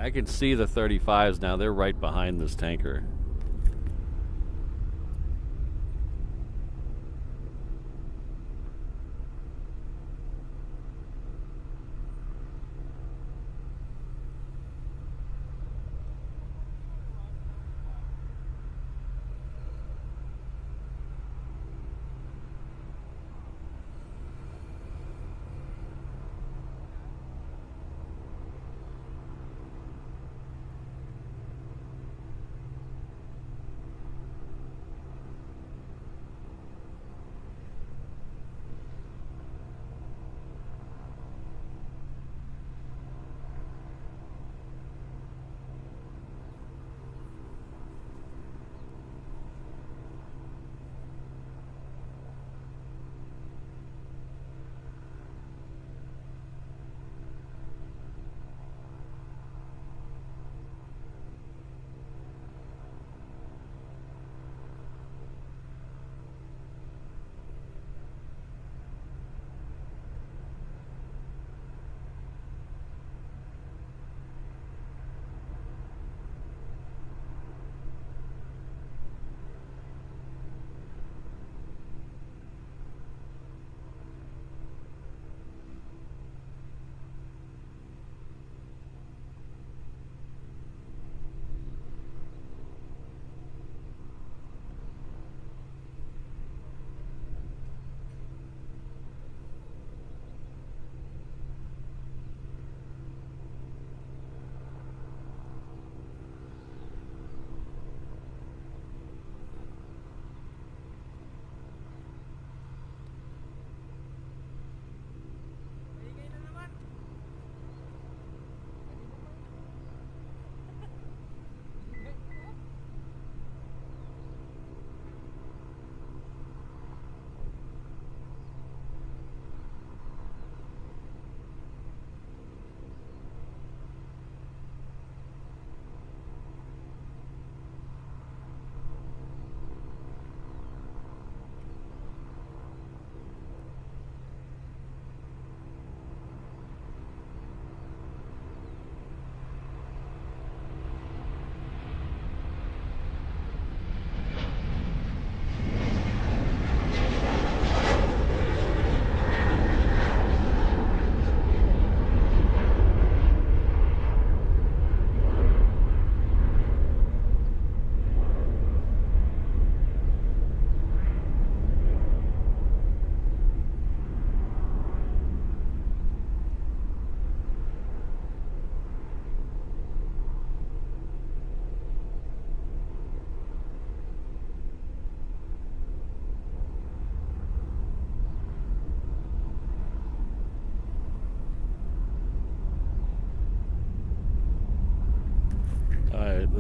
I can see the 35s now. They're right behind this tanker.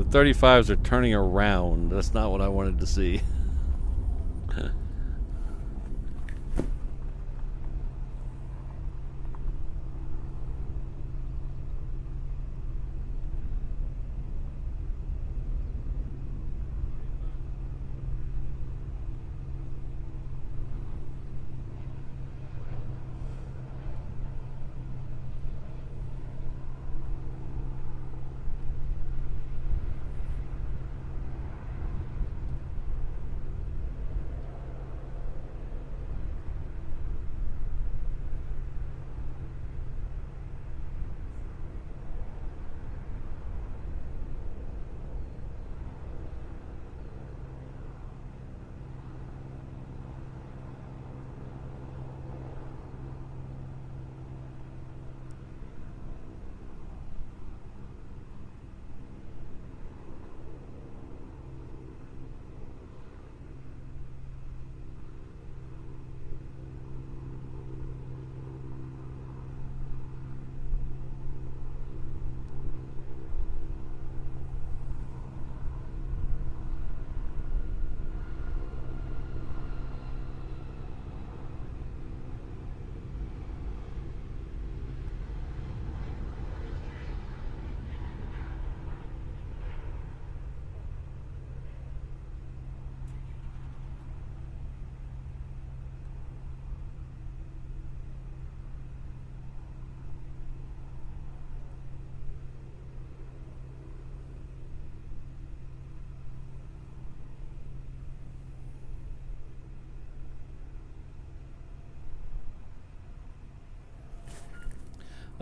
The 35s are turning around. That's not what I wanted to see.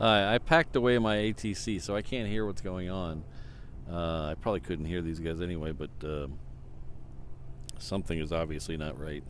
I packed away my ATC, so I can't hear what's going on. I probably couldn't hear these guys anyway, but something is obviously not right.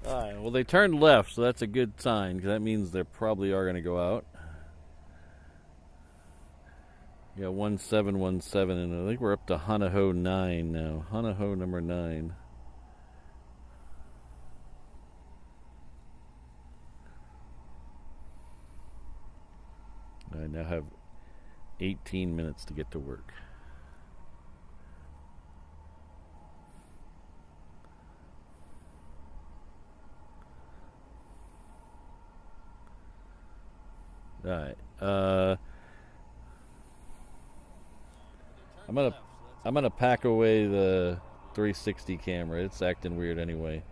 Alright, well they turned left, so that's a good sign, because that means they probably are going to go out. Yeah, 1717, and I think we're up to Hanaho 9 now. Hanaho number 9. I now have 18 minutes to get to work. All right. I'm gonna pack away the 360 camera. It's acting weird anyway.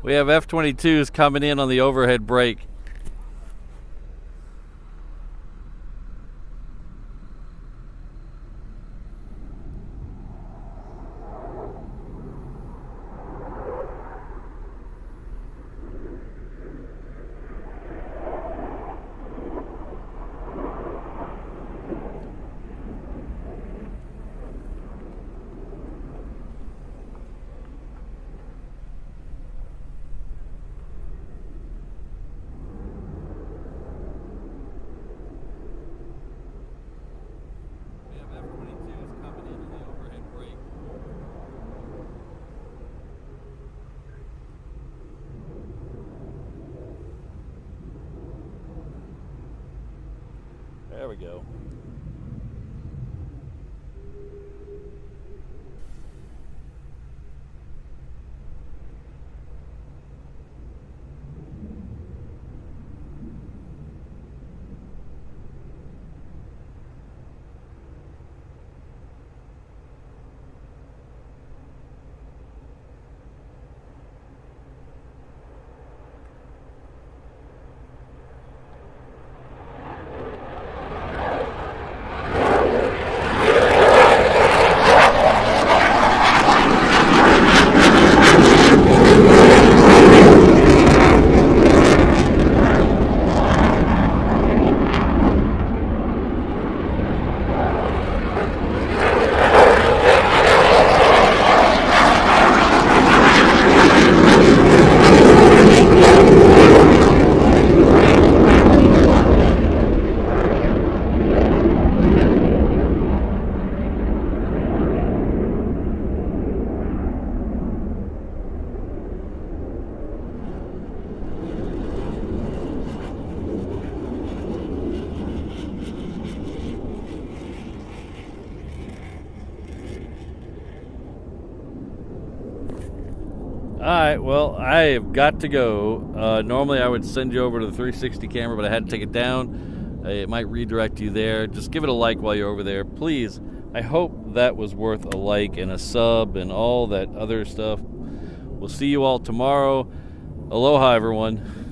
We have F-22s coming in on the overhead brake. we go. Alright, well, I have got to go. Normally I would send you over to the 360 camera, but I had to take it down. It might redirect you there. Just give it a like while you're over there. Please, I hope that was worth a like and a sub and all that other stuff. We'll see you all tomorrow. Aloha, everyone.